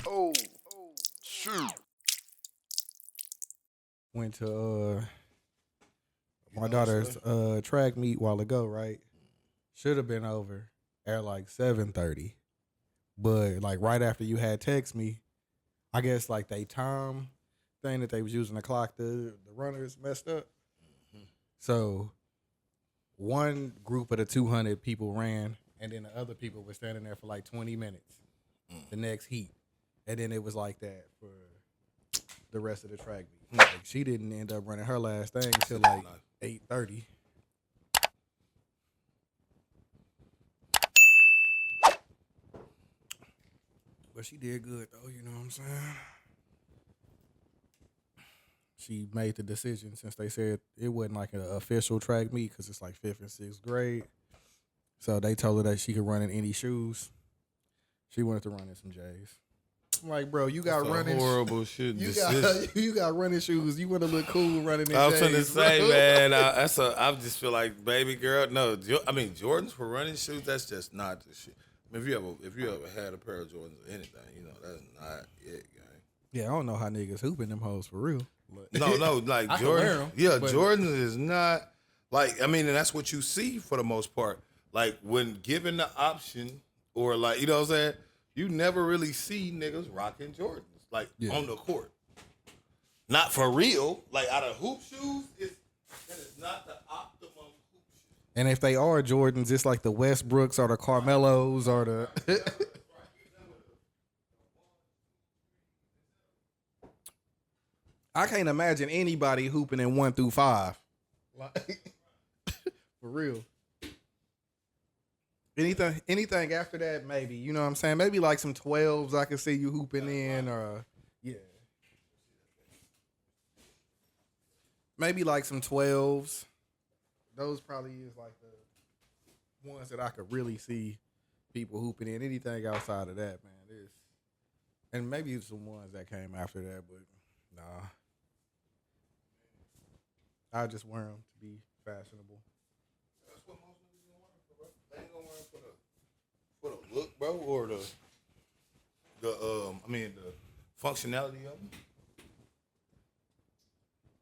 Oh, shoot. Went to my daughter's track meet while ago, right? Should have been over at like 7:30. But like right after you had text me, I guess like they time thing that they was using to clock the runners messed up. So one group of the 200 people ran, and then the other people were standing there for like 20 minutes. The next heat, and then it was like that for the rest of the track meet. Like she didn't end up running her last thing until like 8:30. But she did good though, you know what I'm saying? She made the decision since they said it wasn't like an official track meet because it's like 5th and 6th grade. So they told her that she could run in any shoes. She wanted to run in some J's. I'm like, bro, you got running horrible shit. You got running shoes. You want to look cool running in I was J's. finna say, man, I just feel like, baby girl. No, I mean Jordans for running shoes. That's just not the shit. I mean, if you ever had a pair of Jordans or anything, you know that's not it, gang. Yeah, I don't know how niggas hooping them hoes for real. But No, like I can Jordan. wear 'em, Yeah, but Jordan is not like. I mean, and that's what you see for the most part. Like when given the option, or like you know what I'm saying, you never really see niggas rocking Jordans like on the court. Not for real. Like out of hoop shoes, that is not the optimum hoop shoe. And if they are Jordans, it's like the Westbrooks or the Carmelos or the. I can't imagine anybody hooping in 1 through 5. Like, for real. Anything after that, maybe. You know what I'm saying? Maybe like some 12s I can see you hooping in, or yeah. Maybe like some 12s. Those probably is like the ones that I could really see people hooping in. Anything outside of that, man, is. And maybe some ones that came after that, but nah. I just wear them to be fashionable. That's what most niggas gonna wear for, bro. They ain't gonna wear them for the look, bro, or the functionality of them.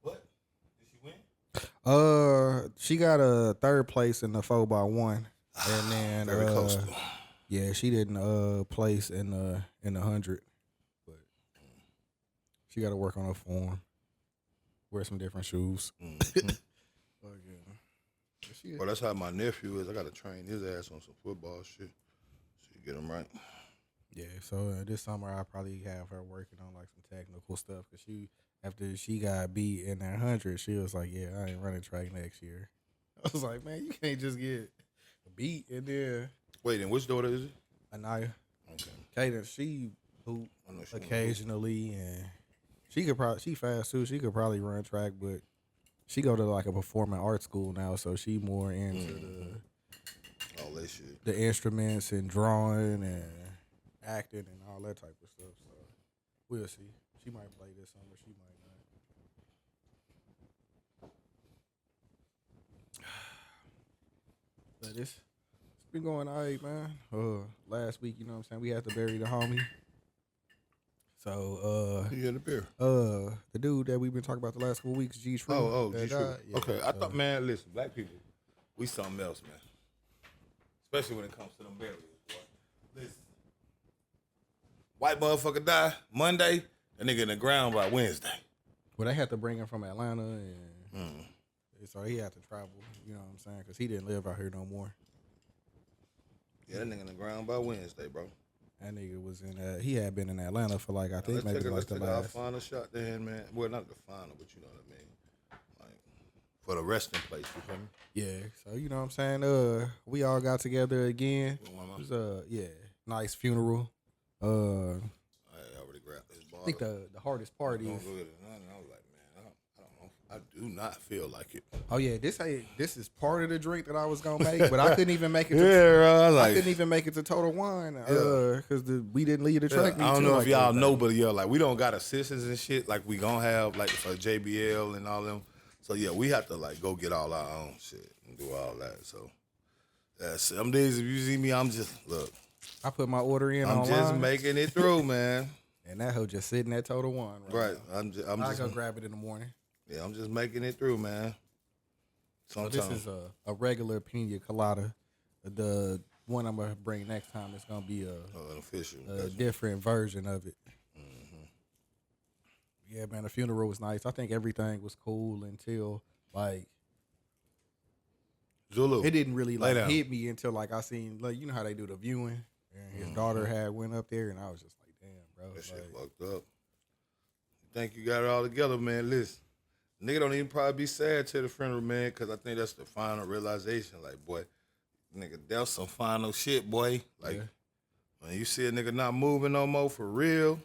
What? Did she win? She got a 3rd place in the 4x1, and then Very close. yeah, she didn't place in the 100, but she got to work on her form. Wear some different shoes. Mm-hmm. Yeah. Well, that's how my nephew is. I got to train his ass on some football shit. So you get him right. Yeah, so this summer I'll probably have her working on like some technical stuff because after she got beat in that 100, she was like, yeah, I ain't running track next year. I was like, man, you can't just get beat and then. Wait, and which daughter is it? Anaya. Okay. Cadence, she hoop she occasionally, and she fast too. She could probably run track, but she go to like a performing arts school now, so she more into all that shit, the instruments and drawing and acting and all that type of stuff. So we'll see. She might play this summer. She might not. But it's been going all right, man. Last week, you know what I'm saying, we had to bury the homie. So, you had a beer. The dude that we've been talking about the last couple weeks, G True. G True. Yeah, okay, I thought, man, listen, black people, we something else, man. Especially when it comes to them burials, boy. Listen, white motherfucker die Monday, that nigga in the ground by Wednesday. Well, they had to bring him from Atlanta, and so he had to travel. You know what I'm saying? Because he didn't live out here no more. Yeah, that nigga in the ground by Wednesday, bro. That nigga was in. He had been in Atlanta for like I think maybe like the last. Our final shot then, man. Well, not the final, but you know what I mean. Like for the resting place, you feel me? Yeah. So you know what I'm saying. We all got together again. It was nice funeral. I already grabbed this ball. I think the hardest part is. I was like, man, I don't know. I do not feel like it. Oh yeah, this is part of the drink that I was gonna make, but I couldn't even make it. I couldn't even make it to Total Wine because we didn't leave the track. I don't know if y'all know, but like we don't got assistants and shit like we gonna have like for JBL and all them. So yeah, we have to like go get all our own shit and do all that. So some days if you see me, I'm just look. I put my order in. I'm online. just making it through, man. And that hoe just sitting at Total One Right. now. I'm I'll just go grab it in the morning. Yeah, I'm just making it through, man. Sometimes. So this is a regular pina colada. The one I'm gonna bring next time is gonna be an official, a different version of it. Yeah, man, the funeral was nice. I think everything was cool until like Zulu. it didn't really like hit me until like I seen like you know how they do the viewing and his daughter had went up there and I was just like, damn, bro, That shit like, fucked up. Think you got it all together, man. Listen, nigga don't even probably be sad to the funeral, man, because I think that's the final realization. Like, boy, nigga, that's some final shit, boy. Like, when you see a nigga not moving no more for real,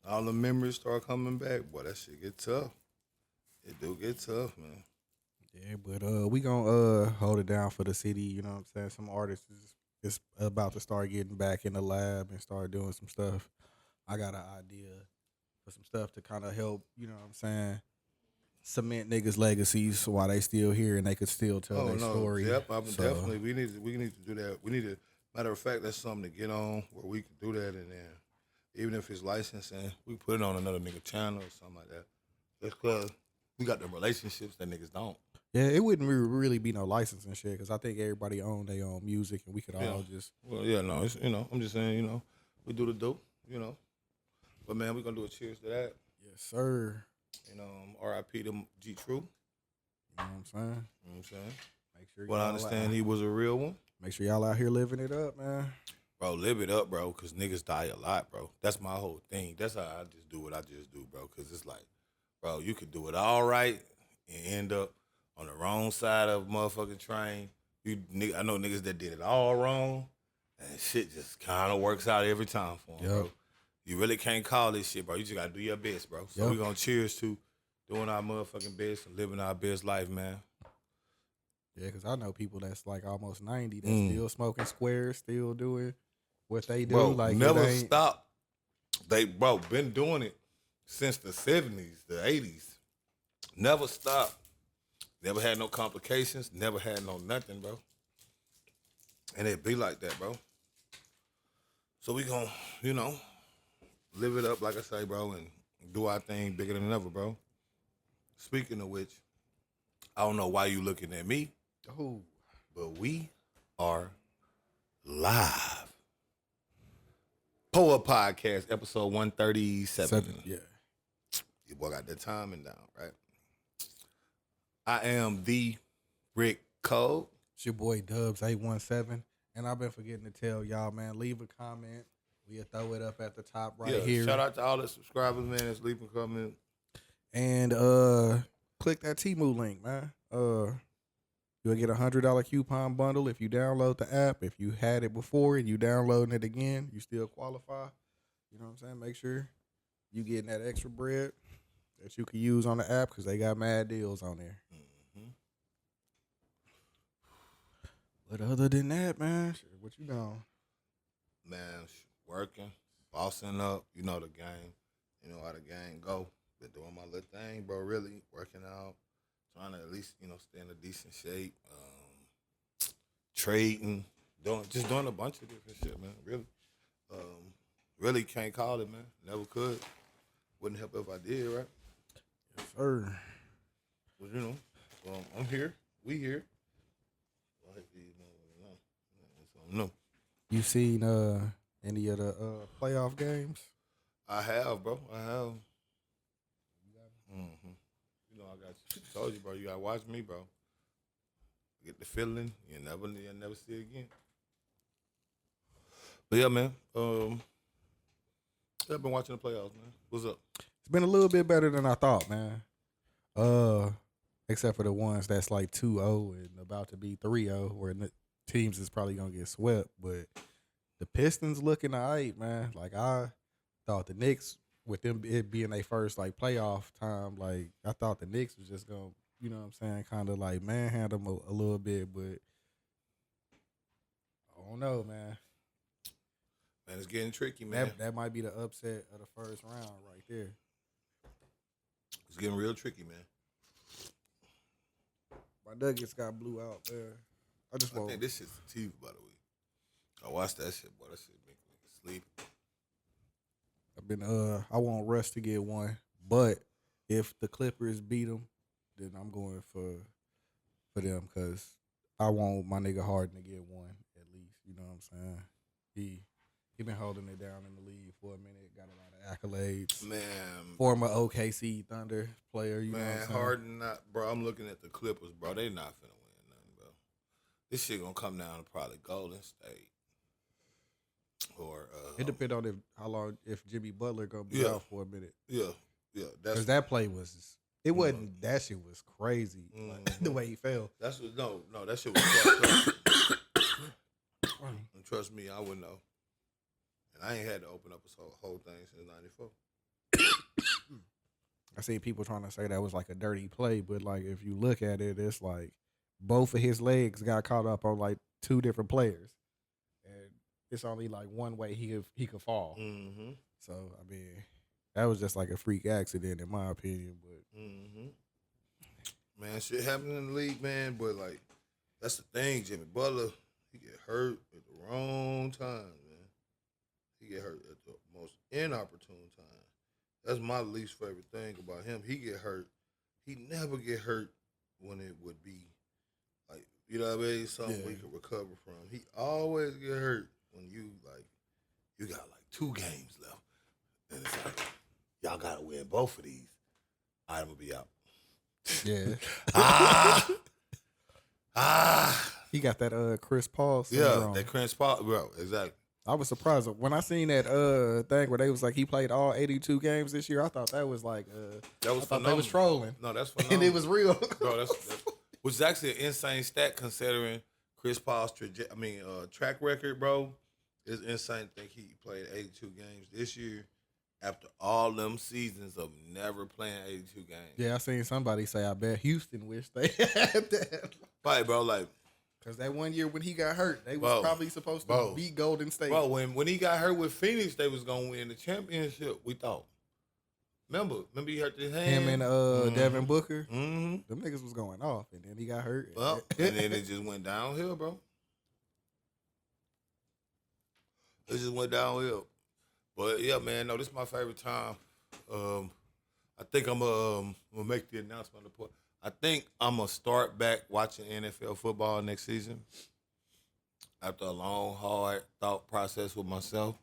all the memories start coming back. Boy, that shit get tough. It do get tough, man. yeah, but we gonna hold it down for the city. You know what I'm saying? Some artists is about to start getting back in the lab and start doing some stuff. I got an idea for some stuff to kind of help. You know what I'm saying? Cement niggas' legacies while they still here and they could still tell their story. Yep, definitely. We need to do that. We need to. Matter of fact, that's something to get on where we can do that, and then even if it's licensing, we put it on another nigga channel or something like that. That's because we got them relationships that niggas don't. Yeah, it wouldn't really be no licensing shit because I think everybody own their own music and we could all just. Well, yeah, no, it's I'm just saying, we do the dope, But man, we gonna do a cheers to that. Yes, sir. And R.I.P. to G True. You know what I'm saying? You know what I'm saying? Make sure. Well, I understand he was a real one. Make sure y'all out here living it up, man. Bro, live it up, bro, because niggas die a lot, bro. That's my whole thing. That's how I just do what I just do, bro, because it's like, bro, you could do it all right and end up on the wrong side of a motherfucking train. I know niggas that did it all wrong, and shit just kind of works out every time for them, bro. You really can't call this shit, bro. You just got to do your best, bro. So we going to cheers to doing our motherfucking best and living our best life, man. Yeah, because I know people that's like almost 90 that's still smoking squares, still doing what they do. Bro, like never stop. They, been doing it since the 70s, the 80s. Never stopped. Never had no complications. Never had no nothing, bro. And it be like that, bro. So we gonna, live it up, like I say, bro, and do our thing bigger than ever, bro. Speaking of which, I don't know why you looking at me. Oh. But we are live. Podcast, episode 137. Yeah. Your boy got the timing down, right? I am the Rick Code. It's your boy Dubz 817. And I've been forgetting to tell y'all, man, leave a comment. We'll throw it up at the top here. Shout out to all the subscribers, man, that's leaving a comment. And click that Temu link, man. You'll get a $100 coupon bundle if you download the app. If you had it before and you downloading it again, you still qualify. You know what I'm saying? Make sure you getting that extra bread that you can use on the app because they got mad deals on there. But other than that, man, what you doing? Man, working, bossing up. You know the game. You know how the game go. Been doing my little thing, bro. Really working out. Trying to at least, stay in a decent shape. Trading. Doing a bunch of different shit, man. Really. Really can't call it, man. Never could. Wouldn't help if I did, right? Yes, sir. But, I'm here. We here. No. You seen any of the playoff games? I have, bro. I have. I got you. Told you, bro. You gotta watch me, bro. Get the feeling. You'll never see it again. But yeah, man. I've been watching the playoffs, man. What's up? It's been a little bit better than I thought, man. Except for the ones that's like 2-0 and about to be 3-0, where teams is probably gonna get swept. But the Pistons looking alright, man. Like I thought the Knicks, with them it being their first like playoff time, like I thought the Knicks was just gonna, you know what I'm saying, kind of like manhandle them a little bit, but I don't know, man. Man, it's getting tricky, man. That might be the upset of the first round right there. It's getting real tricky, man. My Nuggets got blew out there. I think this shit's the TV, by the way. I watched that shit, boy. That shit make me sleep. been I want Russ to get one, but if the Clippers beat them, then I'm going for them because I want my nigga Harden to get one at least. You know what I'm saying? He been holding it down in the league for a minute. Got a lot of accolades. Man, Former OKC Thunder player. You know what I'm saying? Harden not, bro. I'm looking at the Clippers, bro. They not finna win nothing, bro. This shit gonna come down to probably Golden State or It depends on how long if Jimmy Butler gonna be out for a minute. Yeah. Because that play was. It wasn't. That shit was crazy. Like, the way he fell. That's what, no. That shit was fucked up. And trust me, I wouldn't know. And I ain't had to open up this whole thing since '94. I see people trying to say that was like a dirty play, but like if you look at it, it's like both of his legs got caught up on like two different players, and it's only like one way he could fall. Mm-hmm. So I mean, that was just like a freak accident in my opinion. But man, shit happened in the league, man. But like that's the thing, Jimmy Butler, he get hurt at the wrong time, man. He get hurt at the most inopportune time. That's my least favorite thing about him. He get hurt. He never get hurt when it would be like, you know what I mean, something we could recover from. He always get hurt when you got like 2 games left. And it's like, y'all gotta win both of these. I'm gonna be out. yeah, he got that Chris Paul syndrome. That Chris Paul, bro, exactly. I was surprised when I seen that thing where they was like he played all 82 games this year. I thought that was like that was I thought they was trolling. No, that's phenomenal. And it was real. Bro, that's which is actually an insane stat considering Chris Paul's track record, bro. It's insane to think he played 82 games this year after all them seasons of never playing 82 games. Yeah, I seen somebody say I bet Houston wish they had that. Right, bro, like because that one year when he got hurt, they was probably supposed to beat Golden State. Bro, when he got hurt with Phoenix, they was gonna win the championship. We thought. Remember he hurt his hand. Him and Devin Booker. Mm-hmm. Them niggas was going off, and then he got hurt. Well, and then it just went downhill, bro. It just went downhill. But yeah, man, no, this is my favorite time. I think I'm gonna make the announcement on the point. I think I'm gonna start back watching NFL football next season after a long, hard thought process with myself.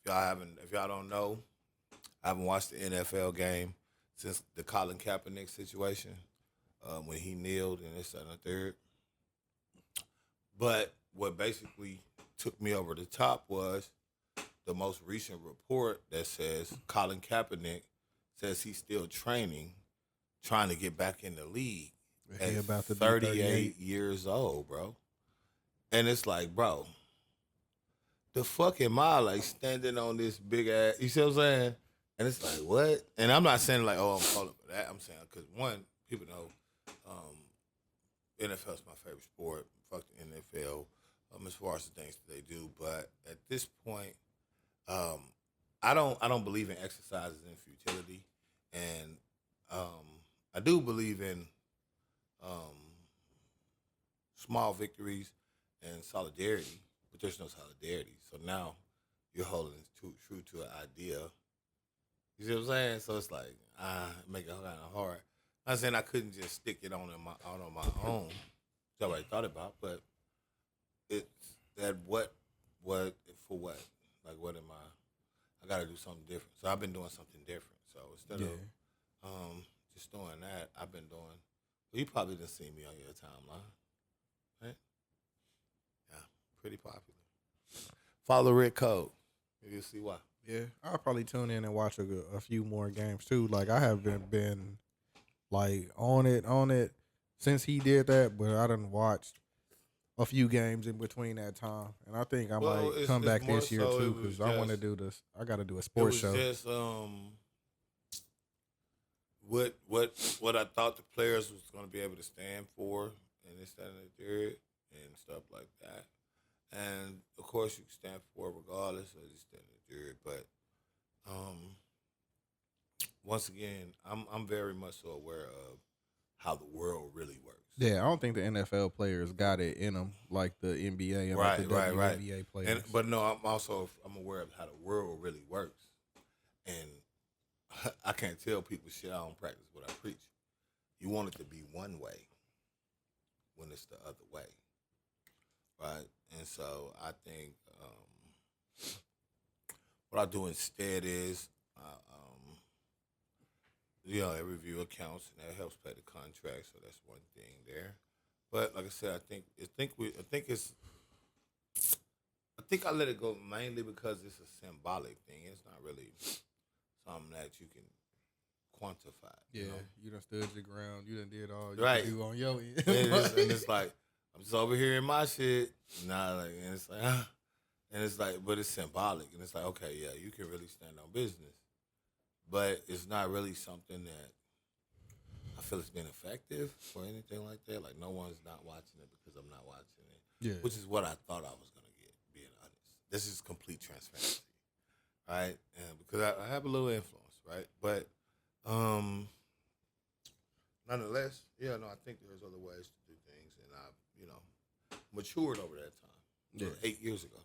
If y'all don't know, I haven't watched the NFL game since the Colin Kaepernick situation when he kneeled and this, that, and the third. But what basically took me over the top was the most recent report that says Colin Kaepernick says he's still training, trying to get back in the league at about to 38 years old, bro. And it's like, bro, the fuck am I like standing on this big ass, you see what I'm saying? And it's like, what? And I'm not saying like, oh, I'm calling for that. I'm saying, because one, people know NFL's my favorite sport. Fuck the NFL as far as the things that they do. But at this point, I don't believe in exercises in futility. And I do believe in small victories and solidarity, but there's no solidarity. So now you're holding true to an idea. You see what I'm saying? So it's like, make it kind of hard. I'm not saying I couldn't just stick it on my own, which I already thought about, but it's that what for what? Like, what am I got to do something different. So I've been doing something different. So instead of just doing that, I've been doing, well, you probably didn't see me on your timeline, right? Yeah, pretty popular. Follow Rick Code. You'll see why. Yeah, I'll probably tune in and watch a few more games too. Like I haven't been like on it since he did that, but I done watched a few games in between that time, and I think I might come back this year too because I want to do this. I got to do a sports show. Just what I thought the players was going to be able to stand for, and this, that, and the third, and stuff like that. And of course, you can stand for it regardless of this, that, and the third. But once again, I'm very much so aware of how the world really works. Yeah, I don't think the NFL players got it in them like the NBA and like the WNBA players. But no, I'm aware of how the world really works, and I can't tell people shit. I don't practice what I preach. You want it to be one way when it's the other way, right? And so I think what I do instead is, I review accounts, and that helps pay the contract. So that's one thing there. But like I said, I think I let it go mainly because it's a symbolic thing. It's not really something that you can quantify. Yeah, you done stood your ground. You done did all you Right. can do on your end. and it's like I'm just over here in my shit. And it's like, and it's like, but it's symbolic, and it's like, okay, yeah, you can really stand on business, but it's not really something that I feel it's been effective or anything like that. Like no one's not watching it because I'm not watching it. Yeah. Which is what I thought I was gonna get. Being honest, this is complete transparency, right? And because I have a little influence, right? But nonetheless, I think there's other ways to do things, and I've matured over that time. Yeah. 8 years ago.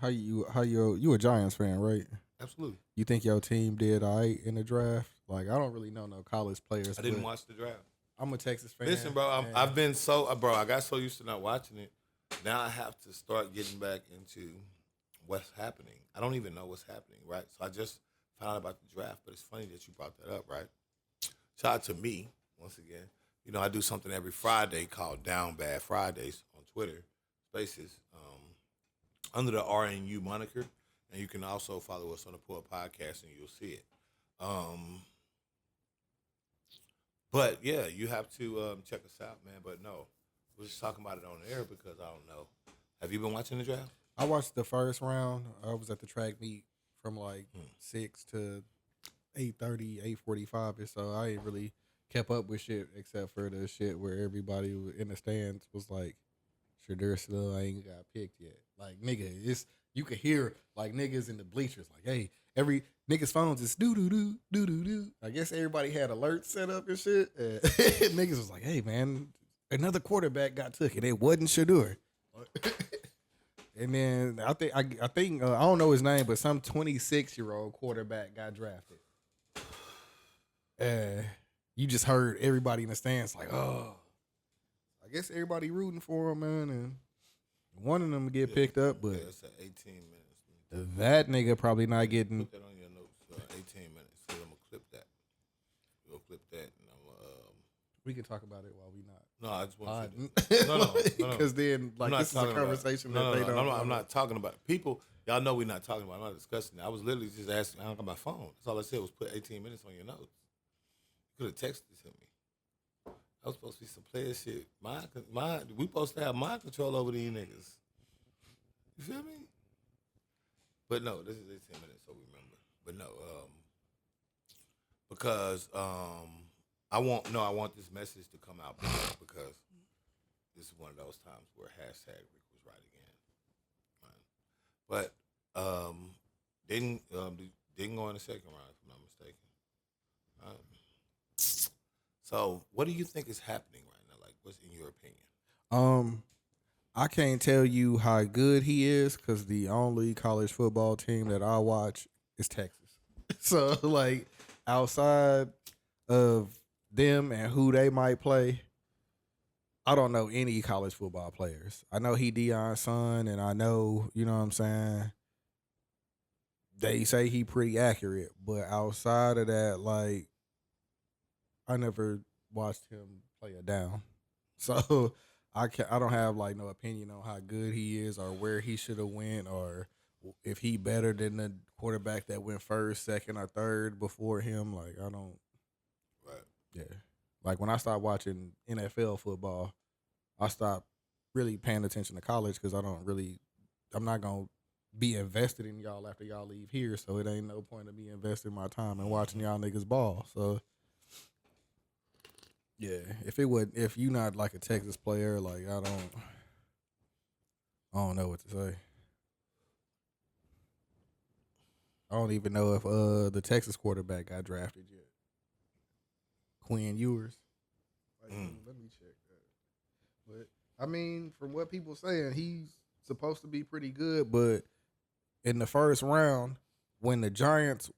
You a Giants fan, right? Absolutely. You think your team did all right in the draft? Like, I don't really know no college players. I didn't watch the draft. I'm a Texas fan. Listen, bro, I got so used to not watching it. Now I have to start getting back into what's happening. I don't even know what's happening, right? So I just found out about the draft, but it's funny that you brought that up, right? Shout out to me, once again. I do something every Friday called Down Bad Fridays on Twitter Spaces, under the RNU moniker. And you can also follow us on the Podcast, and you'll see it. But yeah, you have to check us out, man. But no, we're just talking about it on the air because I don't know. Have you been watching the draft? I watched the first round. I was at the track meet from like 6 to 8:30, 8:45 or so. I ain't really kept up with shit except for the shit where everybody in the stands was like, Shedeur still ain't got picked yet. Like, nigga, you could hear like niggas in the bleachers like, hey, every niggas' phones is do. I guess everybody had alerts set up and shit. Niggas was like, hey man, another quarterback got took and it wasn't Shedeur. And then I think I don't know his name, but some 26-year-old quarterback got drafted. You just heard everybody in the stands like, oh. I guess everybody rooting for him, man, and one of them get picked up, but it's 18 minutes. That nigga probably not getting. Put that on your notes. 18 minutes. So I'm gonna clip that. We'll clip that, and we can talk about it while we not. No, I just want you. No. Because then, like, this is a conversation that they don't. I'm not talking about it. People. Y'all know we're not talking about it. I'm not discussing it. I was literally just asking. I don't got my phone. That's all I said was put 18 minutes on your notes. You could have texted it to me. I was supposed to be some player shit. We supposed to have mind control over these niggas. You feel me? But no, this is 18 minutes, so remember. But no, because I want this message to come out because this is one of those times where hashtag Rick was right again. Right? But didn't go in the second round, if I'm not mistaken. So, what do you think is happening right now? Like, what's in your opinion? I can't tell you how good he is because the only college football team that I watch is Texas. So, like, outside of them and who they might play, I don't know any college football players. I know he Deion's son, and I know, you know what I'm saying, they say he pretty accurate. But outside of that, like, I never watched him play a down. So I don't have like no opinion on how good he is or where he should have went or if he better than the quarterback that went first, second, or third before him. Like, I don't. Right. Yeah. Like, when I stopped watching NFL football, I stopped really paying attention to college because I'm not going to be invested in y'all after y'all leave here. So it ain't no point of me investing my time and watching y'all niggas ball. So yeah, if you not like a Texas player, like, I don't know what to say. I don't even know if the Texas quarterback got drafted yet. Quinn Ewers. Like, let me check that. But I mean, from what people saying, he's supposed to be pretty good. But in the first round, when the Giants,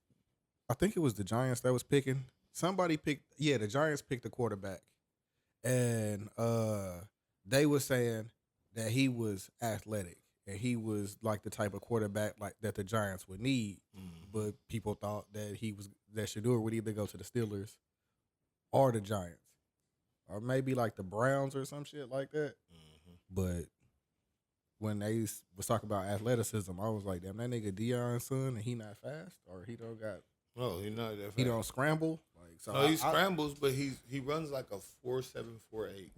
I think it was the Giants that was picking. Somebody picked, the Giants picked a quarterback, and they were saying that he was athletic and he was like the type of quarterback like that the Giants would need. But people thought that Shedeur would either go to the Steelers or the Giants, or maybe like the Browns or some shit like that. But when they was talking about athleticism, I was like, damn, that nigga Deion's son, and he not fast, or he don't got. No, he's not that fast. He don't scramble. Like, so no, he scrambles, but he runs like a 4.7, 4.8,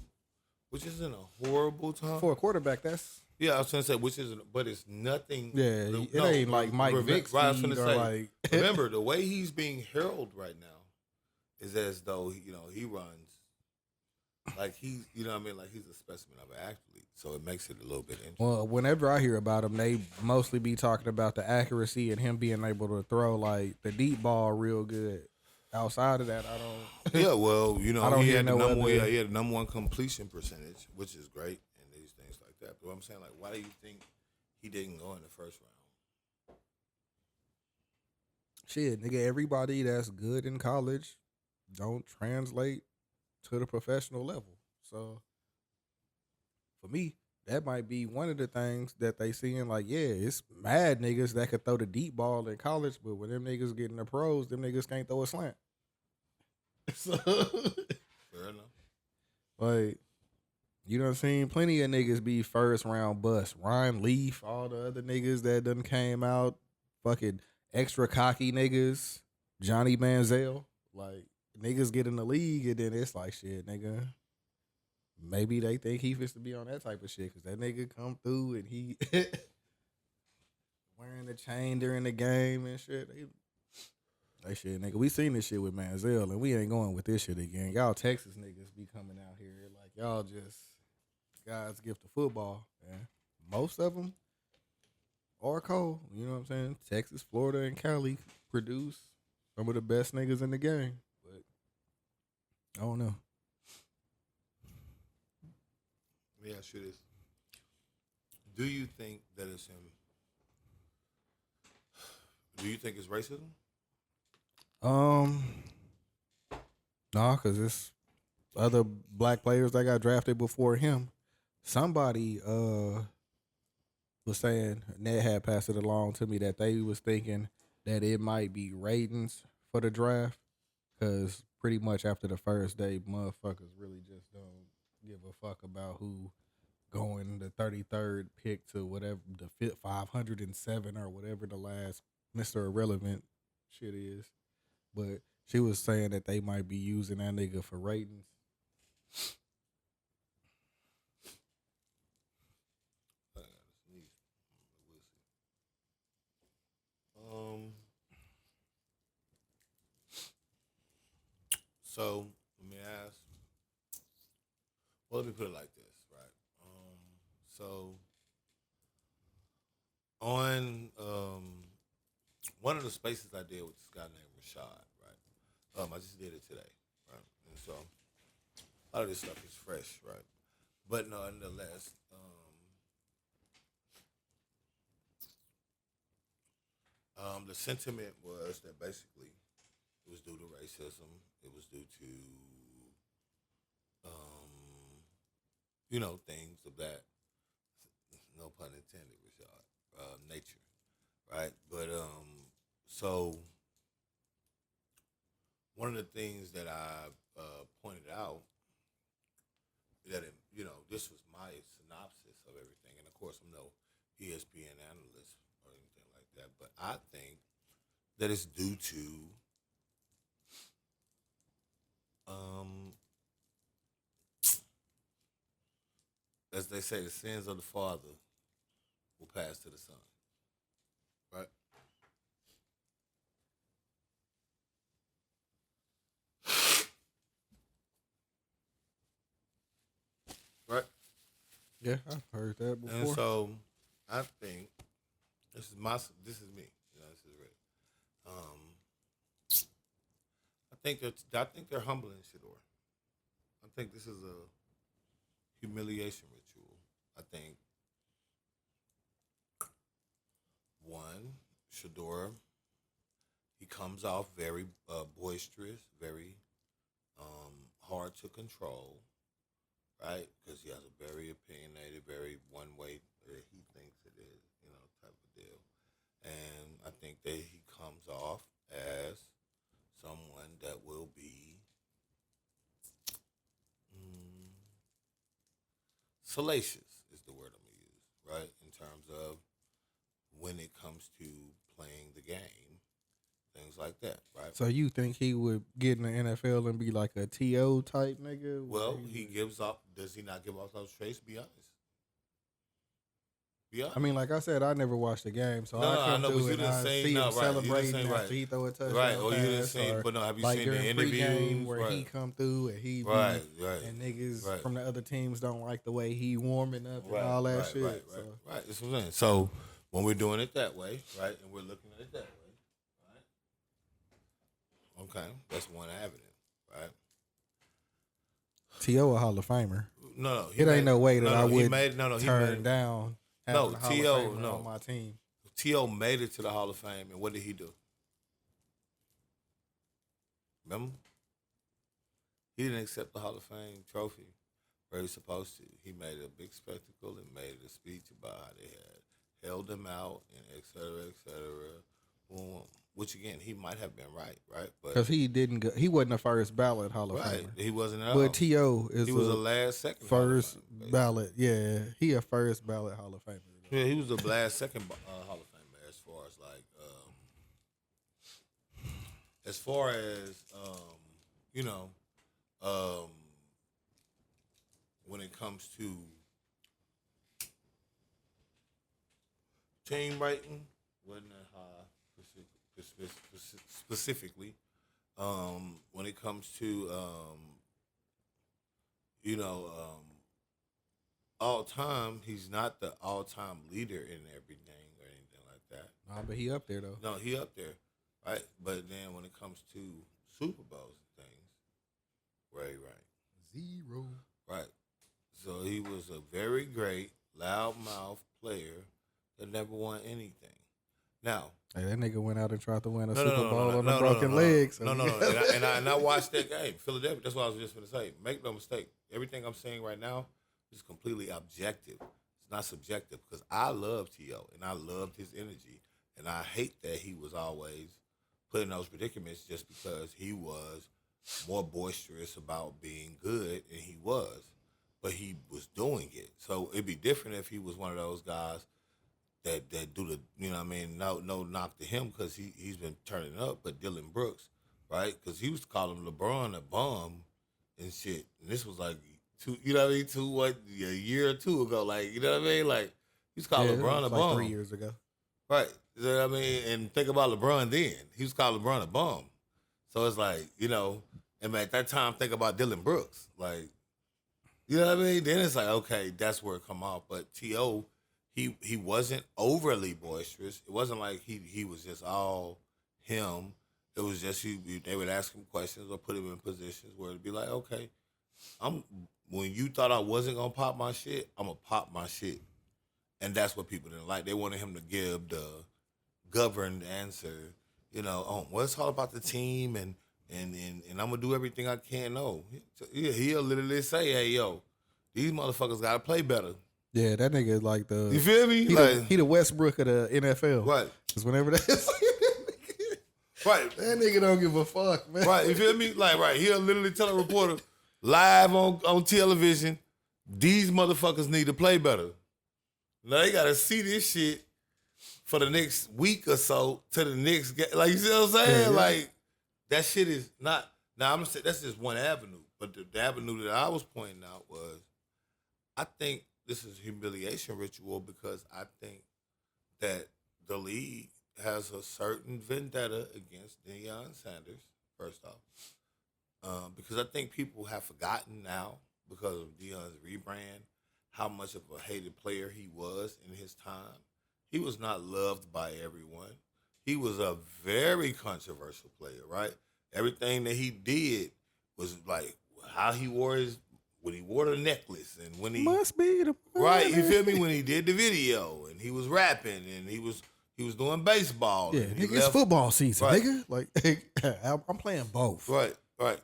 which isn't a horrible time for a quarterback. That's I was gonna say, which isn't, but it's nothing. Yeah, it ain't like Mike Vick right, I was gonna say, like. Remember, the way he's being heralded right now is as though he runs like he's like he's a specimen of an athlete. So it makes it a little bit interesting. Well, whenever I hear about him, they mostly be talking about the accuracy and him being able to throw like the deep ball real good. Outside of that, I don't. Yeah, well, I don't he hear had no the number other- he had the number one completion percentage, which is great, and these things like that. But I'm saying, like, why do you think he didn't go in the first round? Shit, nigga, everybody that's good in college don't translate to the professional level. So for me, that might be one of the things that they seeing. Like, yeah, it's mad niggas that could throw the deep ball in college, but when them niggas get in the pros, them niggas can't throw a slant. So, Fair enough. like, you done seen plenty of niggas be first round bust. Ryan Leaf, all the other niggas that done came out, fucking extra cocky niggas, Johnny Manziel. Like, niggas get in the league and then it's like, shit, nigga. Maybe they think he fits to be on that type of shit because that nigga come through and he wearing the chain during the game and shit. They shit, nigga. We seen this shit with Manziel and we ain't going with this shit again. Y'all Texas niggas be coming out here like y'all just God's gift of football. Man. Most of them are cold. You know what I'm saying? Texas, Florida, and Cali produce some of the best niggas in the game. But I don't know. Let me ask you this. Do you think that it's him? Do you think it's racism? Nah, because it's other black players that got drafted before him. Somebody was saying, Ned had passed it along to me, that they was thinking that it might be ratings for the draft because pretty much after the first day, motherfuckers really just don't give a fuck about who going the 33rd pick to whatever the 507 or whatever the last Mr. Irrelevant shit is. But she was saying that they might be using that nigga for ratings. So let me ask. Well, let me put it like this, right? So on one of the spaces I did with this guy named Rashad, right? I just did it today, right? And so a lot of this stuff is fresh, right? But nonetheless, the sentiment was that basically it was due to racism. It was due to things of that, no pun intended, Rashad, nature, right? But so one of the things that I pointed out that this was my synopsis of everything, and of course I'm no ESPN analyst or anything like that, but I think that it's due to as they say, the sins of the father will pass to the son. Right? Right? Yeah, I've heard that before. And so I think this is me. This is real. I think they're humbling Shedeur. I think this is a humiliation ritual. I think one, Shedeur, he comes off very boisterous, very hard to control, right? Because he has a very opinionated, very one way that he thinks it is, type of deal. And I think that he comes off as someone that will be salacious is the word I'm going to use, right? In terms of when it comes to playing the game, things like that, right? So you think he would get in the NFL and be like a TO type nigga? Well, he gives up. Does he not give off those traits? Be honest. Be honest. I mean, like I said, I never watched the game, so No, I no, I come know, but through you and didn't I say- see no, him right, you didn't celebrating say after right. he throw a touchdown Right, or you didn't pass, say, or but no, have you like seen the during interviews? pregame where Right. he come through and he be, Right. and niggas Right. from the other teams don't like the way he warming up and Right, all that right, shit. Right, so. right. That's what I'm saying. So when we're doing it that way, right, and we're looking at it that way, right? Okay, that's one avenue, right? T.O. a Hall of Famer. No, It ain't no way that I would he turn made, down No, having a Hall T.O., of Famer no. on my team. T.O. made it to the Hall of Fame, and what did he do? Remember? He didn't accept the Hall of Fame trophy where he was supposed to. He made a big spectacle and made a speech about how they had held him out and et cetera, et cetera. Which again, he might have been right? But Because he didn't go, he wasn't a first ballot Hall of right, Famer. he wasn't at all. But T.O. is He was a last second first Hall of Fame, ballot. Yeah, he a first ballot Hall of Famer. yeah, he was the last second Hall of Famer as far as like, when it comes to team rating, wasn't that high specifically. When it comes to all time, he's not the all time leader in everything or anything like that. Nah, but he up there though. No, he up there, right? But then when it comes to Super Bowls and things, right, Zero. right. So he was a very great loudmouth player that never won anything. Now, Hey, that nigga went out and tried to win a No, Super no, no, Bowl no, on no, a no, broken no, leg. So No. And I watched that game, Philadelphia. That's what I was just going to say. Make no mistake. Everything I'm saying right now is completely objective. It's not subjective because I love T.O. and I loved his energy. And I hate that he was always put in those predicaments just because he was more boisterous about being good, and he was. But he was doing it. So it'd be different if he was one of those guys that do the, no knock to him because he's been turning up, but Dylan Brooks, right? Because he was calling LeBron a bum and shit. And this was like a year or two ago. Like, you know what I mean? Like, he was calling LeBron a bum. like 3 years ago. Right. You know what I mean? And think about LeBron then. He was calling LeBron a bum. So it's like, and at that time, think about Dylan Brooks. Like, you know what I mean? Then it's like, okay, that's where it come off. But T.O., he wasn't overly boisterous. It wasn't like he was just all him. It was just they would ask him questions or put him in positions where it'd be like, okay, when you thought I wasn't gonna pop my shit, I'm gonna pop my shit. And that's what people didn't like. They wanted him to give the governed answer, well, it's all about the team and I'm gonna do everything I can. No. He'll literally say, hey, yo, these motherfuckers gotta play better. Yeah, that nigga is like the. You feel me? He the Westbrook of the NFL. Right. Because whenever that is. Right. That nigga don't give a fuck, man. Right. You feel me? Like, right. He'll literally tell a reporter live on television, these motherfuckers need to play better. Now they gotta see this shit for the next week or so to the next game. Like, you see what I'm saying? Yeah. Like, that shit is not. Now I'm gonna say that's just one avenue, but the avenue that I was pointing out was, I think this is a humiliation ritual because I think that the league has a certain vendetta against Deion Sanders. First off, because I think people have forgotten now because of Deion's rebrand how much of a hated player he was in his time. He was not loved by everyone. He was a very controversial player, right? Everything that he did was like, how he wore when he wore the necklace and when he Must be the right, you feel me? When he did the video and he was rapping and he was doing baseball. Yeah, and nigga, it's left, football season, right. nigga. Like, I'm playing both. Right.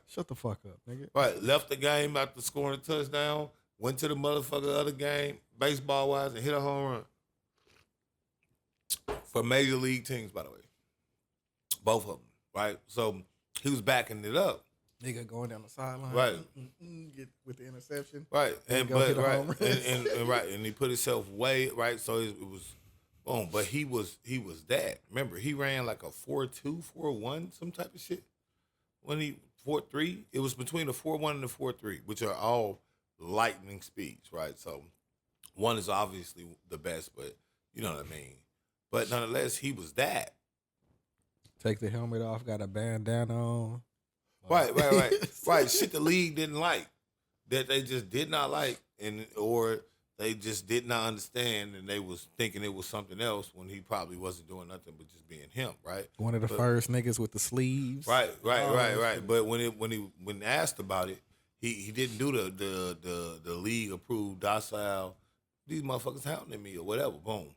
Shut the fuck up, nigga. Right. Left the game after scoring a touchdown. Went to the motherfucker other game, baseball wise, and hit a home run. For major league teams, by the way. Both of them. Right. So he was backing it up. Nigga going down the sideline. Right. Get with the interception. Right. And go hit but a right. home run. And right. And he put himself way right. So it was boom. But he was that. Remember, he ran like a 4.2, 4.1, some type of shit. When he 4.3, it was between the 4.1 and the 4.3, which are all lightning speeds, right? So one is obviously the best, but you know what I mean. But nonetheless, he was that. Take the helmet off, got a bandana on. Right. Right. Shit the league didn't like. That they just did not like, or they just did not understand, and they was thinking it was something else when he probably wasn't doing nothing but just being him, right? One of the first niggas with the sleeves. Right. But when asked about it, he didn't do the league approved docile. These motherfuckers hounding me or whatever. Boom.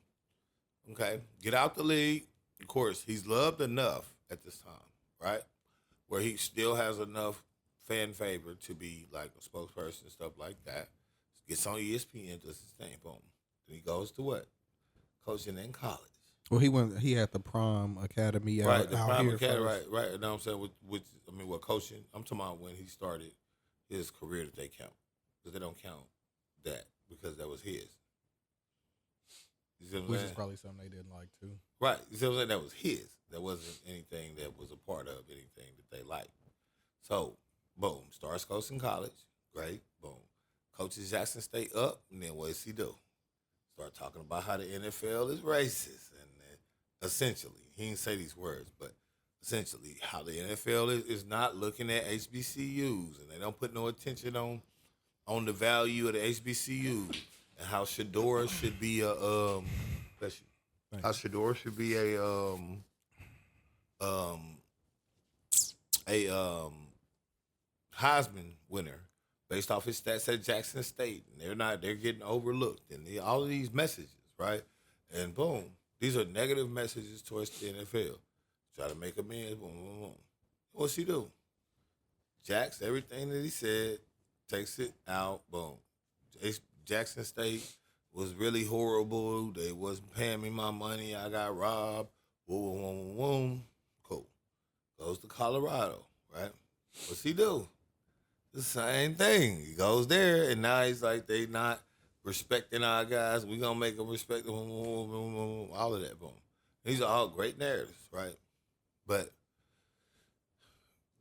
Okay, get out the league. Of course, he's loved enough at this time, right? Where he still has enough fan favor to be like a spokesperson and stuff like that. Gets on ESPN, does his thing, boom. Then he goes to what? Coaching in college. Well, he had the Prom Academy out, Right, the out Prime here Academy, first. right. You know what I'm saying? What coaching? I'm talking about when he started his career that they count. Because they don't count that because that was his. You see what I'm Which saying? is probably something they didn't like too. Right. You see what I'm saying? That was his. That wasn't anything that was a part of anything that they liked. So, boom. Starts coaching college. Great. Boom. Coaches Jackson State up. And then what does he do? Start talking about how the NFL is racist. And essentially, he didn't say these words, but essentially how the NFL is not looking at HBCUs. And they don't put no attention on the value of the HBCUs. And how Shedeur should be a Heisman winner based off his stats at Jackson State, and they're getting overlooked, and all of these messages, right? And boom, these are negative messages towards the NFL. Try to make amends, boom, boom, boom. What's he do? Jacks everything that he said, takes it out, boom. Jackson State was really horrible. They wasn't paying me my money. I got robbed. Boom, boom, boom. Cool. Goes to Colorado, right? What's he do? The same thing. He goes there, and now he's like, they not respecting our guys. We gonna make them respect them. All of that, boom. These are all great narratives, right? But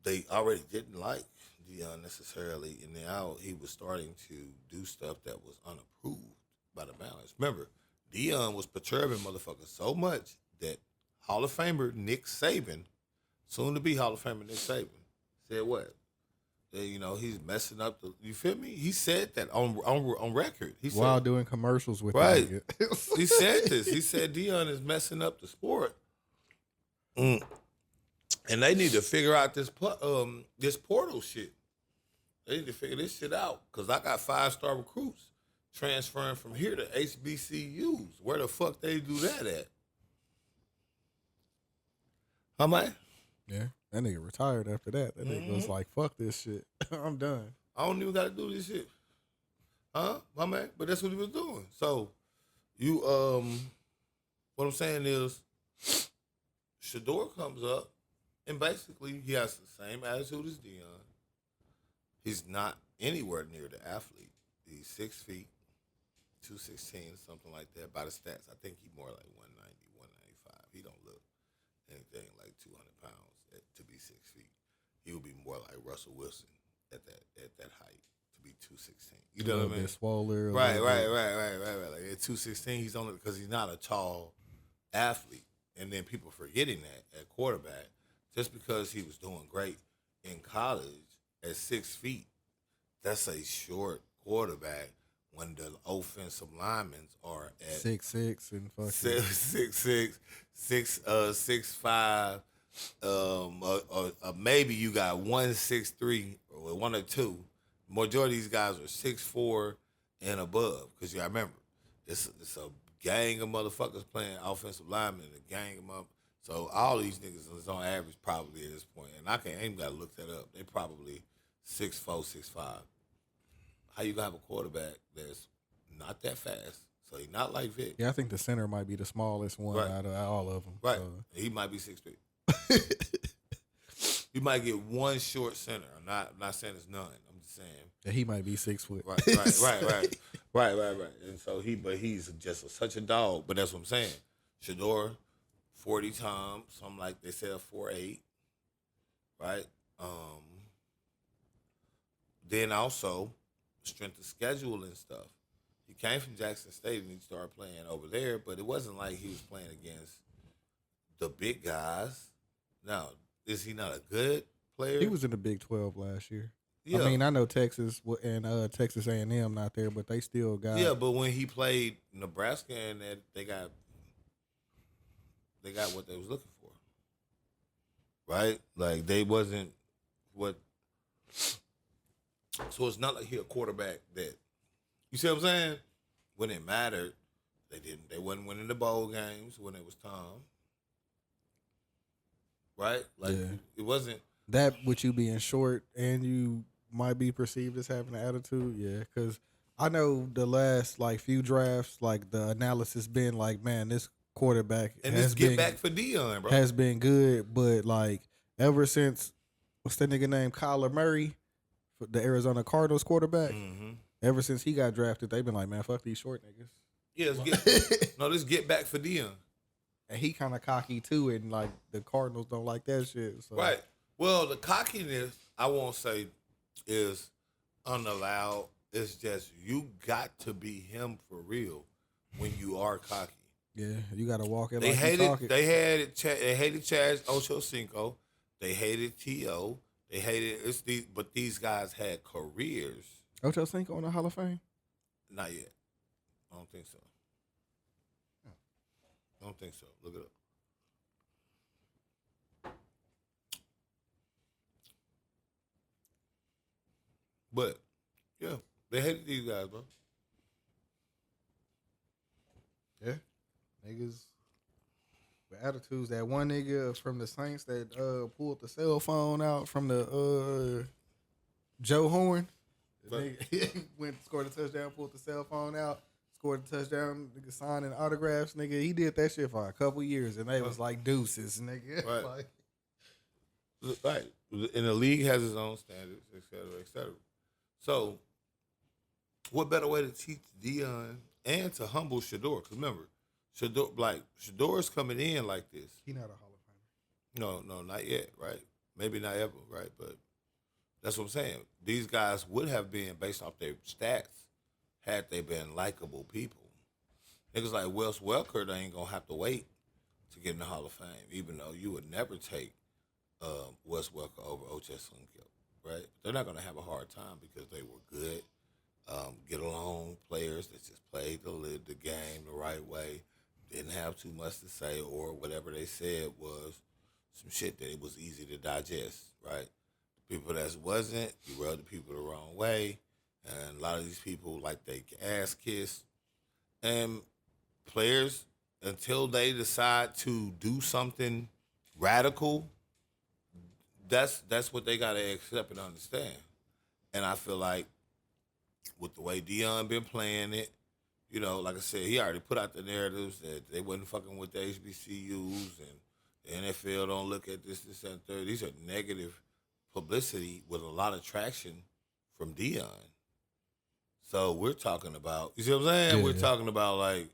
they already didn't like Deion necessarily, and now he was starting to do stuff that was unapproved by the balance. Remember, Deion was perturbing motherfuckers so much that Hall of Famer Nick Saban, soon to be Hall of Famer Nick Saban, said what? That, he's messing up the. You feel me? He said that on record. He While said, doing commercials with right. the nigga. He said this. He said Deion is messing up the sport. And they need to figure out this portal shit. They need to figure this shit out. Because I got 5-star recruits transferring from here to HBCUs. Where the fuck they do that at? How much? Yeah, that nigga retired after that. That nigga was like, fuck this shit. I'm done. I don't even got to do this shit. Huh? My man? But that's what he was doing. So, what I'm saying is, Shedeur comes up, and basically he has the same attitude as Deion. He's not anywhere near the athlete. He's 6 feet, 216, something like that. By the stats, I think he's more like 190, 195. He don't look anything like 200 pounds to be 6 feet. He would be more like Russell Wilson at that height to be 216. You know what I mean? Swoller, right. Like at 216, he's only because he's not a tall athlete. And then people forgetting that at quarterback, just because he was doing great in college at 6 feet, that's a short quarterback when the offensive linemen are at 6'6" and fucking 6'6", 6'5". Maybe you got 163 or 1 or 2 Majority of these guys are 6'4" and above. Because you gotta remember, it's a gang of motherfuckers playing offensive linemen, a gang of them. So all these niggas is on average probably at this point, and I ain't even gotta look that up. They probably 6'4", 6'5". How you gonna have a quarterback that's not that fast? So he's not like Vic. Yeah, I think the center might be the smallest one out of all of them. Right. So. He might be 6'3". You might get one short center. I'm not saying it's none. I'm just saying that he might be 6 foot. Right. And so he's just such a dog. But that's what I'm saying. Shedeur, 40 times, something like they said 4'8", right? Then also strength of schedule and stuff. He came from Jackson State and he started playing over there, but it wasn't like he was playing against the big guys. Now, is he not a good player? He was in the Big 12 last year. Yeah. I mean, I know Texas and Texas A&M not there, but they still got. Yeah, but when he played Nebraska and that they got what they was looking for, right? Like they wasn't what. So it's not like he a quarterback that. You see what I'm saying? When it mattered, they didn't. They wasn't winning the bowl games when it was time. Right? Like it wasn't that with you being short and you might be perceived as having an attitude. Yeah, because I know the last few drafts, the analysis been like, man, this quarterback and this get back for Deion, bro, has been good, but ever since what's that nigga named Kyler Murray, the Arizona Cardinals quarterback. Mm-hmm. Ever since he got drafted, they've been like, man, fuck these short niggas. Yeah, this get back for Deion. And he kind of cocky too, and the Cardinals don't like that shit. So. Right. Well, the cockiness, I won't say is unallowed. It's just you got to be him for real when you are cocky. Yeah, you got to walk it. They hated. They hated Chaz Ochocinco. They hated T.O. They hated but these guys had careers. Ochocinco in the Hall of Fame? Not yet. I don't think so. I don't think so. Look it up. But yeah, they hated these guys, bro. Yeah, niggas with attitudes. That one nigga from the Saints that pulled the cell phone out from the Joe Horn. Nigga went scored a touchdown, pulled the cell phone out, scored a touchdown, nigga signing autographs, nigga. He did that shit for a couple years, and they was like deuces, nigga. Right. Right. And the league has its own standards, et cetera, et cetera. So, what better way to teach Deion and to humble Shedeur? Because remember, Shedeur's coming in like this. He not a Hall of Famer. No, not yet, right? Maybe not ever, right? But that's what I'm saying. These guys would have been, based off their stats, had they been likable people. Niggas like Wes Welker, they ain't going to have to wait to get in the Hall of Fame, even though you would never take Wes Welker over Ochocinco, right? They're not going to have a hard time because they were good, get along players that just played the game the right way, didn't have too much to say, or whatever they said was some shit that it was easy to digest, right? People that wasn't, you rubbed the people the wrong way, and a lot of these people like they ass kiss, and players until they decide to do something radical, that's what they gotta accept and understand. And I feel like with the way Deion been playing it, you know, like I said, he already put out the narratives that they wasn't fucking with the HBCUs and the NFL don't look at this, and third. These are negative publicity with a lot of traction from Deion. So we're talking about, you see what I'm saying? Yeah. We're talking about like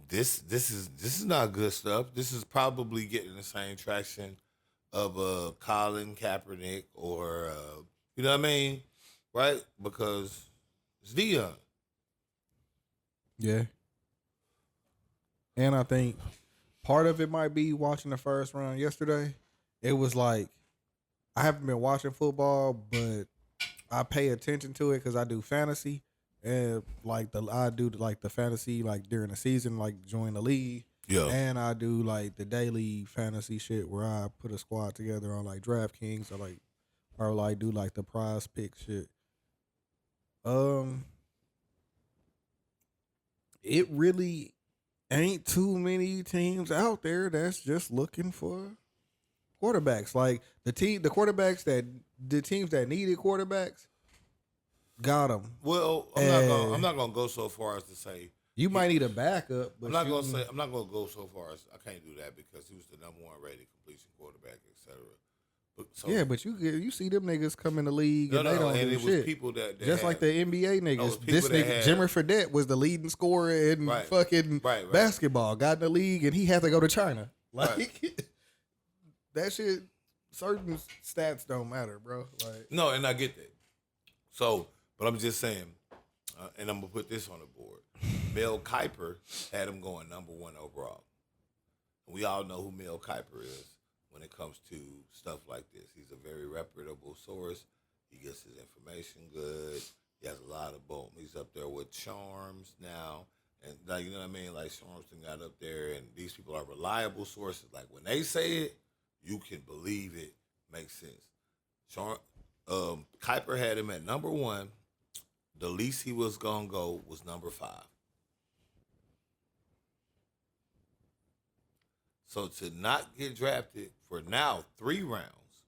this is not good stuff. This is probably getting the same traction of Colin Kaepernick or you know what I mean? Right? Because it's Deion. Yeah. And I think part of it might be watching the first round yesterday. It was like, I haven't been watching football, but I pay attention to it because I do fantasy, and I do the fantasy during the season, join the league. Yeah. And I do the daily fantasy shit where I put a squad together on DraftKings or or like do like the prize pick shit. Um, it really ain't too many teams out there that's just looking for quarterbacks. Like the teams that needed quarterbacks got them. Well, I'm not gonna go so far as to say You might need a backup, but I'm not gonna go so far as I can't do that because he was the number one rated completion quarterback, etc. But you see them niggas come in the league and they don't do it shit. was people that just like the NBA niggas. This nigga Jimmy Fredette was the leading scorer in fucking basketball. Got in the league and he had to go to China. Like that shit. Certain stats don't matter, bro. Like no, and I get that. So, but I'm just saying, and I'm gonna put this on the board. Mel Kiper had him going number one overall. We all know who Mel Kiper is when it comes to stuff like this. He's a very reputable source. He gets his information good. He has a lot of boom. He's up there with Charms now. And like, you know what I mean? Like Charms got up there and these people are reliable sources. Like when they say it, you can believe it. Makes sense. Kiper had him at number one. The least he was gonna go was number 5. So to not get drafted for now 3 rounds,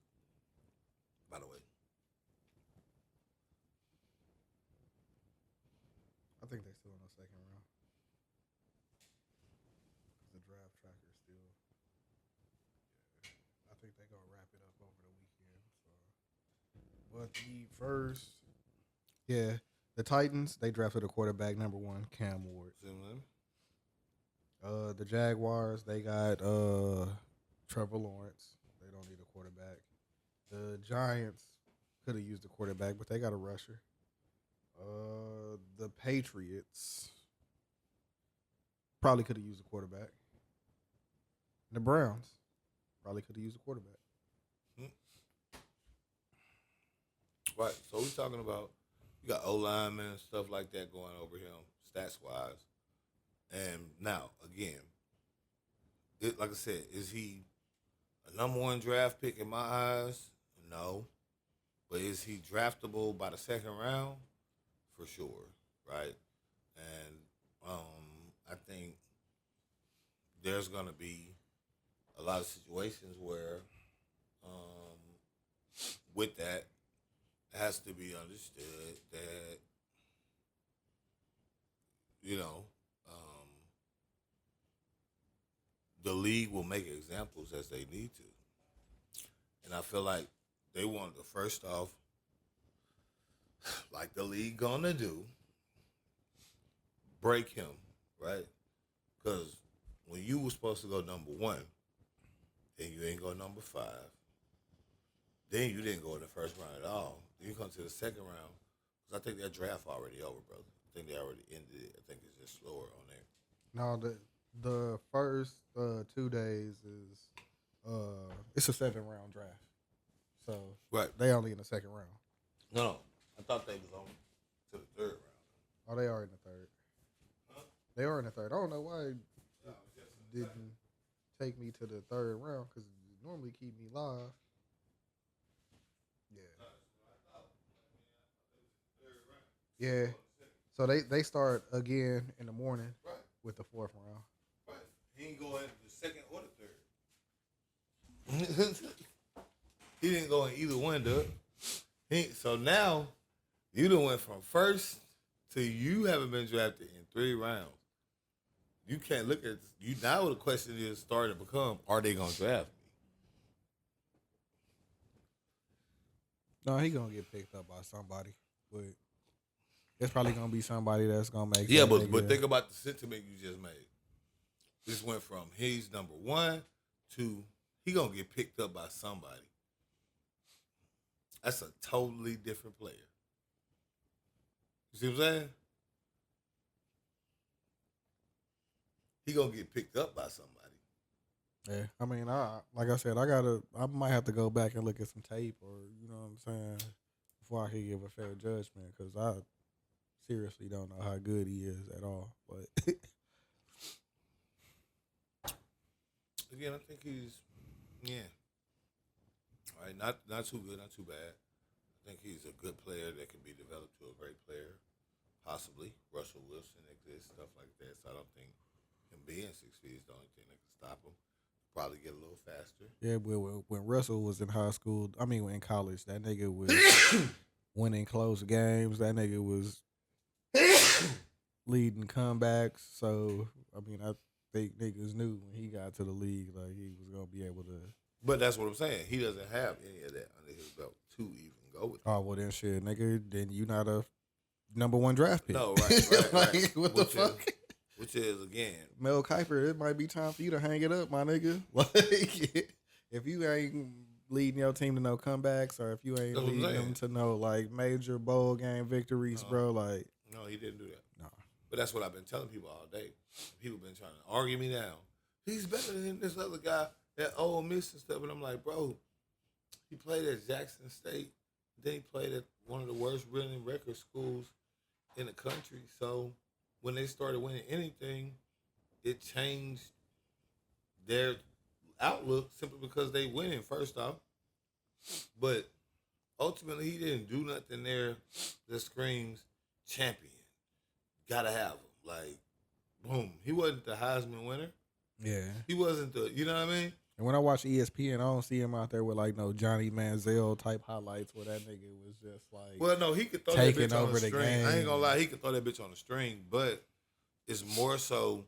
by the way. I think they still in the second round. The draft tracker still. I think they're gonna wrap it up over the weekend. So, but the first, the Titans they drafted a quarterback number 1, Cam Ward. The Jaguars they got Trevor Lawrence. They don't need a quarterback. The Giants could have used a quarterback, but they got a rusher. The Patriots probably could have used a quarterback. The Browns probably could have used a quarterback. Right. So we're talking about you got O-linemen and stuff like that going over him, stats wise. And now, again, like I said, is he a number 1 draft pick in my eyes? No. But is he draftable by the second round? For sure, right? And I think there's going to be a lot of situations where with that, it has to be understood that, you know, the league will make examples as they need to. And I feel like they want to, first off, like the league gonna do, break him, right? Because when you were supposed to go number 1, and you ain't go number 5, then you didn't go in the first round at all. Then you come to the second round, because I think that draft already over, brother. I think they already ended it. I think it's just slower on there. No, the first 2 days is it's a 7-round draft, so they only in the second round. No, I thought they was on to the 3rd round. Oh, they are in the 3rd. Huh? They are in the 3rd. I don't know why it didn't take me to the 3rd round because it normally keep me live. Yeah. So they start again in the morning with the 4th round. Right. He ain't go in the 2nd or the 3rd. He didn't go in either one, Doug. So now you done went from first to you haven't been drafted in 3 rounds. You can't look at you now. The question is starting to become: are they gonna draft me? No, he gonna get picked up by somebody, but it's probably gonna be somebody that's gonna make. Yeah, but think about the sentiment you just made. This went from he's number 1 to he gonna get picked up by somebody. That's a totally different player. You see what I'm saying? He gonna get picked up by somebody. Yeah, I mean, like I said, I might have to go back and look at some tape, or you know what I'm saying, before I can give a fair judgment, because I seriously don't know how good he is at all. But again, I think he's Right, not too good, not too bad. I think he's a good player that can be developed to a great player. Possibly. Russell Wilson exists, stuff like that. So I don't think him being 6 feet is the only thing that can stop him. Probably get a little faster. Yeah, but when Russell was in high school, in college, that nigga was winning close games. That nigga was leading comebacks. So, I think niggas knew when he got to the league, like, he was going to be able to. But that's what I'm saying. He doesn't have any of that under his belt to even go with. Oh, well, then shit, nigga, then you not a number 1 draft pick. No, right. Like, what the fuck? Which is, again, Mel Kiper, it might be time for you to hang it up, my nigga. Like, if you ain't leading your team to no comebacks, or if you ain't leading them to no, like, major bowl game victories, bro, like. No, he didn't do that. No. But that's what I've been telling people all day. People been trying to argue me down. He's better than this other guy at Ole Miss and stuff. And I'm like, bro, he played at Jackson State. Then he played at one of the worst winning record schools in the country. So when they started winning anything, it changed their outlook simply because they winning, first off. But ultimately, he didn't do nothing there that screams champion. Gotta have him. Like, boom. He wasn't the Heisman winner. Yeah. He wasn't the, you know what I mean? And when I watch ESPN, I don't see him out there with, like, no Johnny Manziel type highlights where that nigga was just, like, well, no, he could throw that bitch on a string. I ain't gonna lie, he could throw that bitch on a string, but it's more so.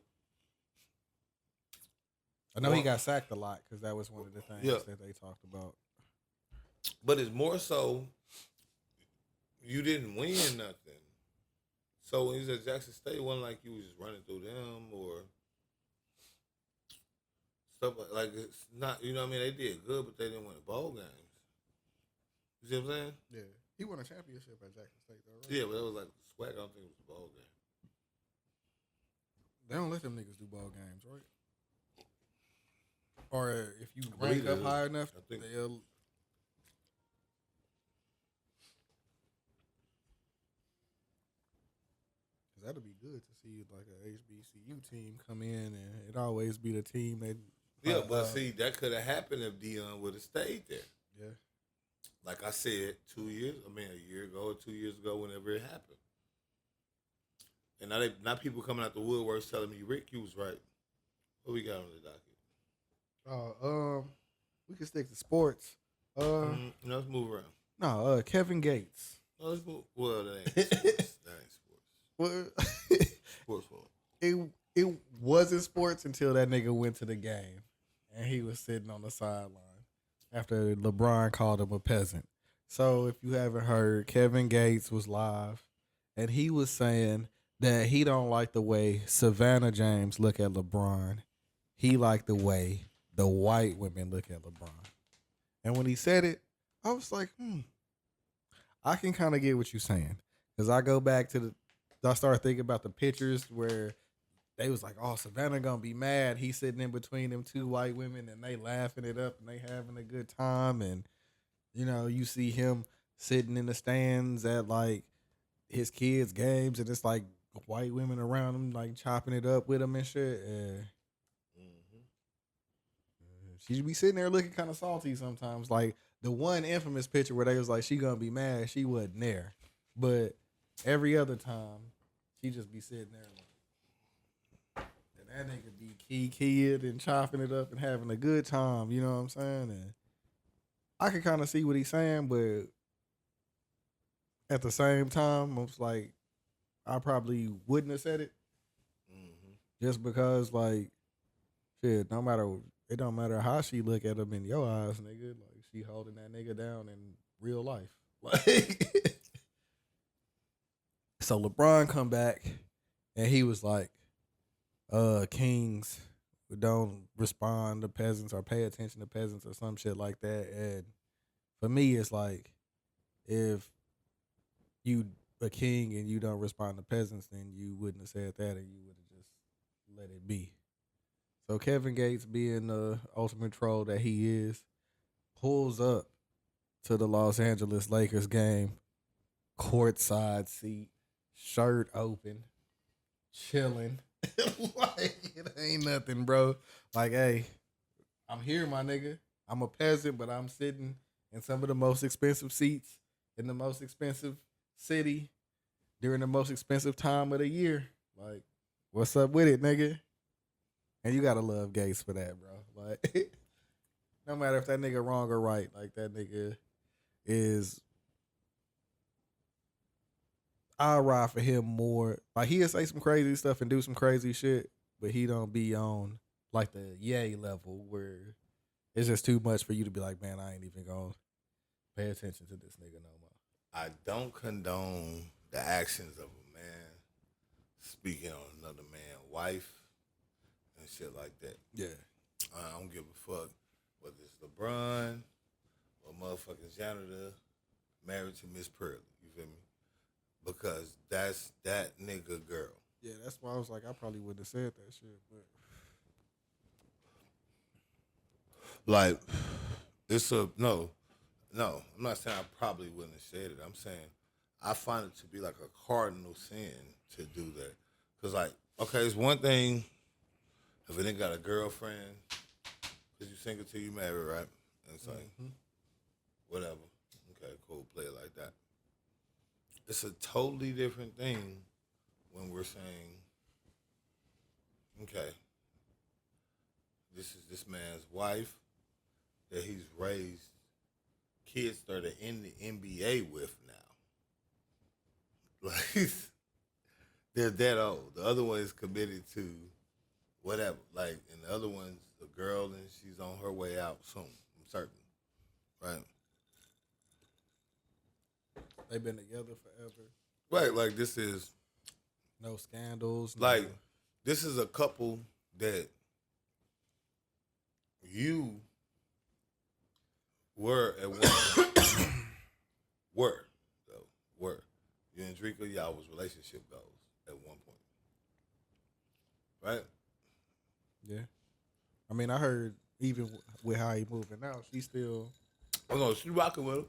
I know he got sacked a lot because that was one of the things that they talked about. But it's more so you didn't win nothing. So when he was at Jackson State, it wasn't like you was just running through them or stuff like it's not, you know what I mean? They did good, but they didn't win the bowl games. You see what I'm saying? Yeah. He won a championship at Jackson State, though, right? Yeah, but that was like swag. I don't think it was a bowl game. They don't let them niggas do bowl games, right? Or if you rank up high enough, they'll. Cause that'll be good to see like a HBCU team come in, and it always be the team that. Yeah, but see, that could have happened if Dion would have stayed there. Yeah. Like I said, a year ago or 2 years ago, whenever it happened. And now people coming out the woodworks telling me, Rick, you was right. What we got on the docket? We can stick to sports. Let's move around. No, Kevin Gates. No, let's move. Well, that ain't sports. That ain't sports. Well, Sports. It wasn't sports until that nigga went to the game, and he was sitting on the sideline after LeBron called him a peasant. So if you haven't heard, Kevin Gates was live, and he was saying that he don't like the way Savannah James look at LeBron. He liked the way the white women look at LeBron. And when he said it, I was like, I can kind of get what you're saying. Because I go back to I started thinking about the pictures where they was like, oh, Savannah gonna be mad. He's sitting in between them two white women and they laughing it up and they having a good time. And, you know, you see him sitting in the stands at like his kids' games and it's like white women around him, like chopping it up with him and shit. She'd be sitting there looking kind of salty sometimes. Like the one infamous picture where they was like, she gonna be mad, she wasn't there. But every other time, she just be sitting there like, and that nigga be kid and chopping it up and having a good time, you know what I'm saying? And I can kind of see what he's saying, but at the same time, I was like, I probably wouldn't have said it. Just because, like, shit, it don't matter how she look at him in your eyes, nigga. Like, she holding that nigga down in real life. Like, so LeBron come back, and he was like, kings don't respond to peasants or pay attention to peasants or some shit like that. And for me, it's like, if you a king and you don't respond to peasants, then you wouldn't have said that and you would have just let it be. So Kevin Gates, being the ultimate troll that he is, pulls up to the Los Angeles Lakers game, courtside seat, shirt open, chilling. Like, it ain't nothing, bro. Like, hey, I'm here, my nigga. I'm a peasant, but I'm sitting in some of the most expensive seats in the most expensive city during the most expensive time of the year. Like, what's up with it, nigga? And you gotta love Gates for that, bro. Like, no matter if that nigga wrong or right, like that nigga is. I'll ride for him more. Like he'll say some crazy stuff and do some crazy shit, but he don't be on like the yay level where it's just too much for you to be like, man, I ain't even gonna pay attention to this nigga no more. I don't condone the actions of a man speaking on another man's wife and shit like that. Yeah. I don't give a fuck whether it's LeBron or motherfucking janitor married to Miss Pearly. You feel me? Because that's that nigga girl. Yeah, that's why I was like, I probably wouldn't have said that shit, but like, it's a no. I'm not saying I probably wouldn't have said it. I'm saying I find it to be like a cardinal sin to do that. Cause like, okay, it's one thing if a nigga got a girlfriend, cause you single till you married, right? And it's like, whatever. Okay, cool, play it like that. It's a totally different thing when we're saying, okay, this is this man's wife that he's raised kids that are in the NBA with now. Like, they're that old. The other one is committed to whatever. Like, and the other one's a girl and she's on her way out soon. I'm certain. Right? they've been together forever. Right, like this is No scandals. like this is a couple that you were at one point. were. You and Drika, y'all was relationship goals at one point. Right? Yeah. I mean, I heard even with how he moving now, she still. Oh no, she rocking with him.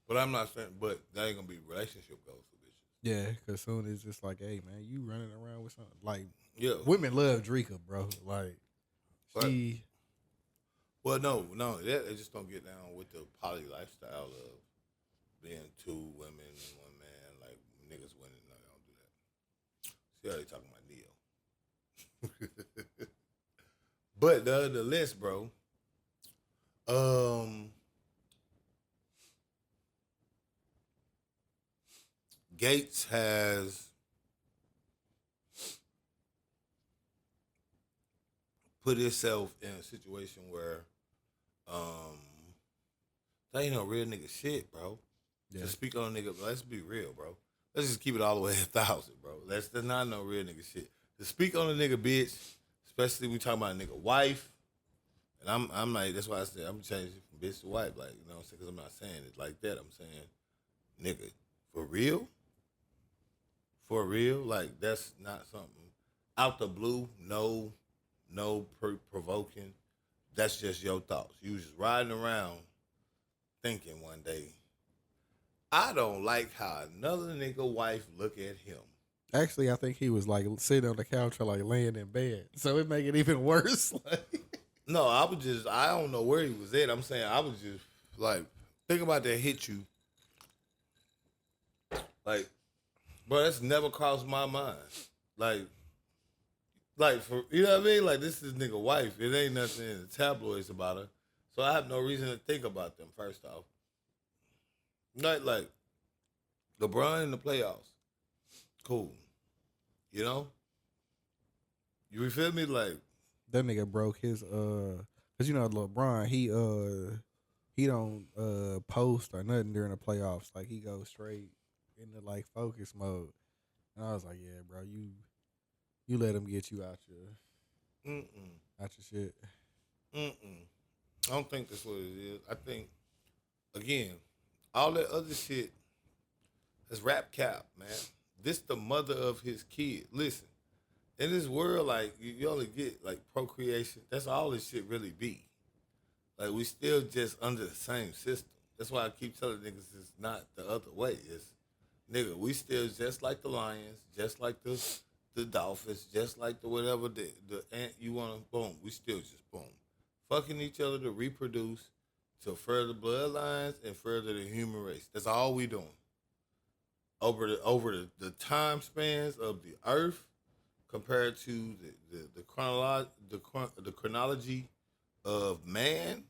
But I'm not saying, but that ain't gonna be relationship goals for bitches. Yeah, because soon it's just like, hey, man, you running around with something. Like, Yeah. women love Drika, bro. Like, she. Well, no, it just don't get down with the poly lifestyle of being two women and one man, like niggas winning. No, I don't do that. See how they talking about Neo. But the list, bro. Gates has put himself in a situation where that ain't no real nigga shit, bro. Yeah. To speak on a nigga, let's be real, bro. Let's just keep it all the way 1,000, bro. That's not no real nigga shit. To speak on a nigga bitch, especially when we talking about a nigga wife, and I'm like, that's why I said I'm changing from bitch to wife, like, you know what I'm saying? Because I'm not saying it like that. I'm saying, nigga, for real? For real? Like, that's not something out the blue, no provoking. That's just your thoughts. You just riding around thinking one day, I don't like how another nigga wife look at him. Actually, I think he was like sitting on the couch or like laying in bed. So it make it even worse. No, I don't know where he was at. I'm saying I was just like, think about that hit you. Like, bro, that's never crossed my mind. Like for, you know what I mean? Like, this is nigga wife. It ain't nothing in the tabloids about her. So I have no reason to think about them, first off. Like LeBron in the playoffs. Cool. You know? You feel me? Like, that nigga broke his cause you know LeBron, he don't post or nothing during the playoffs. Like he goes straight into like focus mode. And I was like, yeah, bro, you let him get you out your shit. I don't think that's what it is. I think, again, all that other shit is rap cap, man. This the mother of his kid. Listen, in this world, like, you only get, like, procreation. That's all this shit really be. Like, we still just under the same system. That's why I keep telling niggas it's not the other way. It's, nigga, we still just like the Lions, just like the Dolphins, just like the whatever, the ant you want to, boom. We still just boom. Fucking each other to reproduce, to further bloodlines and further the human race. That's all we doing. Over the time spans of the earth compared to the chronology of man,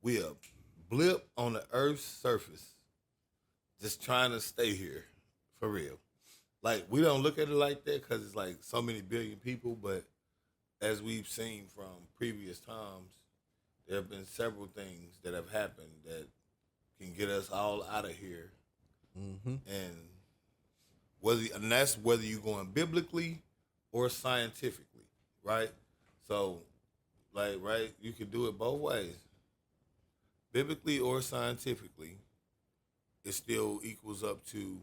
we a blip on the earth's surface just trying to stay here for real. Like, we don't look at it like that because it's like so many billion people, but as we've seen from previous times, there have been several things that have happened that can get us all out of here. Mm-hmm. And that's whether you're going biblically or scientifically, right? So, like, right, you can do it both ways. Biblically or scientifically, it still equals up to,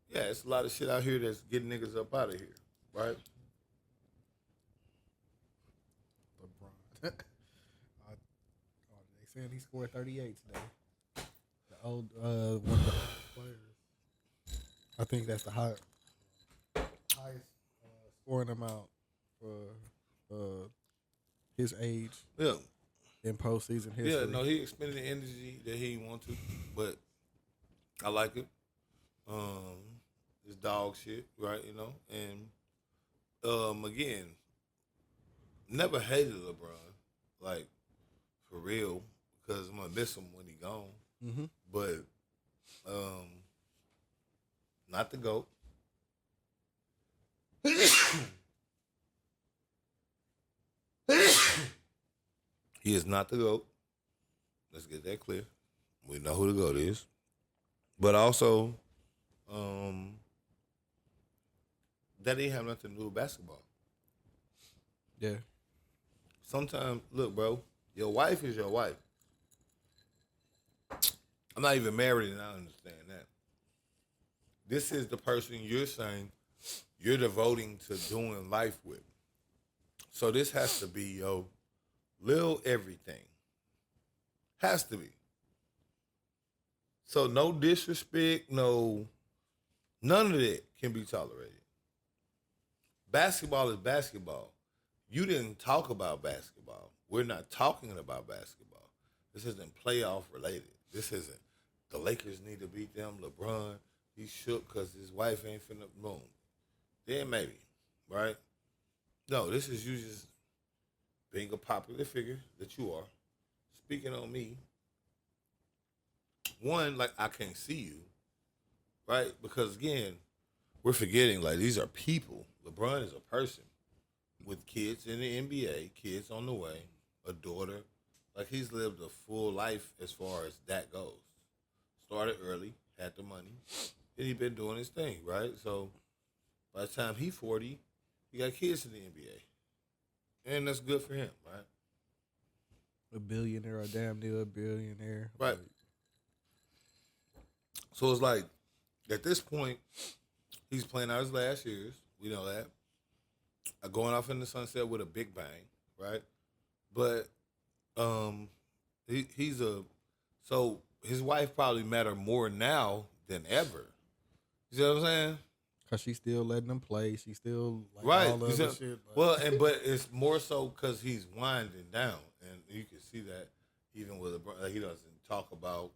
yeah, it's a lot of shit out here that's getting niggas up out of here, right? LeBron. They saying he scored 38 today. The old one of the players. I think that's the highest scoring amount for his age. Yeah. In postseason history. Yeah, no, he expended the energy that he didn't want to, but I like it. It's dog shit, right? You know, and again, never hated LeBron, like for real, because I'm gonna miss him when he gone. Mm-hmm. But not the GOAT. He is not the GOAT. Let's get that clear. We know who the GOAT is. But also, that ain't have nothing to do with basketball. Yeah. Sometimes, look, bro, your wife is your wife. I'm not even married and I understand that. This is the person you're saying you're devoting to doing life with. So this has to be your little everything. Has to be. So no disrespect, none of that can be tolerated. Basketball is basketball. You didn't talk about basketball. We're not talking about basketball. This isn't playoff related. This isn't the Lakers need to beat them. LeBron, he shook because his wife ain't finna boom. Then maybe, right? No, this is you just being a popular figure that you are, speaking on me. One, like, I can't see you, right? Because, again, we're forgetting, like, these are people. LeBron is a person with kids in the NBA, kids on the way, a daughter. Like, he's lived a full life as far as that goes. Started early, had the money, and he's been doing his thing, right? So, by the time he's 40, he got kids in the NBA. And that's good for him, right? A billionaire or damn near a billionaire. Right. So it's like, at this point, he's playing out his last years. We know that. Going off in the sunset with a big bang, right? But so his wife probably matter more now than ever. You see what I'm saying? Cause she's still letting them play. She's still like Right. all of the shit. Like, Well, but it's more so because he's winding down, and you can see that even with LeBron, he doesn't talk about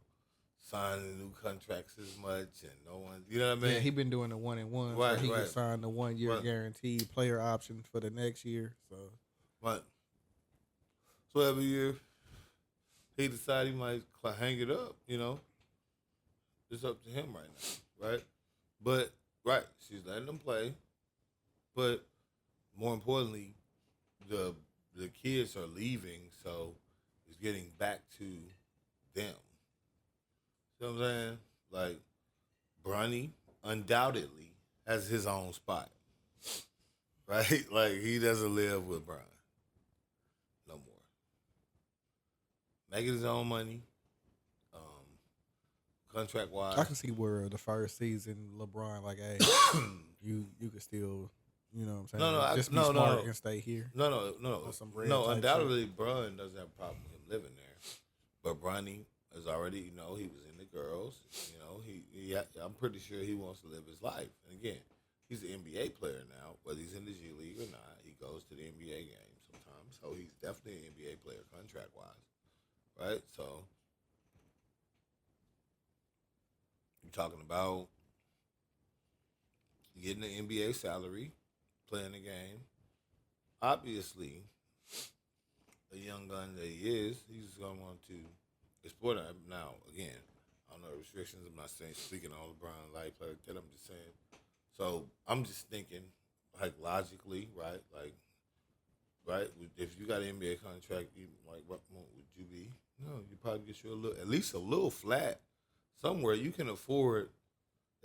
signing new contracts as much, and no one, you know what I mean? yeah, he been doing the 1-and-1. Right, so he right. can sign the 1 year Right. guaranteed player option for the next year. But so every year he decide he might hang it up, you know. It's up to him right now, right? But right, she's letting them play, but more importantly, the kids are leaving, so it's getting back to them. You know what I'm saying? Like, Bronny undoubtedly has his own spot, right? Like, he doesn't live with Bron no more. Making his own money, contract wise. I can see where the first season LeBron like, hey, you could still, you know what I'm saying? Just be smart and stay here. No. Some bread No, type undoubtedly, Bron doesn't have a problem with him living there. But Bronny is already, you know, he was in the girls. You know, I'm pretty sure he wants to live his life. And again, he's an NBA player now, whether he's in the G League or not. He goes to the NBA games sometimes. So he's definitely an NBA player contract-wise. right? So you're talking about getting an NBA salary, playing the game. Obviously, a young gun that he is, he's going to want to explore that. Now, again, I don't know the restrictions. I'm not saying speaking on LeBron life like that. I'm just saying. So I'm just thinking, like logically, right? Like, right? If you got an NBA contract, you like, what would you be? No, you probably get you a little, at least a little flat somewhere. You can afford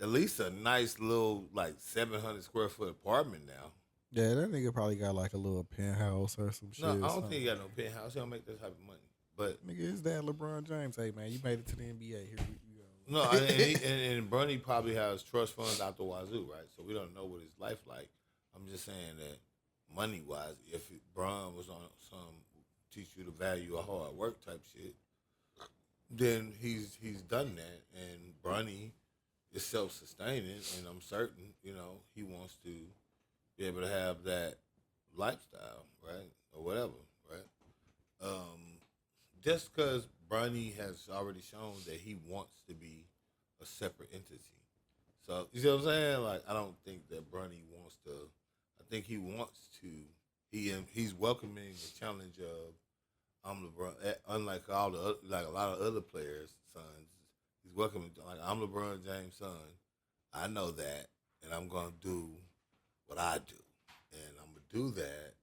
at least a nice little like 700 square foot apartment now. Yeah, that nigga probably got like a little penthouse or some shit. No, I don't think he got no penthouse. He don't make that type of money. But nigga, his dad LeBron James. Hey man, you made it to the NBA. Here we go. no, and Bronny probably has trust funds out the wazoo, right? So we don't know what his life like. I'm just saying that money wise, if Bron was on some teach you the value of hard work type shit, then he's done that. And Bronny is self sustaining, and I'm certain, he wants to be able to have that lifestyle, right? Or whatever, right? Just because Bronny has already shown that he wants to be a separate entity. So, you see what I'm saying? Like, I don't think that Bronny wants to, I think he wants to, he's welcoming the challenge of, I'm LeBron, unlike like a lot of other players' sons, he's welcoming, like, I'm LeBron James' son. I know that, and I'm going to do what I do. And I'm going to do that.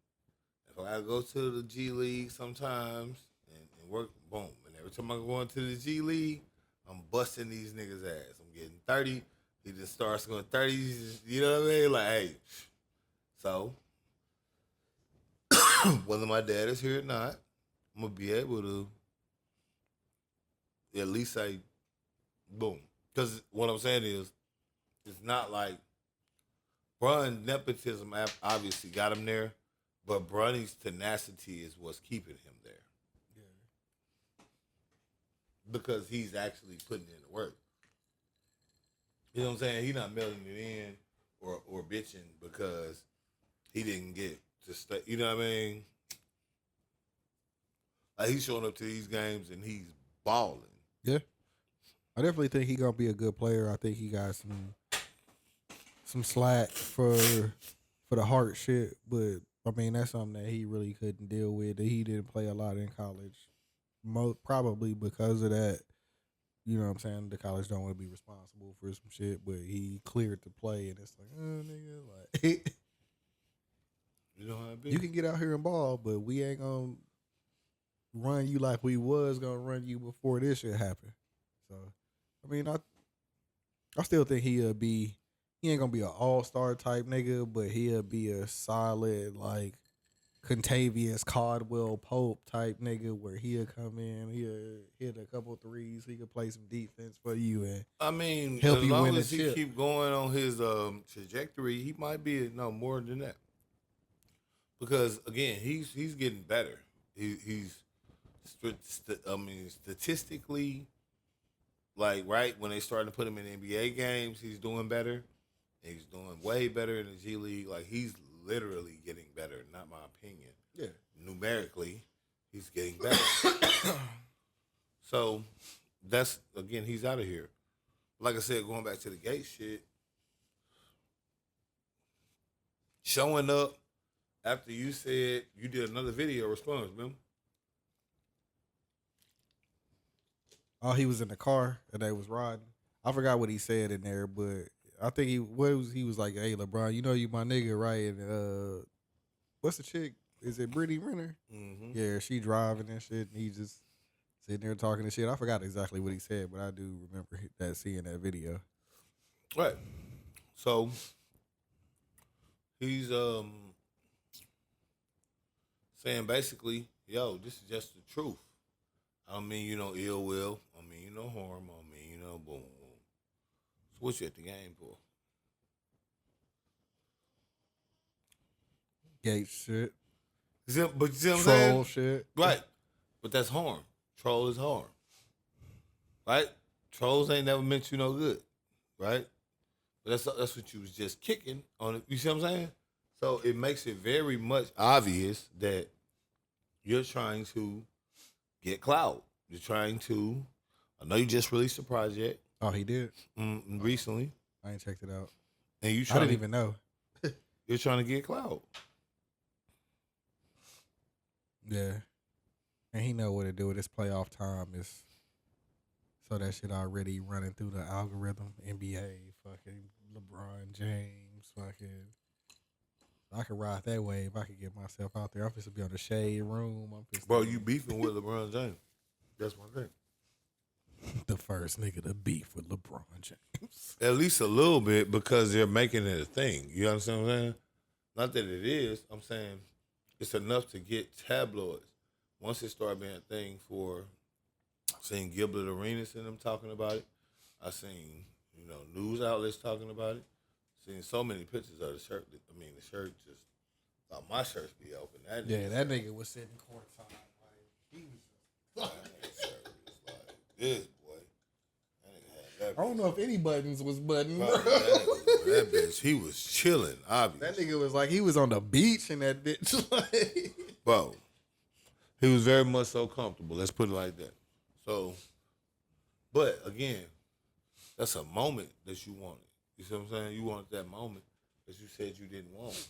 If I got to go to the G League sometimes and work, boom. And every time I go into the G League, I'm busting these niggas' ass. I'm getting 30. He just starts going 30s. You know what I mean? Like, hey. So, whether my dad is here or not, I'm going to be able to at least say, boom. Because what I'm saying is, it's not like Bron's nepotism obviously got him there, but Bronny's tenacity is what's keeping him there. Yeah. Because he's actually putting in the work. You know what I'm saying? He's not mailing it in or bitching because he didn't get to stay. You know what I mean? Like, he's showing up to these games and he's balling. Yeah. I definitely think he gonna be a good player. I think he got some slack for the heart shit, but I mean that's something that he really couldn't deal with. That he didn't play a lot in college, probably because of that. You know what I'm saying? The college don't want to be responsible for some shit, but he cleared to play, and it's like, oh nigga, like You know how it be? you can get out here and ball, but we ain't gonna run you like we was gonna run you before this shit happened. So, I mean, I still think he ain't gonna be an all-star type nigga, but he'll be a solid, like, Contavious Caldwell Pope type nigga where he'll come in, he'll hit a couple threes, he could play some defense for you and I mean, help as you long win as the he chip. keep going on his trajectory, he might be more than that. Because again, he's getting better. He's statistically, like, right when they starting to put him in NBA games, he's doing better. He's doing way better in the G League. Like, he's literally getting better. Not my opinion. Yeah. Numerically, he's getting better. So that's, again, he's out of here. Like I said, going back to the gate shit, showing up after you said you did another video response, remember? Oh, he was in the car and they was riding. I forgot what he said in there, but I think he was like, "Hey, LeBron, you know you my nigga, right?" And what's the chick? Is it Brittany Renner? Mm-hmm. Yeah, she driving and shit, and he just sitting there talking and shit. I forgot exactly what he said, but I do remember seeing that video. Right. So he's saying basically, yo, this is just the truth. I don't mean ill will. I mean harm. I mean boom, boom. So what you at the game for? Gate shit. But you see what I'm Troll saying? shit. Right. But that's harm. Troll is harm. Right? Trolls ain't never meant you no good. Right? But that's what you was just kicking on it. You see what I'm saying? So it makes it very much obvious that you're trying to get clout. You're trying to. I know you just released a project. Oh, he did? Recently. I ain't checked it out. And I didn't even know. You're trying to get clout. Yeah. And he know what to do with his playoff time. Is so that shit already running through the algorithm. NBA, fucking LeBron James, fucking. I could ride that wave. I could get myself out there. I'm supposed to be on the shade room. Bro, you beefing with LeBron James. That's my thing. The first nigga to beef with LeBron James. At least a little bit because they're making it a thing. You understand what I'm saying? Not that it is. I'm saying it's enough to get tabloids. Once it started being a thing for, I seen Gilbert Arenas and them talking about it. I seen, news outlets talking about it. Seen so many pictures of the shirt. The shirt just thought my shirts be open. That nigga was sitting courtside. Like, he was That shirt was like this, boy. That nigga had that. I don't know if any buttons was buttoned, bro. That bitch, he was chilling, obviously. That nigga was like he was on the beach in that bitch. Like, bro, he was very much so comfortable. Let's put it like that. So, but again, that's a moment that you wanted. You see what I'm saying? You wanted that moment that you said you didn't want.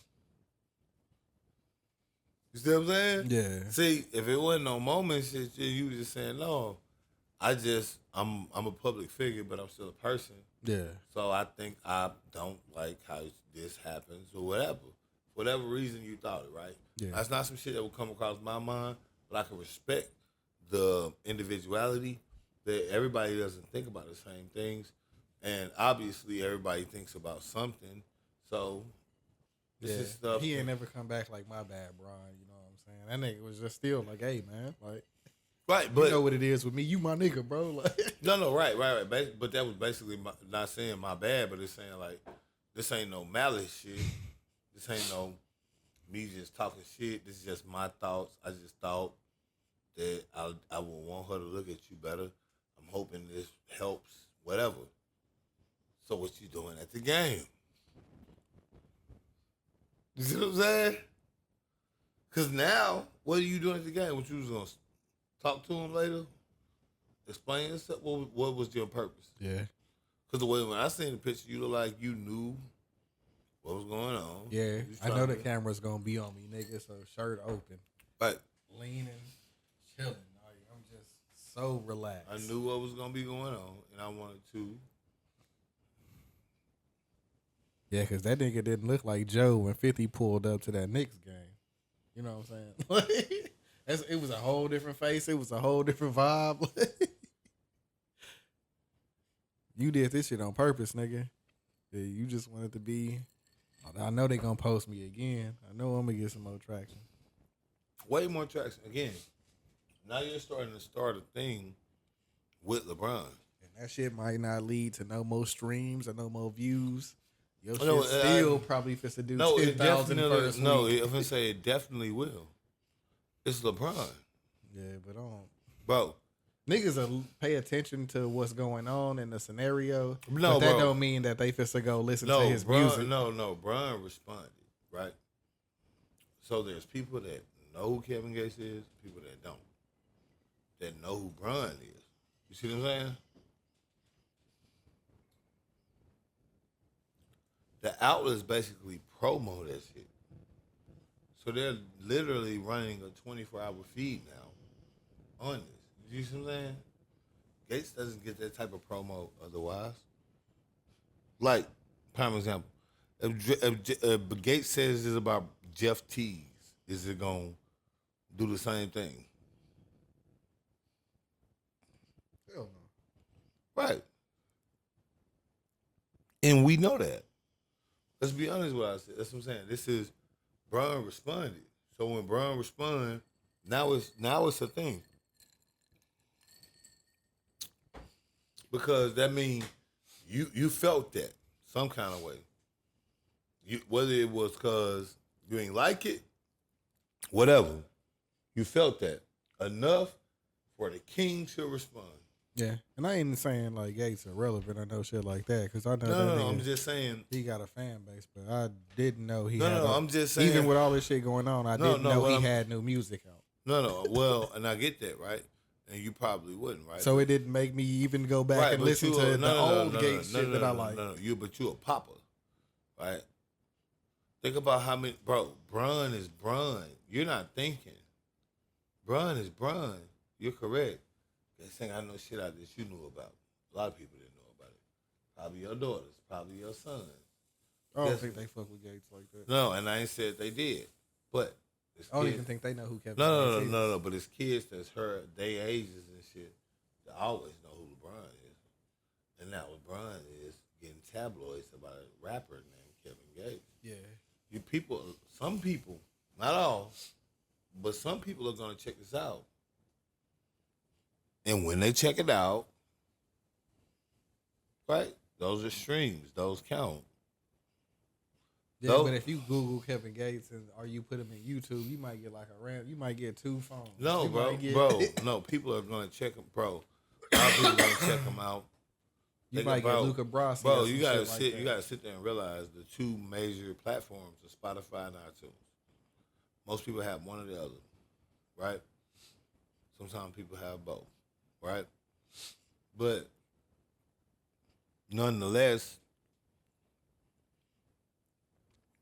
You see what I'm saying? yeah. See, if it wasn't no moment, shit, you was just saying, no, I'm a public figure, but I'm still a person. Yeah. So I think I don't like how this happens or whatever. Whatever reason you thought it, right? Yeah. That's not some shit that would come across my mind, but I can respect the individuality that everybody doesn't think about the same things. And obviously everybody thinks about something. So this is stuff. He ain't never come back like my bad, Brian. You know what I'm saying? That nigga was just still like, hey man, like right, but you know what it is with me. You my nigga, bro. Like no, right. But that was basically not saying my bad, but it's saying like this ain't no malice shit. This ain't no me just talking shit. This is just my thoughts. I just thought that I would want her to look at you better. I'm hoping this helps, whatever. So what you doing at the game? You see what I'm saying? Because now, what are you doing at the game? What you was going to talk to him later? Explain yourself? What was your purpose? yeah. Because the way when I seen the picture, you look like you knew what was going on. Yeah. I know the camera's gonna be on me, nigga. So shirt open, Right. leaning, chilling. Like, I'm just so relaxed. I knew what was going to be going on, and I wanted to. Yeah, because that nigga didn't look like Joe when 50 pulled up to that Knicks game. You know what I'm saying? It was a whole different face. It was a whole different vibe. You did this shit on purpose, nigga. Yeah, you just wanted to be. I know they gonna post me again. I know I'm gonna get some more traction. Way more traction. Again, now you're starting to start a thing with LeBron. And that shit might not lead to no more streams or no more views. Your No, shit still probably fits to do 10,000 first week. No, I'm gonna say it definitely will. It's LeBron. Yeah, but Bro. niggas will pay attention to what's going on in the scenario. No, but that bro. don't mean that they fit to go listen No, to his music. No, Brian responded, right? So there's people that know who Kevin Gates is, people that don't. That know who Brian is. You see what I'm saying? The outlets basically promo that shit. So they're literally running a 24-hour feed now on this. You see what I'm saying? Gates doesn't get that type of promo otherwise. Like, prime example, if Gates says it's about Jeff Teague, is it going to do the same thing? Hell no. Right. And we know that. Let's be honest with what I said. That's what I'm saying. This is Brian responded. So when Brian responded, now it's a thing. Because that means you felt that some kind of way. Whether it was because you ain't like it, whatever, you felt that enough for the king to respond. Yeah, and I ain't saying like Gates irrelevant or no shit like that because I know that No, nigga, I'm just saying he got a fan base, but I didn't know he. I'm just saying even with all this shit going on, I didn't know he had new music out. No, well, and I get that, right? and you probably wouldn't, right? So it didn't make me even go back and listen to the old Gates shit that I like. But you a popper, right? Think about how many, bro. Brun is Brun. You're not thinking. Brun is Brun. You're correct. They saying I know shit out that you knew about. A lot of people didn't know about it. Probably your daughters. Probably your sons. I don't think they fuck with Gates like that. No, and I ain't said they did, but I don't even think they know who Kevin. No. But it's kids that's her, they ages and shit. They always know who LeBron is, and now LeBron is getting tabloids about a rapper named Kevin Gates. Yeah. Some people, not all, but some people are gonna check this out. And when they check it out, right, those are streams, those count. Yeah, but if you Google Kevin Gates or you put him in YouTube, you might get like you might get 2 phones. No, no, people are gonna check him, bro. A lot of people gonna check him out. You might get Luca Brasi. Bro, you gotta sit there and realize the 2 major platforms are Spotify and iTunes. Most people have one or the other, right? Sometimes people have both, right? But nonetheless,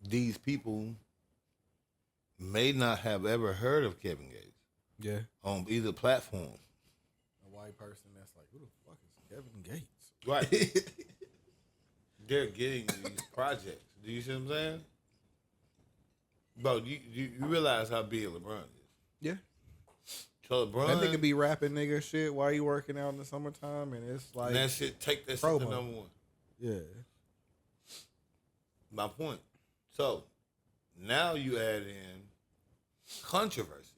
these people may not have ever heard of Kevin Gates. Yeah. On either platform. A white person that's like, who the fuck is Kevin Gates? Right. They're getting these projects. Do you see what I'm saying? Bro, you realize how big LeBron is. Yeah. So LeBron, that nigga be rapping nigga shit while you working out in the summertime, and it's like that shit, take that shit to #1. Yeah. My point. So now you add in controversy.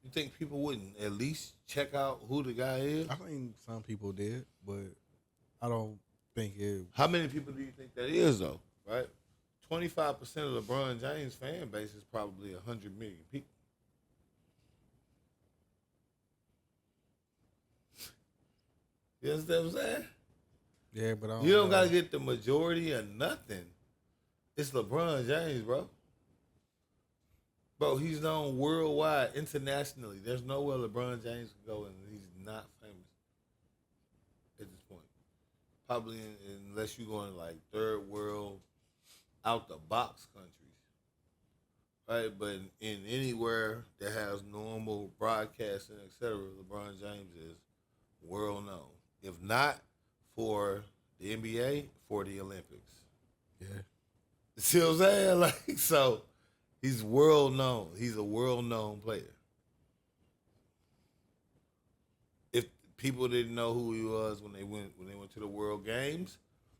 You think people wouldn't at least check out who the guy is? I think some people did, but I don't think it. How many people do you think that is, though? Right? 25% of LeBron James fan base is probably 100 million people. You understand what I'm saying? Yeah, but I don't you don't got to get the majority of nothing. It's LeBron James, bro. Bro, he's known worldwide, internationally. There's nowhere LeBron James can go and he's not famous at this point. Probably unless you're going like third world, out the box countries, right? But in anywhere that has normal broadcasting, etc., LeBron James is world known. If not for the NBA, for the Olympics. Yeah. See what I'm saying? Like, so he's world known. He's a world known player. If people didn't know who he was when they went to the World Games,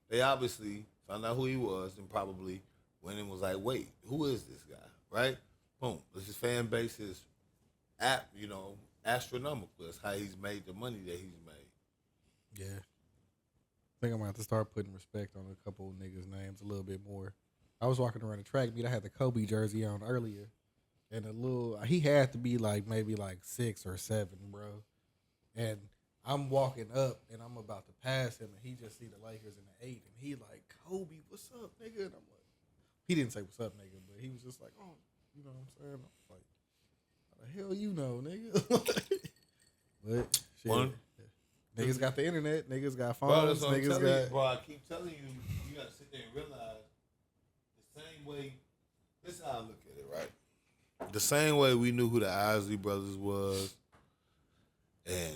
they obviously found out who he was and probably went and was like, wait, who is this guy? Right? Boom. His fan base is astronomical. That's how he's made the money that he's made. Yeah. I think I'm going to have to start putting respect on a couple of niggas' names a little bit more. I was walking around the track meet. I had the Kobe jersey on earlier. And he had to be like maybe like 6 or 7, bro. And I'm walking up and I'm about to pass him and he just see the Lakers in the 8 and he like, Kobe, what's up, nigga? And I'm like, he didn't say what's up, nigga, but he was just like, oh, you know what I'm saying? I was like, how the hell you know, nigga? But shit. Niggas got the internet. Niggas got phones. Bro, niggas got. You, bro, I keep telling you, you got to sit there and realize the same way. This is how I look at it, right? The same way we knew who the Isley Brothers was, and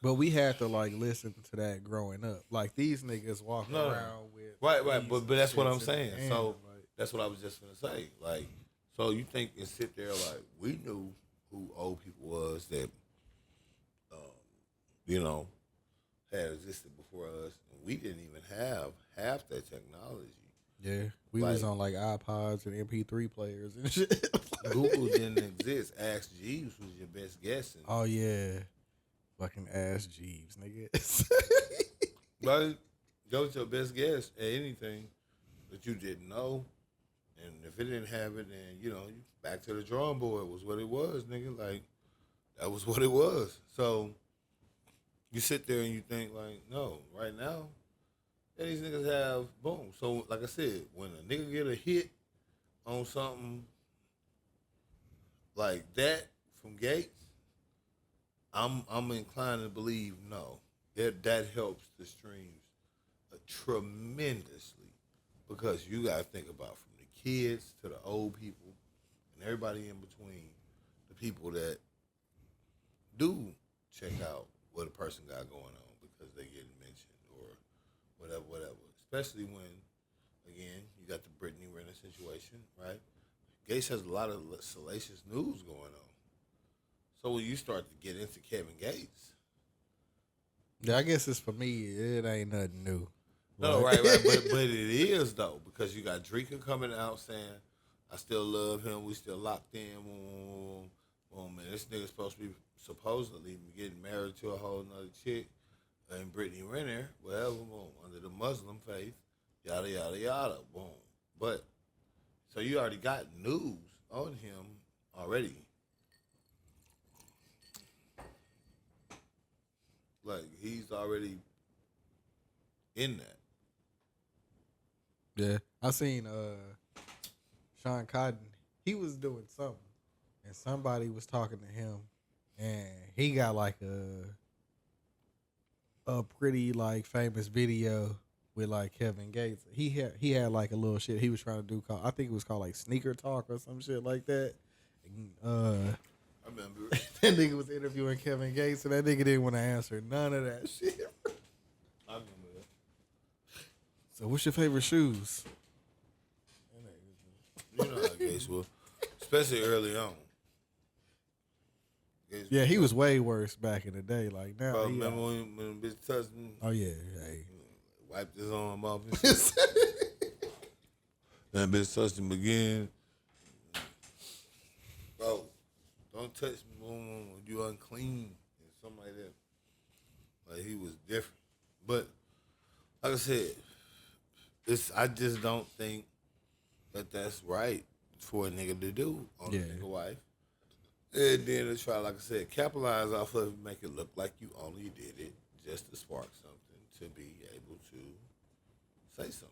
but we had to like listen to that growing up. Like these niggas walking around with right. But that's what I'm saying. So like, that's what I was just gonna say. Like, so you think and sit there like we knew who old people was that. Had existed before us, and we didn't even have half that technology. Yeah, we was on like iPods and MP3 players and shit. Google didn't exist. Ask Jeeves was your best guess. Oh yeah, fucking Ask Jeeves, nigga. Right, that was your best guess at anything that you didn't know, and if it didn't have it, then you back to the drawing board. It was what it was, nigga. Like that was what it was. So. You sit there and you think like, no, right now, these niggas have boom. So like I said, when a nigga get a hit on something like that from Gates, I'm inclined to believe no. That helps the streams tremendously because you got to think about from the kids to the old people and everybody in between, the people that do check out what a person got going on because they get mentioned or whatever. Especially when, again, you got the Brittany Renner situation, right? Gates has a lot of salacious news going on. So when you start to get into Kevin Gates, yeah, I guess it's for me. It ain't nothing new. no, right, but it is though because you got Drika coming out saying, "I still love him. We still locked in." Boom, man, this nigga's supposed to be supposedly getting married to a whole nother chick, and Brittany Renner, whatever, boom, under the Muslim faith, yada yada yada, boom. But so you already got news on him already. Like he's already in that. Yeah, I seen Sean Cotton. He was doing something, and somebody was talking to him, and he got like a pretty like famous video with like Kevin Gates. He had like a little shit he was trying to do called, I think it was called like sneaker talk or some shit like that. And, I remember. that nigga was interviewing Kevin Gates, and that nigga didn't want to answer none of that shit. I remember that. So, what's your favorite shoes? You know how Gates was, especially early on. Gates Yeah, he was way worse back in the day. Like now, Bro, remember when the bitch touched me? oh yeah, hey. Wiped his arm off and shit. That bitch touched him again. Bro, don't touch me, you unclean and something like that. Like he was different. But like I said, I just don't think that that's right for a nigga to do on a nigga wife. And then to try, like I said, capitalize off of it, make it look like you only did it just to spark something, to be able to say something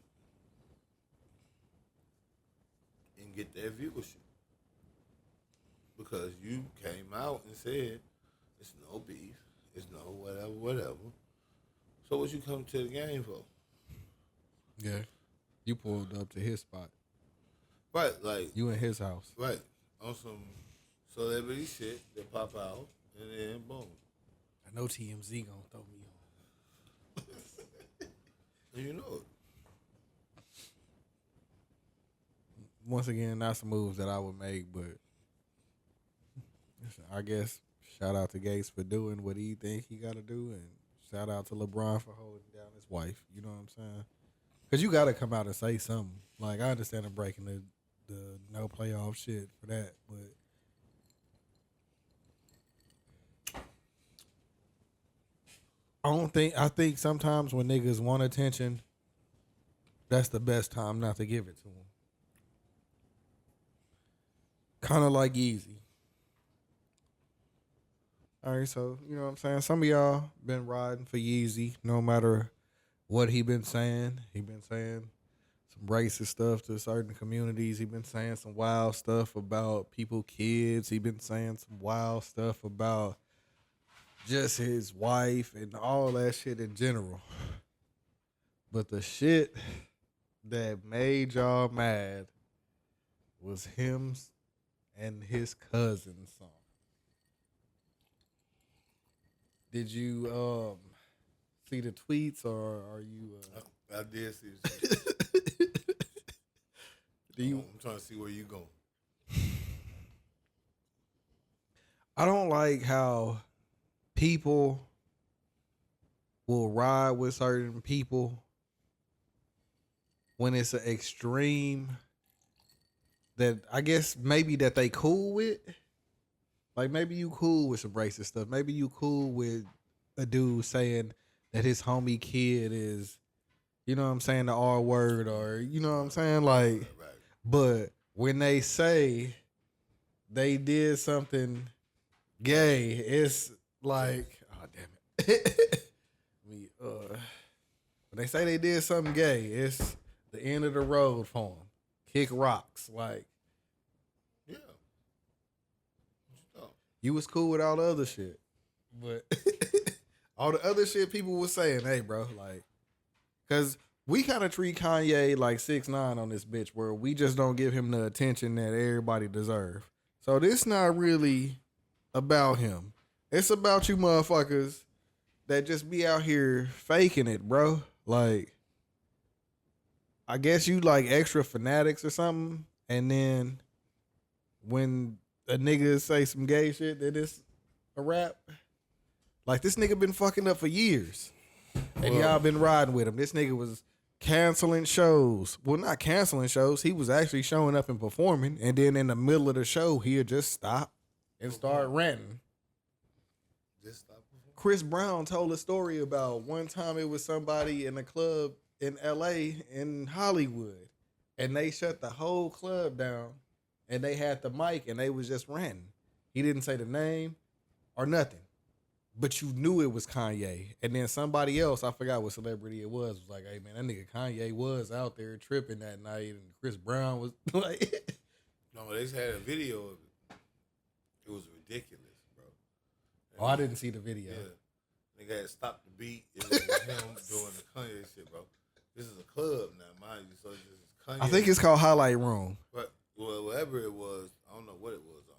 and get their viewership. Because you came out and said, it's no beef, it's no whatever. So what you come to the game for? Yeah. You pulled up to his spot. Right, like. You in his house. Right. On some celebrity shit that pop out, and then boom. I know TMZ gonna throw me on. And you know it. Once again, not some moves that I would make, but I guess shout out to Gates for doing what he think he got to do, and shout out to LeBron for holding down his wife. You know what I'm saying? Because you got to come out and say something. Like, I understand him breaking the no playoff shit for that, but I think sometimes when niggas want attention, that's the best time not to give it to them. Kind of like Yeezy. All right, so, you know what I'm saying? Some of y'all been riding for Yeezy no matter what he been saying. He been saying some racist stuff to certain communities. He been saying some wild stuff about people, kids. He been saying some wild stuff about just his wife and all that shit in general. But the shit that made y'all mad was him and his cousin's song. Did you see the tweets, or are you? I did see the tweets. I'm trying to see where you going. I don't like how people will ride with certain people when it's an extreme that I guess maybe that they cool with. Like, maybe you cool with some racist stuff. Maybe you cool with a dude saying that his homie kid is, you know what I'm saying, the R word, or, you know what I'm saying? Like, Right. but when they say they did something gay, it's like, oh, damn it. When they say they did something gay, it's the end of the road for them. Kick rocks. Like, Yeah. you was cool with all the other shit. But all the other shit people was saying, hey, bro, like, because we kind of treat Kanye like 6ix9ine on this bitch, where we just don't give him the attention that everybody deserve. So this not really about him. It's about you motherfuckers that just be out here faking it, bro. Like, I guess you like extra fanatics or something, and then when a nigga say some gay shit that it's a rap. Like, this nigga been fucking up for years. And y'all been riding with him. This nigga was canceling shows. Well, not canceling shows. He was actually showing up and performing. And then in the middle of the show, he'd just stop and start ranting. Just stop. Chris Brown told a story about one time it was somebody in a club in LA in Hollywood. And they shut the whole club down. And they had the mic and they was just ranting. He didn't say the name or nothing. But you knew it was Kanye. And then somebody else, I forgot what celebrity it was like, hey, man, that nigga Kanye was out there tripping that night. And Chris Brown was like... No, they just had a video of it. It was ridiculous, bro. And I didn't see the video. Yeah. Nigga had stopped the beat. It was him doing the Kanye shit, bro. This is a club now, mind you. So this is Kanye. I think it's called Highlight Room. But, well, whatever it was, I don't know what it was on.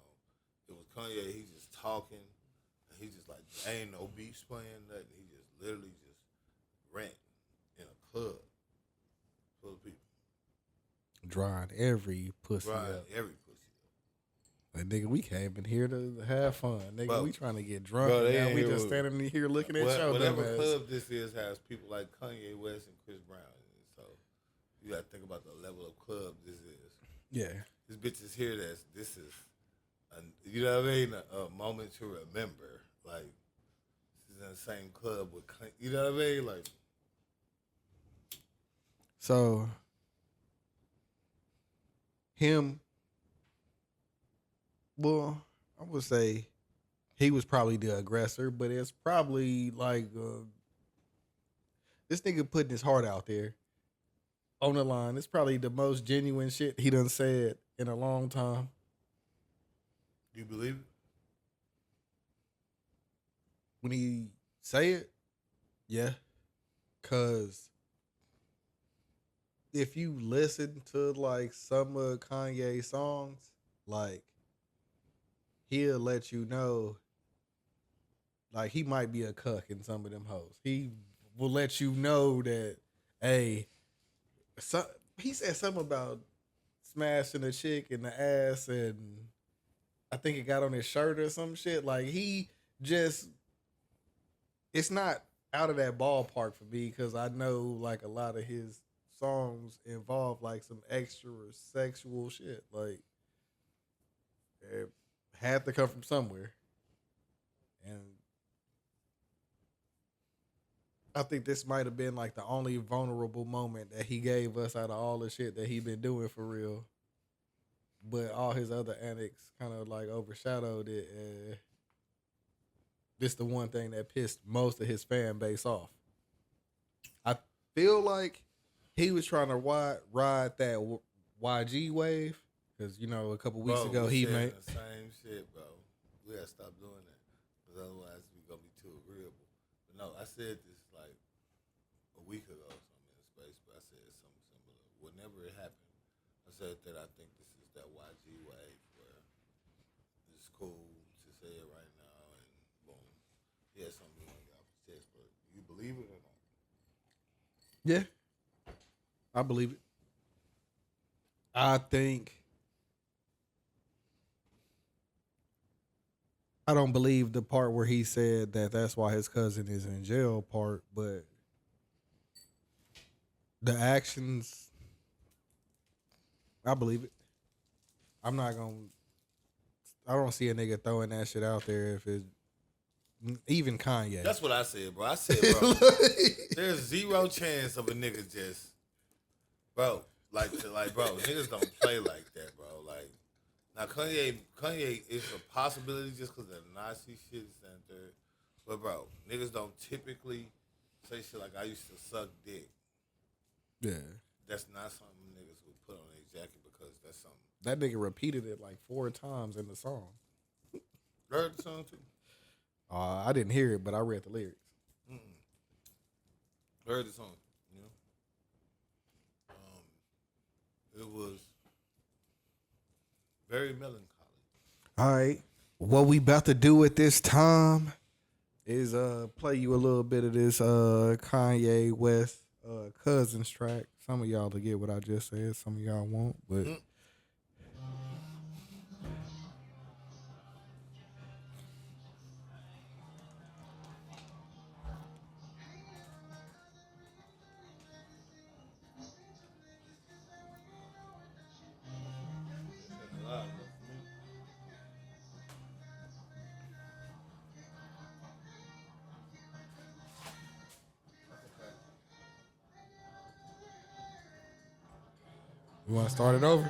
It was Kanye. He's just talking. He just like, ain't no beats playing, nothing. He just literally just ranting in a club full of people. Drying every pussy up. Every pussy up. Like, nigga, we came in here to have fun. Nigga, bro, we trying to get drunk. Bro, and now we just standing here looking at show. Whatever club this is has people like Kanye West and Chris Brown in it. So you got to think about the level of club this is. Yeah. This bitch is here. This is, you know what I mean? A moment to remember. Like, this is in the same club with, you know what I mean? Like, so him, well, I would say he was probably the aggressor, but it's probably like this nigga putting his heart out there on the line. It's probably the most genuine shit he done said in a long time. do you believe it? When he say it, yeah. Cause if you listen to like some of Kanye's songs, like he'll let you know, like he might be a cuck in some of them hoes. He will let you know that, hey, he said something about smashing a chick in the ass, and I think it got on his shirt or some shit. Like he just. It's not out of that ballpark for me because I know like a lot of his songs involve like some extra sexual shit. Like it had to come from somewhere. And I think this might have been like the only vulnerable moment that he gave us out of all the shit that he been doing for real. But all his other antics kind of like overshadowed it. And this the one thing that pissed most of his fan base off. I feel like he was trying to ride that YG wave because, you know, a couple weeks ago he made the same shit, bro. We gotta stop doing that because otherwise we gonna be too agreeable. But no, I said this like a week ago or something in space, but I said something similar. Whenever it happened, I said that I think this is that YG wave where it's cool to say it right now and boom. Yeah, something you want to get off the chest, but you believe it or not? Yeah, I believe it. I think I don't believe the part where he said that that's why his cousin is in jail part, but the actions, I believe it. I'm not gonna. I don't see a nigga throwing that shit out there if it's even Kanye. That's what I said, bro. I said, bro, there's zero chance of a nigga just, bro, like, bro, niggas don't play like that, bro. Like, now Kanye is a possibility just because of the Nazi shit center, but bro, niggas don't typically say shit like I used to suck dick. Yeah, that's not something niggas would put on their jacket because that's something. That nigga repeated it like 4 times in the song. You heard the song too? I didn't hear it, but I read the lyrics. Heard the song. You know, it was very melancholy. All right. What we about to do at this time is play you a little bit of this Kanye West Cousins track. Some of y'all will get what I just said. Some of y'all won't, but you want to start it over?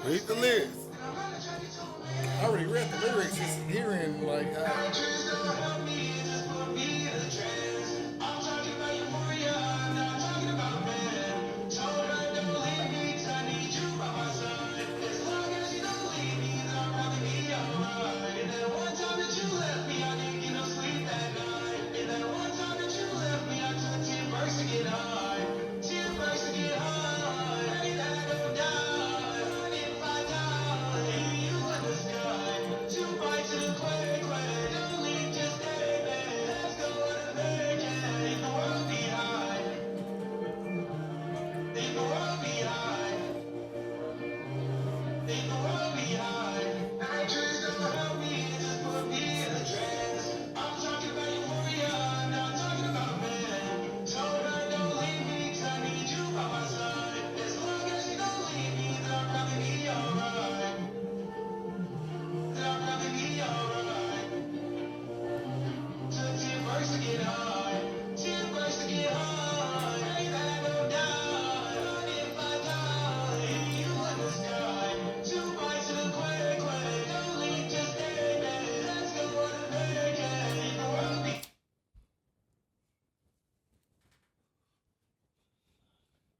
Read the lyrics. I already read the lyrics. Just hearing like.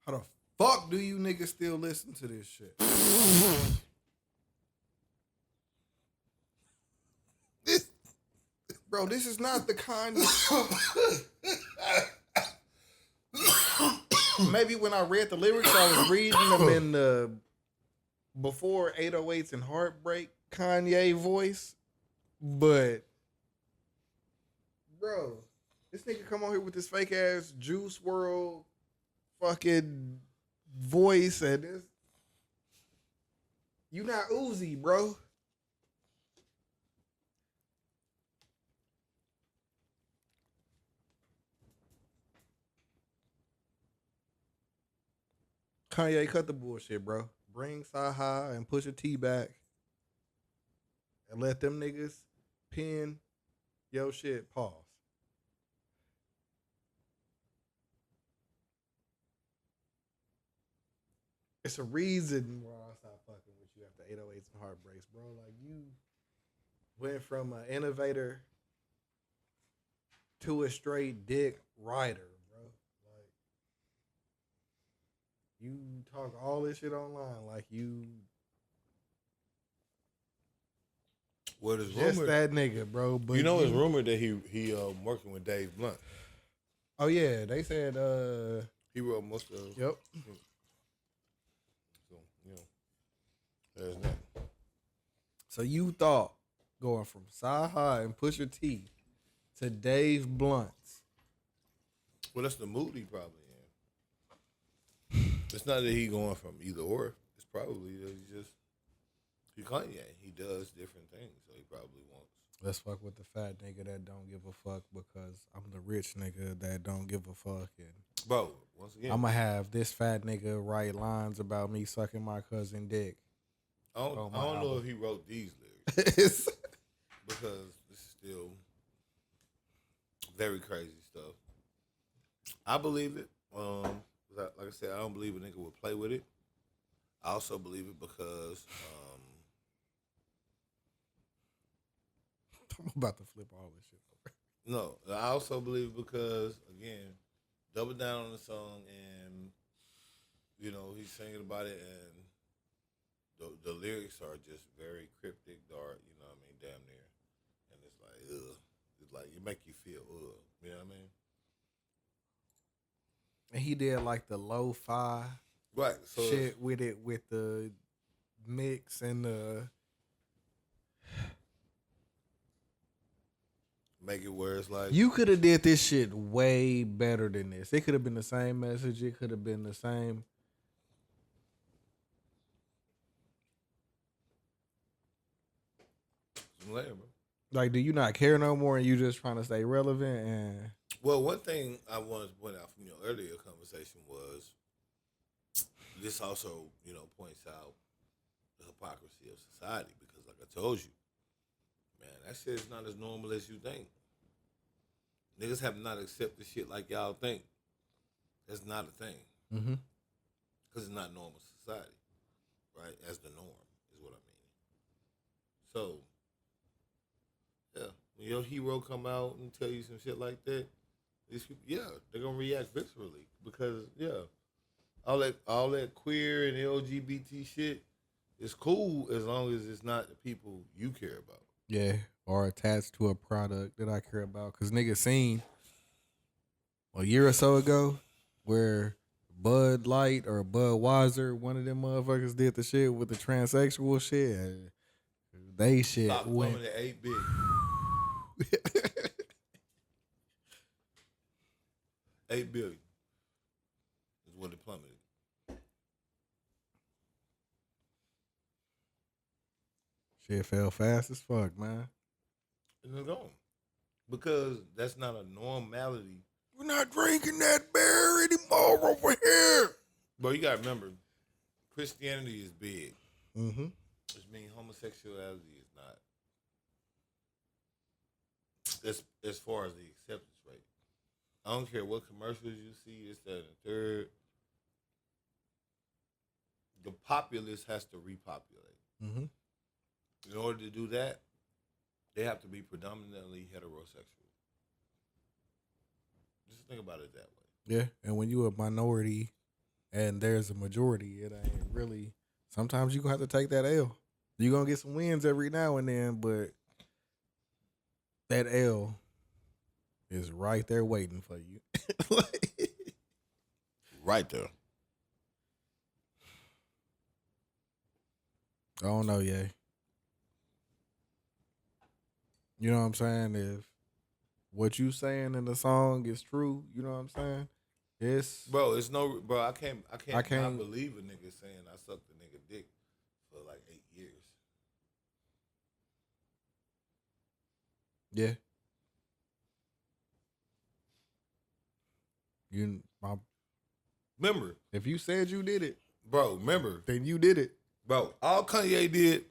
How the fuck do you niggas still listen to this shit? Bro, this is not the kind of... Maybe when I read the lyrics, I was reading them in the before 808s and Heartbreak Kanye voice. But, bro, this nigga come on here with this fake ass Juice WRLD fucking voice and this. You not Uzi, bro. Kanye, cut the bullshit, bro. Bring Saha and Pusha T back and let them niggas pin yo shit. Pause. It's a reason why I stopped fucking with you after 808s and Heartbreaks, bro. Like, you went from an innovator to a straight dick writer, bro. Like, you talk all this shit online like you What is just rumored? that nigga, bro. But You know, it's rumored that he working with Dave Blunt. Oh yeah, they said He wrote most of. yep. So, you know, there's that. So you thought going from Saha and Pusha T to Dave Blunt's. Well, that's the mood he probably in. It's not that he going from either or. It's probably that he Kanye. He does different things, so he probably wants. Let's fuck with the fat nigga that don't give a fuck because I'm the rich nigga that don't give a fuck. And Bro, once again, I'm going to have this fat nigga write lines about me sucking my cousin dick. I don't know if he wrote these lyrics because this is still very crazy stuff. I believe it. Like I said, I don't believe a nigga would play with it. I also believe it because I'm about to flip all this shit over. no, I also believe it because again, double down on the song and he's singing about it and the lyrics are just very cryptic, dark, you know what I mean, damn near. And it's like, ugh. It's like, it make you feel, ugh. You know what I mean? And he did like the lo-fi shit with it, with the mix and the... Make it where it's like... You could have did this shit way better than this. It could have been the same message. It could have been the same... Later, bro. Like, do you not care no more and you just trying to stay relevant? And well, one thing I wanted to point out from your earlier conversation was this also, points out the hypocrisy of society because, like I told you, man, that shit is not as normal as you think. Niggas have not accepted shit like y'all think. That's not a thing. mm-hmm. Because it's not normal society, right? As the norm is what I mean. So, yeah, when your hero come out and tell you some shit like that, these people, yeah, they're gonna react viscerally because, yeah, all that queer and LGBT shit is cool as long as it's not the people you care about. Yeah, or attached to a product that I care about. Because niggas seen a year or so ago where Bud Light or Budweiser, one of them motherfuckers did the shit with the transsexual shit. They shit Stop went... coming to 8 big. 8 billion is what it plummeted. Shit fell fast as fuck, man. And it's gone. Because that's not a normality. We're not drinking that beer anymore over here. Bro, you gotta remember, Christianity is big. Mm-hmm. Which means homosexuality is not. As far as the acceptance rate. I don't care what commercials you see, it's that and the third. The populace has to repopulate. Mm-hmm. In order to do that, they have to be predominantly heterosexual. Just think about it that way. Yeah, and when you're a minority and there's a majority, it ain't really... Sometimes you're going to have to take that L. You're going to get some wins every now and then, but that L is right there waiting for you. Right there. I don't know, yeah. You know what I'm saying? If what you saying in the song is true, you know what I'm saying? It's Bro, I can't not believe a nigga saying I sucked a nigga dick for like 8 years. yeah. Remember, If you said you did it, bro, remember, then you did it. bro, all Kanye did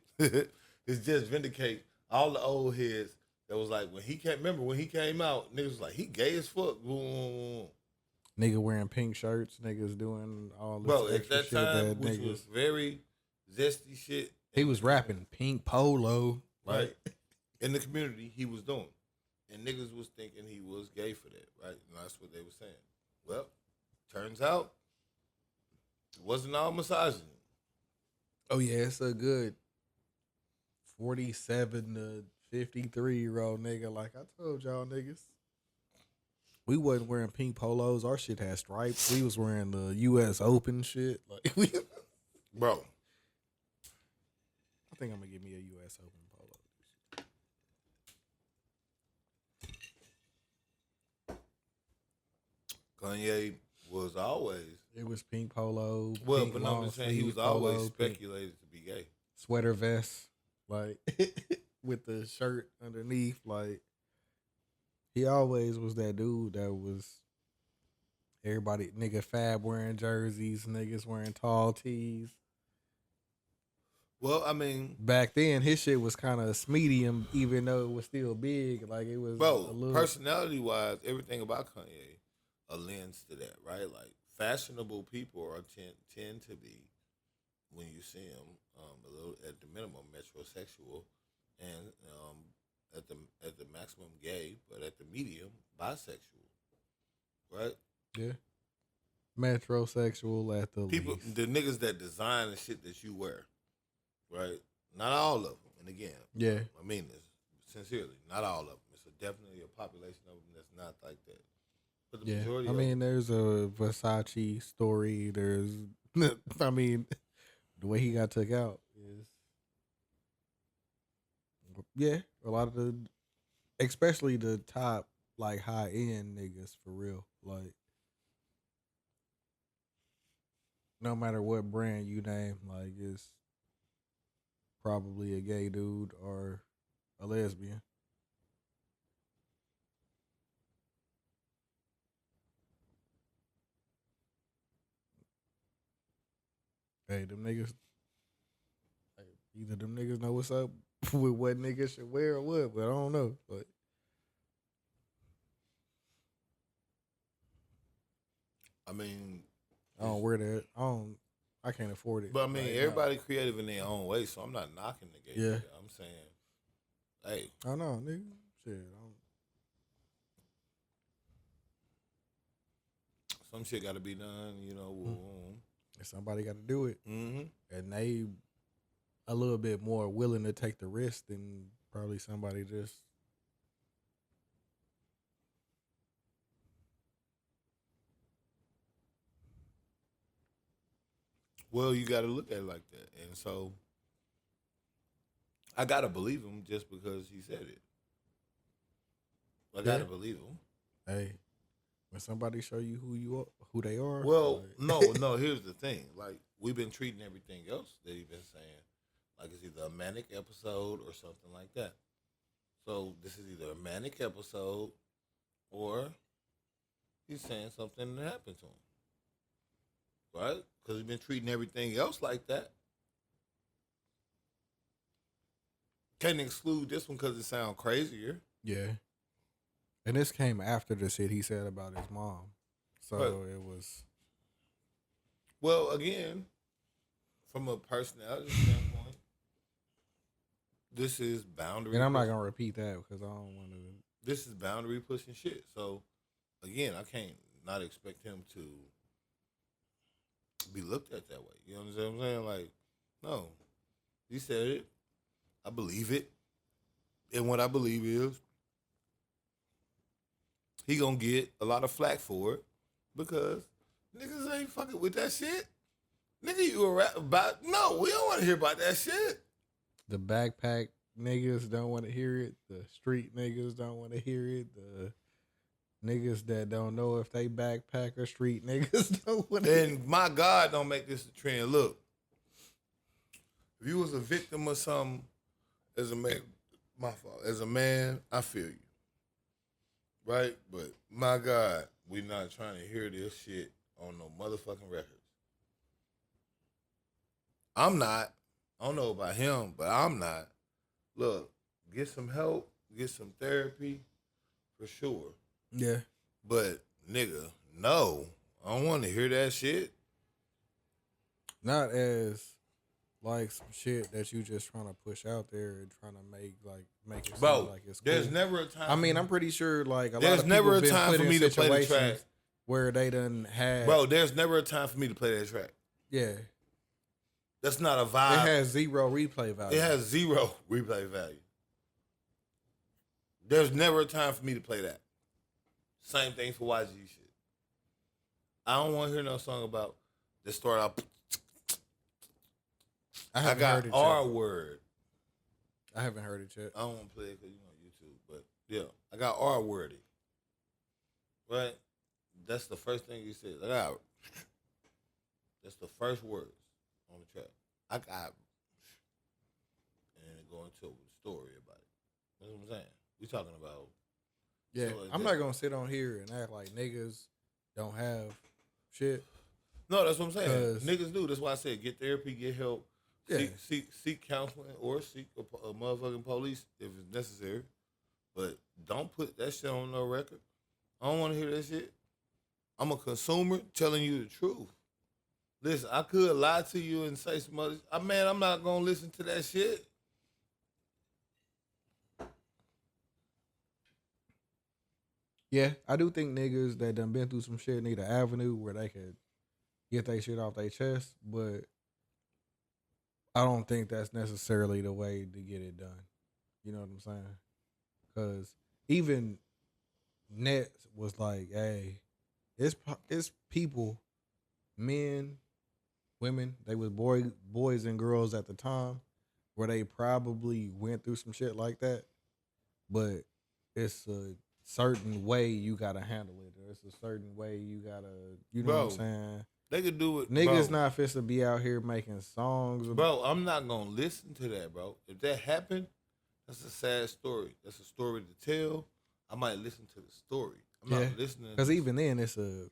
is just vindicate all the old heads that was like when he came out, niggas was like, he gay as fuck. Nigga wearing pink shirts, niggas doing all this Bro, at extra that shit time, that which niggas... was very zesty shit. He was rapping pink polo. Right? In the community, he was doing. And niggas was thinking he was gay for that, right? And that's what they were saying. Well, turns out, it wasn't all misogyny. Oh, yeah, it's a good 47 to 53-year-old nigga. Like I told y'all niggas. We wasn't wearing pink polos. Our shit had stripes. We was wearing the U.S. Open shit. Like, Bro. I think I'm gonna give me a U.S. Open polo. Kanye was always. It was pink polo. Well, pink but long I'm just saying he sleeve was always polo, pink speculated to be gay. sweater vest, like with the shirt underneath. Like he always was that dude that was everybody nigga Fab wearing jerseys, niggas wearing tall tees. Well, I mean, Back then, his shit was kind of medium, even though it was still big. Like it was bro, a little personality wise, everything about Kanye lends to that, right? Like fashionable people are tend to be, when you see them, a little at the minimum metrosexual, and at the maximum gay, but at the medium bisexual, right? yeah, metrosexual at the People, least. the niggas that design the shit that you wear, right? Not all of them, and again, Yeah, I mean this sincerely, not all of them. It's definitely a population of them that's not like that. But the yeah. majority I of mean, there's a Versace story. There's, I mean, the way he got took out is, yeah, a lot of the, especially the top like high end niggas for real. Like, no matter what brand you name, like it's probably a gay dude or a lesbian. Hey, them niggas, like, either them niggas know what's up with what niggas should wear or what, but I don't know. But I mean, I don't wear that. I can't afford it. but I mean, right everybody creative in their own way, so I'm not knocking the gay. Yeah. nigga. I'm saying, hey, now. I know, nigga. Shit, I don't. some shit got to be done, you know. Somebody got to do it, Mm-hmm. and they a little bit more willing to take the risk than probably somebody just. Well, you got to look at it like that, and so I gotta believe him just because he said it. I gotta Yeah. believe him. Hey, when somebody show you who they are. Well, like- no. Here's the thing: like we've been treating everything else that he's been saying like it's either a manic episode or something like that. So this is either a manic episode or he's saying something that happened to him, right? Because he's been treating everything else like that. Can't exclude this one because it sounds crazier. Yeah. And this came after the shit he said about his mom. So Right. it was. Well, again, from a personality standpoint, this is boundary. And I'm not going to repeat that because I don't want to. This is boundary pushing shit. So, again, I can't not expect him to be looked at that way. You understand what I'm saying? Like, no, he said it. I believe it. And what I believe is he gonna get a lot of flack for it because niggas ain't fucking with that shit. Nigga, you a rap about? No, we don't want to hear about that shit. The backpack niggas don't want to hear it. The street niggas don't want to hear it. The niggas that don't know if they backpack or street niggas don't want to hear it. And my God, don't make this a trend. Look, if you was a victim of something as a man, my fault. As a man, I feel you. Right? But my God, we not trying to hear this shit on no motherfucking records. I'm not. I don't know about him, but I'm not. Look, get some help, get some therapy, for sure. Yeah. But nigga, no, I don't want to hear that shit. Not as like some shit that you just trying to push out there and trying to make it Bro, seem like it's cool. there's never a time. I mean, I'm pretty sure like a lot There's of never people a time been for put me in to play the track. situations where they done had. Bro, there's never a time for me to play that track. Yeah. That's not a It vibe. has zero replay value. It has zero replay value. There's never a time for me to play that. Same thing for YG shit. I don't want to hear no song about that start out. I haven't got heard it R yet. word. I haven't heard it yet. I don't want to play it because you know YouTube, but yeah, I got R wordy. Right, that's the first thing you said. That's the first words on the track. I got, and then go into a story about it. That's what I'm saying. We talking about. Yeah, so I'm not gonna sit on here and act like niggas don't have shit. No, that's what I'm saying. 'Cause- Niggas do. That's why I said get therapy, get help, Yeah. seek counseling, or seek a motherfucking police if it's necessary. But don't put that shit on no record. I don't want to hear that shit. I'm a consumer telling you the truth. Listen, I could lie to you and say some other. Man, I'm not gonna listen to that shit. Yeah, I do think niggas that done been through some shit need an avenue where they could get their shit off their chest, but I don't think that's necessarily the way to get it done. You know what I'm saying? Because even Net was like, hey, it's people, men, women, they was boys and girls at the time where they probably went through some shit like that, but it's a certain way you gotta handle it, or it's a certain way you gotta, you know what I'm saying? They could do it. Niggas not fit to be out here making songs. Bro, I'm not gonna listen to that, bro. If that happened, that's a sad story. That's a story to tell. I might listen to the story. I'm not listening. Because even then, it's a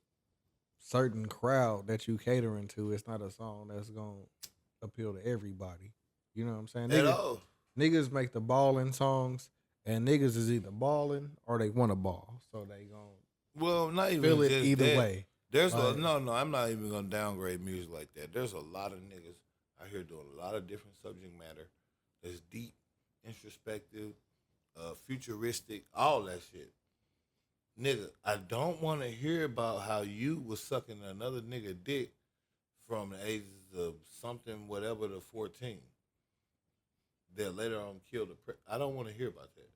certain crowd that you catering to. It's not a song that's gonna appeal to everybody. You know what I'm saying? Niggas make the balling songs, and niggas is either balling or they want to ball, so they gonna not even feel it just either that. way. There's no. I'm not even gonna downgrade music like that. There's a lot of niggas out here doing a lot of different subject matter that's deep, introspective, futuristic, all that shit. Nigga, I don't want to hear about how you was sucking another nigga dick from the ages of something, whatever, to 14. That later on killed I don't want to hear about that.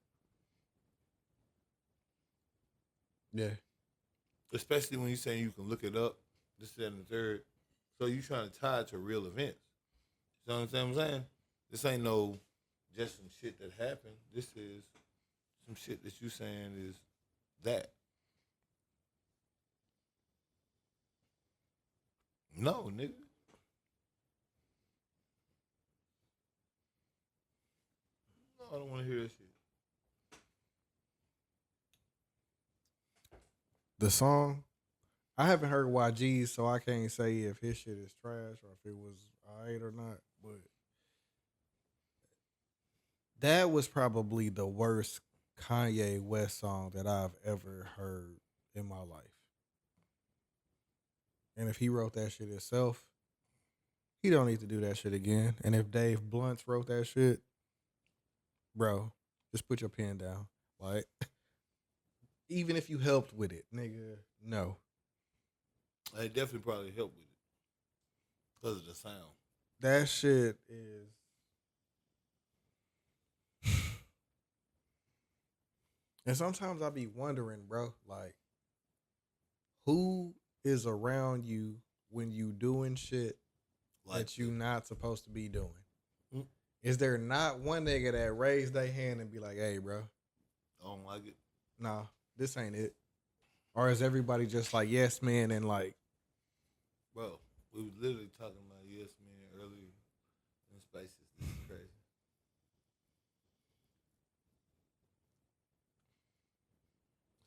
Yeah. Especially when you're saying you can look it up, this, that, and the third. So you trying to tie it to real events. You know what I'm saying? This ain't no just some shit that happened. This is some shit that you saying is that. No, nigga. No, I don't want to hear that shit. The song, I haven't heard YG's, so I can't say if his shit is trash or if it was alright or not. But that was probably the worst Kanye West song that I've ever heard in my life. And if he wrote that shit himself, he don't need to do that shit again. And if Dave Blunt's wrote that shit, bro, just put your pen down. Like, even if you helped with it, nigga, no. I definitely probably helped with it because of the sound. That shit is. And sometimes I be wondering, bro, like, who is around you when you doing shit like that you not supposed to be doing? Mm. Is there not one nigga that raised their hand and be like, hey, bro, I don't like it? Nah, this ain't it. Or is everybody just like, yes, man, and like. Bro, we was literally talking about yes, man, earlier in Spaces. This is crazy.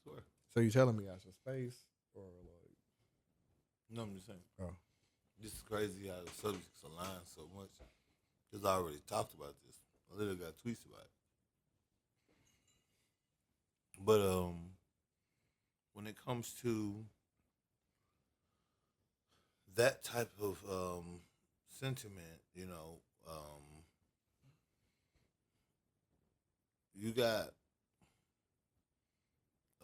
Swear. So you telling me I should space or like? No, I'm just saying. Oh, this is crazy how the subjects align so much. Because I already talked about this. I literally got tweets about it. But when it comes to that type of sentiment, you know, you got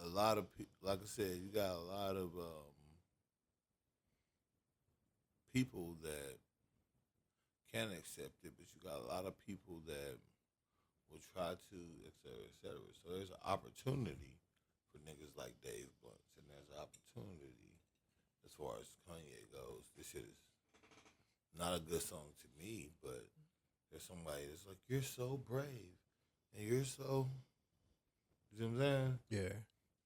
a lot of like I said, you got a lot of people that can accept it, but you got a lot of people that will try to, et cetera, et cetera. So there's an opportunity for niggas like Dave Blunt, and there's an opportunity as far as Kanye goes. This shit is not a good song to me, but there's somebody that's like, you're so brave. and you're so. You know what I'm saying? Yeah.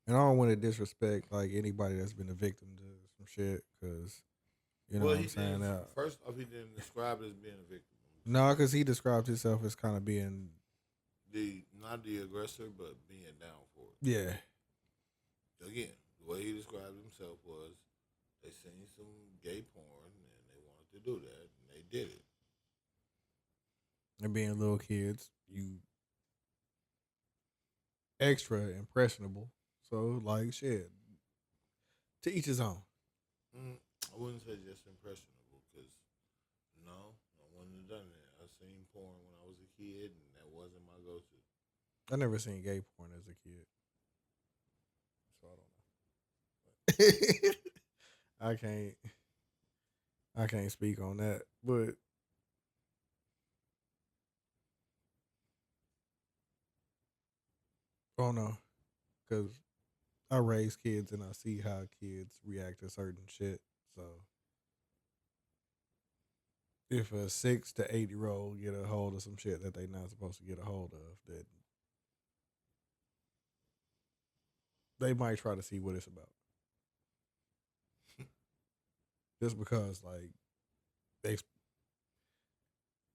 And I don't want to disrespect like anybody that's been a victim to some shit, because you know what I'm saying. First off, he didn't describe it as being a victim. No, because he described himself as kind of being not the aggressor, but being down for it. Yeah. Again, the way he described himself was they seen some gay porn and they wanted to do that, and they did it. And being little kids, you extra impressionable. So like shit, to each his own. I wouldn't say just impressionable, because no, I wouldn't have done that. I seen porn when I was a kid, and that wasn't my go-to. I never seen gay porn as a kid, so I don't know. I can't speak on that, but I don't know, because I raise kids and I see how kids react to certain shit. So if a 6 to 8-year-old get a hold of some shit that they not supposed to get a hold of, then they might try to see what it's about. Just because, like, they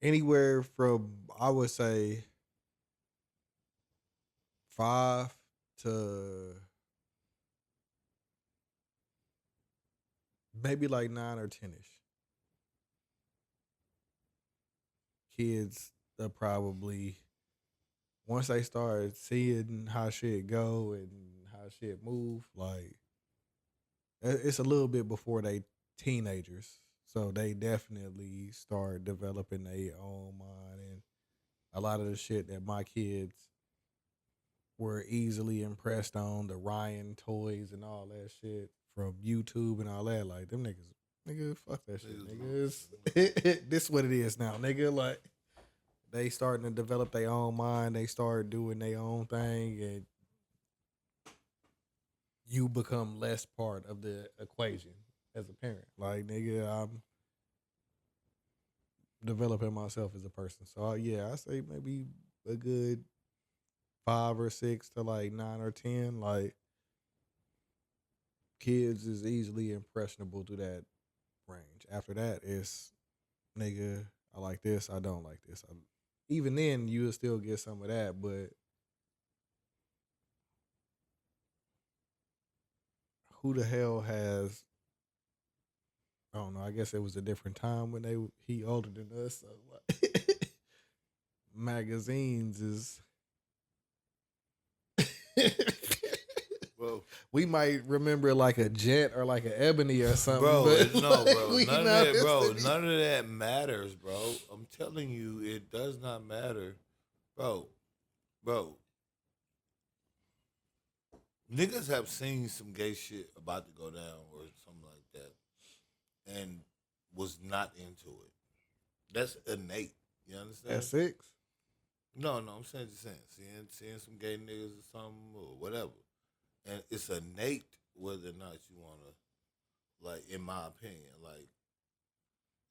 anywhere from, I would say, 5 to maybe like 9 or 10ish. Kids are probably, once they start seeing how shit go and how shit move, like, it's a little bit before they teenagers. So they definitely start developing their own mind. And a lot of the shit that my kids were easily impressed on, the Ryan toys and all that shit from YouTube and all that, like, them nigga, fuck that shit, niggas. This what it is now, nigga. Like, they starting to develop their own mind. They start doing their own thing, and you become less part of the equation as a parent. Like, nigga, I'm developing myself as a person. So yeah, I say maybe a good 5 or 6 to like 9 or 10. Like, kids is easily impressionable to that range. After that, it's nigga, I like this, I don't like this. Even then, you'll still get some of that, but who the hell has? I don't know. I guess it was a different time when he older than us. So like, magazines is. Bro, we might remember like a Jet or like an Ebony or something. Bro, but no, like, bro. None of that matters, bro. I'm telling you, it does not matter. Bro. Niggas have seen some gay shit about to go down or something like that and was not into it. That's innate. You understand? At 6? No, I'm saying seeing some gay niggas or something or whatever. And it's innate whether or not you want to, like, in my opinion, like,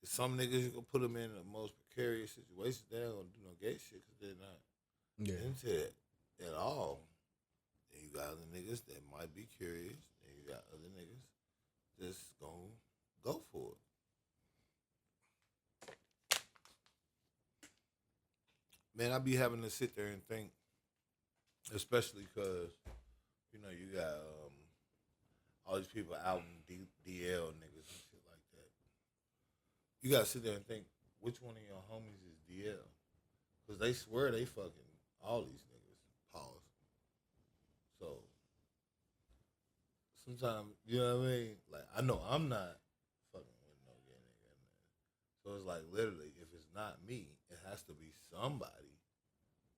some niggas you gonna put them in the most precarious situations. They don't gonna do no gay shit because they're not into it at all. And you got other niggas that might be curious, and you got other niggas just gonna go for it. Man, I be having to sit there and think, especially because, you know, you got all these people out in DL niggas and shit like that. You gotta sit there and think, which one of your homies is DL? Because they swear they fucking all these niggas. Pause. So, sometimes, you know what I mean? Like, I know I'm not fucking with no gay nigga. So it's like, literally, if it's not me, it has to be somebody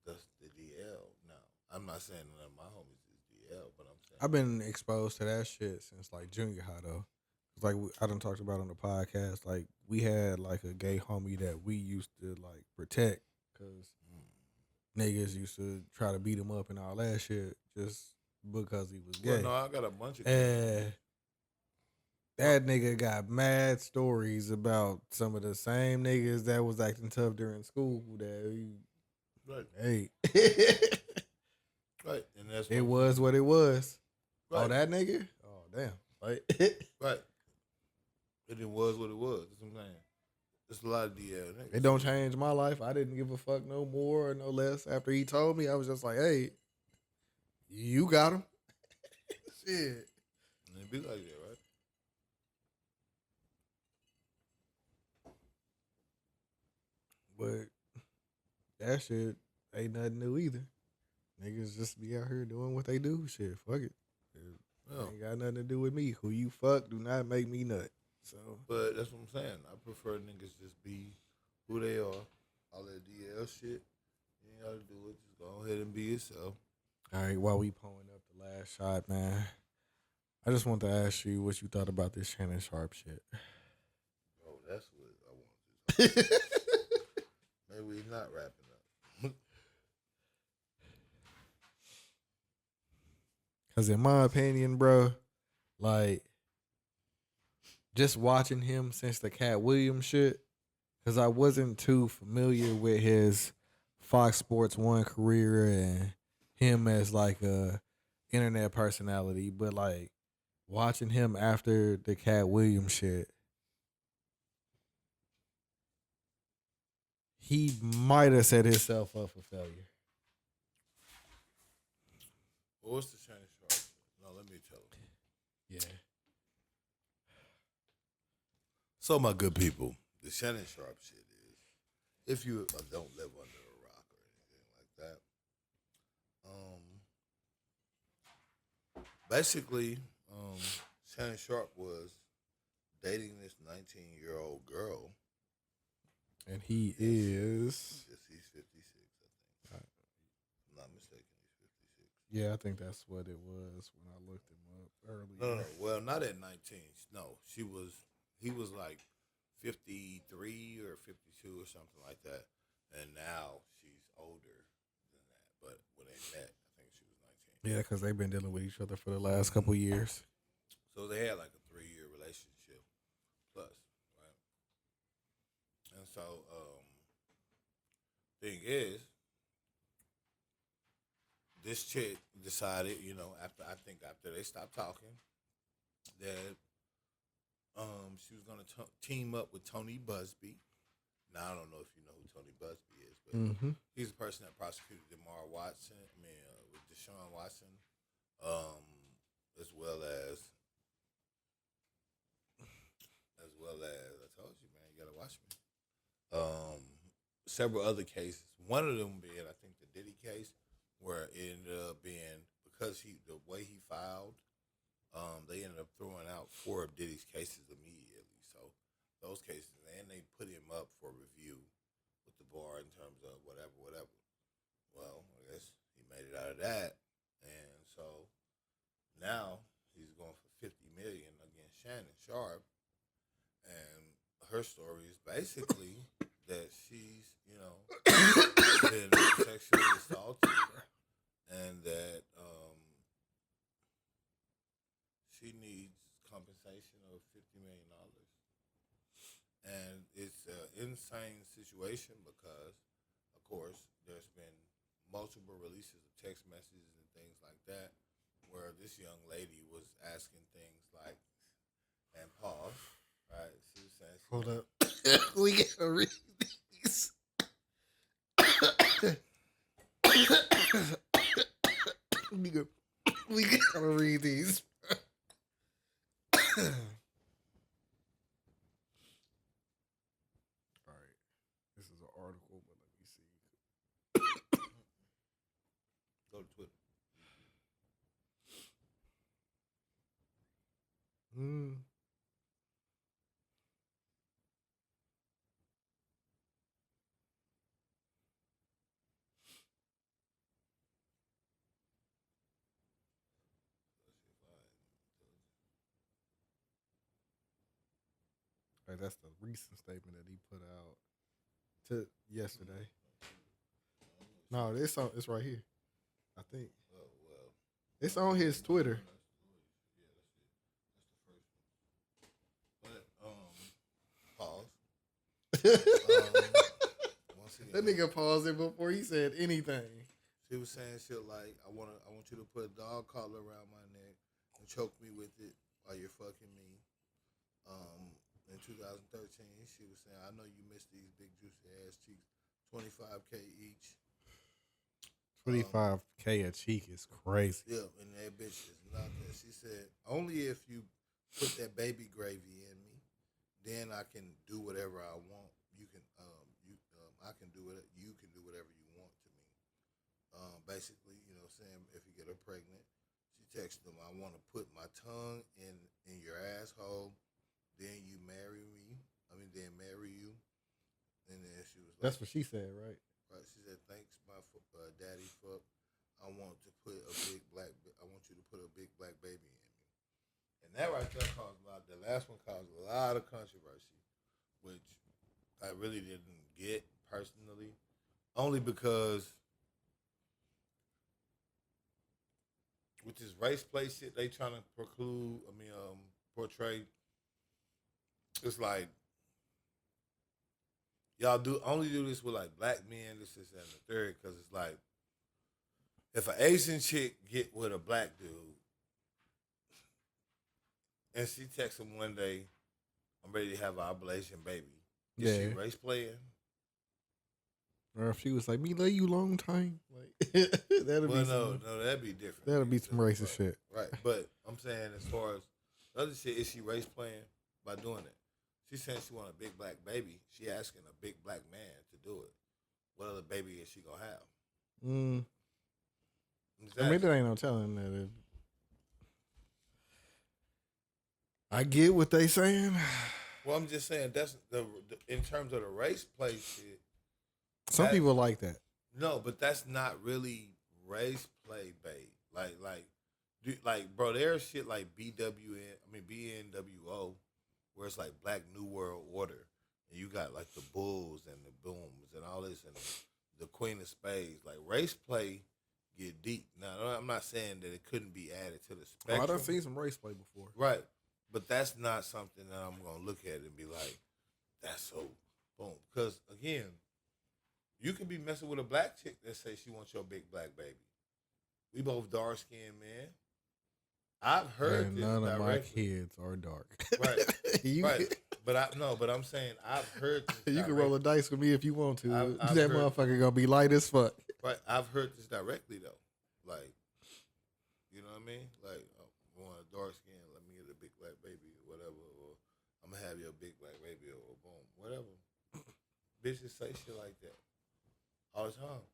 that's the DL. Now, I'm not saying none of my homies is DL, but I'm saying, I've been exposed to that shit since like junior high though. It's like I done talked about on the podcast. Like, we had like a gay homie that we used to like protect because niggas used to try to beat him up and all that shit just because he was gay. well, no, I got a bunch of that nigga got mad stories about some of the same niggas that was acting tough during school that he, right. hey, Right, and that's It was what it was. right. Oh, that nigga? Oh, damn. Like, Right. And it was what it was. That's what I'm saying. There's a lot of DL niggas. it don't change my life. I didn't give a fuck no more or no less. After he told me, I was just like, hey, you got him. Shit. And it be like that, right? But that shit ain't nothing new either. Niggas just be out here doing what they do. Shit, fuck it. Yeah. Ain't got nothing to do with me. Who you fuck do not make me nut. So, But that's what I'm saying. I prefer niggas just be who they are. All that DL shit. You ain't gotta do it. Just go ahead and be yourself. all right, while we pulling up the last shot, man, I just want to ask you what you thought about this Shannon Sharpe shit. Oh, that's what I want to do. Maybe we not wrapping up. Because in my opinion, bro, like, just watching him since the Cat Williams shit, because I wasn't too familiar with his Fox Sports 1 career and him as, like, a internet personality. But, like, watching him after the Cat Williams shit, he might have set himself up for failure. Well, what's the Shannon Sharpe? No, let me tell you. Yeah. So, my good people, the Shannon Sharpe shit is, if you don't live under a rock or anything like that, basically, Shannon Sharpe was dating this 19-year-old girl. And he is... He's 56, I think. If I'm not mistaken, he's 56. Yeah, I think that's what it was when I looked him up earlier. No. Well, not at 19. No, he was like 53 or 52 or something like that. And now she's older than that. But when they met, I think she was 19. Yeah, because they've been dealing with each other for the last couple years. So they had like a 3-year relationship plus, right? And so, thing is, this chick decided, after they stopped talking, that she was gonna team up with Tony Busby. Now I don't know if you know who Tony Busby is, but he's the person that prosecuted Deshaun Watson, as well as I told you, man, you gotta watch me. Several other cases. One of them being, I think, the Diddy case, where it ended up being because the way he filed, they ended up throwing out 4 of Diddy's cases immediately. So those cases, and they put him up for review with the bar in terms of whatever. Well, I guess he made it out of that, and so now he's going for $50 million against Shannon Sharpe, and her story is basically that she's, been sexually assaulted, and that she needs compensation of $50 million. And it's an insane situation because, of course, there's been multiple releases of text messages and things like that where this young lady was asking things like, and pause, right? She was saying, Hold up. We gotta read these. We gotta read these. All right. This is an article, but let me see. go to Twitter. Right, that's the recent statement that he put out to yesterday. No, it's right here. I think it's on his Twitter. Pause. That nigga paused it before he said anything. She was saying shit like, I want you to put a dog collar around my neck and choke me with it while you're fucking me. In 2013, she was saying, I know you miss these big juicy ass cheeks, $25K each. 25K a cheek is crazy. Yeah, and that bitch is not that. She said, only if you put that baby gravy in me, then I can do whatever I want. I can do it. You can do whatever you want to me. Basically, you know, saying if you get her pregnant, she texted him, I want to put my tongue in your asshole. Then you marry me. Then marry you. And then she was like, that's what she said, right? Right. She said, thanks, my daddy fuck. I want you to put a big black baby in me. And that right there caused a lot. The last one caused a lot of controversy, which I really didn't get personally, only because with this race play shit they trying to portray. It's like y'all only do this with like black men, this and the third, because it's like if an Asian chick get with a black dude and she texts him one day, I'm ready to have an Malaysian baby. Is she race playing? Or if she was like, me love you long time. Like that'd be different. That'll be some racist shit. Right. But I'm saying as far as the other shit, is she race playing by doing it? She's saying she want a big black baby. She asking a big black man to do it. What other baby is she gonna have? Exactly. I mean, there ain't no telling that. I get what they saying. Well, I'm just saying that's in terms of the race play shit. Some people like that. No, but that's not really race play bait. Like, bro, there's shit like BNWO, where it's like Black New World Order, and you got like the Bulls and the Booms and all this, and the Queen of Spades. Like race play get deep. Now, I'm not saying that it couldn't be added to the spectrum. I done seen some race play before. Right, but that's not something that I'm gonna look at and be like, that's so boom. Because again, you could be messing with a black chick that say she wants your big black baby. We both dark skinned, man. I've heard and this none directly. of my kids are dark. Right. Right. But I'm saying I've heard this. You can roll a dice with me if you want to. I've that heard, motherfucker gonna be light as fuck. Right. I've heard this directly though. Like, you know what I mean? Like, I want a dark skin, let me get a big black baby or whatever, or I'm gonna have your big black baby or boom, whatever. Bitches say shit like that all the time.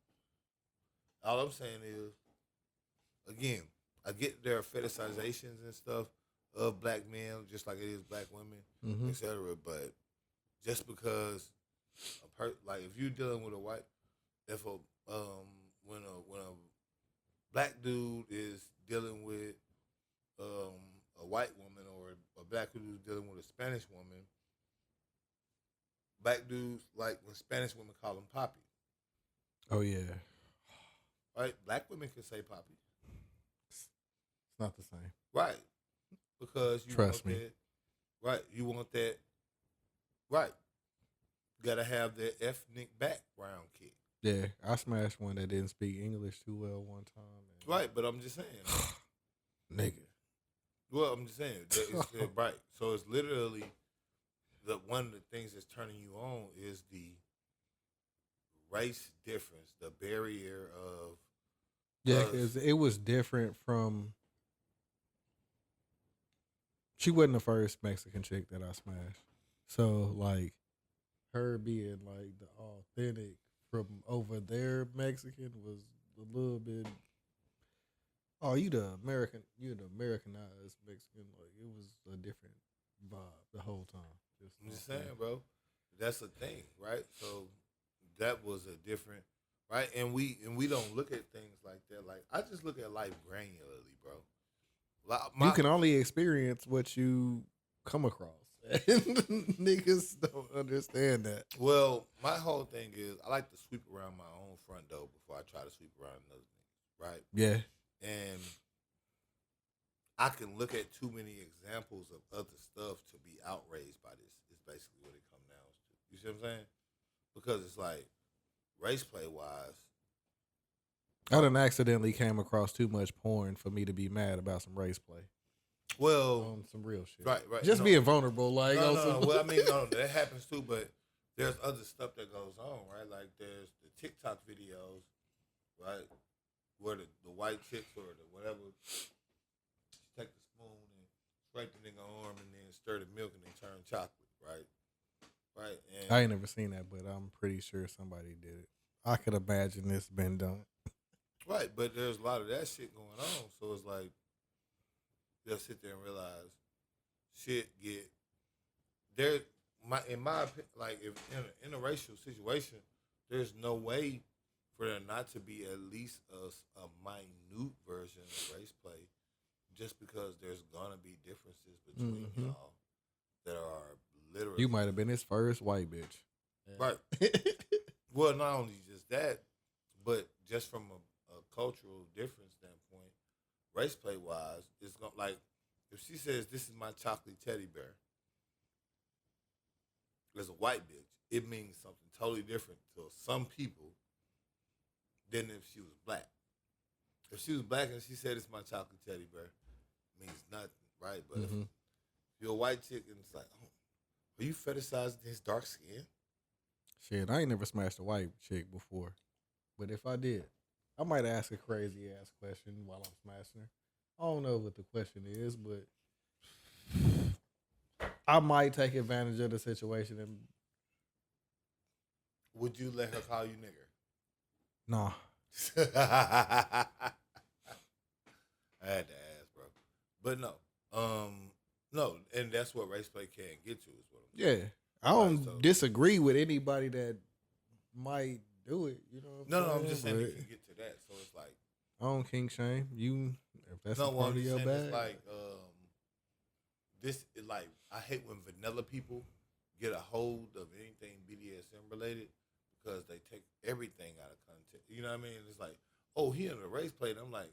All I'm saying is, again, I get there are fetishizations and stuff of black men, just like it is black women, etc. But just because like if you're dealing with a white, when a black dude is dealing with a white woman or a black dude who's dealing with a Spanish woman, black dudes like when Spanish women call them poppy. Oh yeah. Right? Black women can say poppy. It's not the same. Right. Because you trust want me. That, right. You want that. Right. You gotta have that ethnic background kid. Yeah. I smashed one that didn't speak English too well one time. Right, but I'm just saying. Nigga. Well, I'm just saying. Right. So it's literally one of the things that's turning you on is the race difference, the barrier of. Yeah, because it was different from. She wasn't the first Mexican chick that I smashed. So, like, her being, like, the authentic from over there Mexican was a little bit. Oh, you the Americanized Mexican. Like, it was a different vibe the whole time. I'm just saying, bro. That's the thing, right? So that was a different, right? And we don't look at things like that. Like, I just look at life granularly, bro. You can only experience what you come across. Niggas don't understand that. Well, my whole thing is I like to sweep around my own front door before I try to sweep around another nigga, right? Yeah. And I can look at too many examples of other stuff to be outraged by this. Is basically what it comes down to. You see what I'm saying? Because it's like race play wise. I done accidentally came across too much porn for me to be mad about some race play. Well, On some real shit. right. Just being vulnerable, like no. Well, I mean, no, that happens too, but there's other stuff that goes on, right? Like there's the TikTok videos, right, where the white chicks or the whatever take the spoon and scrape the nigga arm and then stir the milk and they turn chocolate, right? Right. And I ain't never seen that, but I'm pretty sure somebody did it. I could imagine this been done. right, but there's a lot of that shit going on, so it's like they'll sit there and realize shit get there. In my opinion, like if in a interracial situation, there's no way for there not to be at least a minute version of race play, just because there's gonna be differences between y'all that are literally. You might have been his first white bitch, right? Well, not only just that, but just from a cultural difference standpoint, race play wise, it's going like if she says this is my chocolate teddy bear as a white bitch, it means something totally different to some people than if she was black. If she was black and she said it's my chocolate teddy bear, it means nothing, right? But if you're a white chick and it's like, oh, are you fetishizing his dark skin? shit, I ain't never smashed a white chick before, but if I did, I might ask a crazy ass question while I'm smashing her. I don't know what the question is, but I might take advantage of the situation and. Would you let her call you nigger? Nah. I had to ask, bro. But no. No, and that's what race play can get to is what I'm saying. Yeah. I don't disagree with anybody that might do it. You know what I'm just saying it can get to that. So it's like I don't kink shame. You if that's a no, part I'm of just your saying bag. it's like this is like I hate when vanilla people get a hold of anything BDSM related because they take everything out of context. You know what I mean? It's like, oh, he in a race play. And I'm like,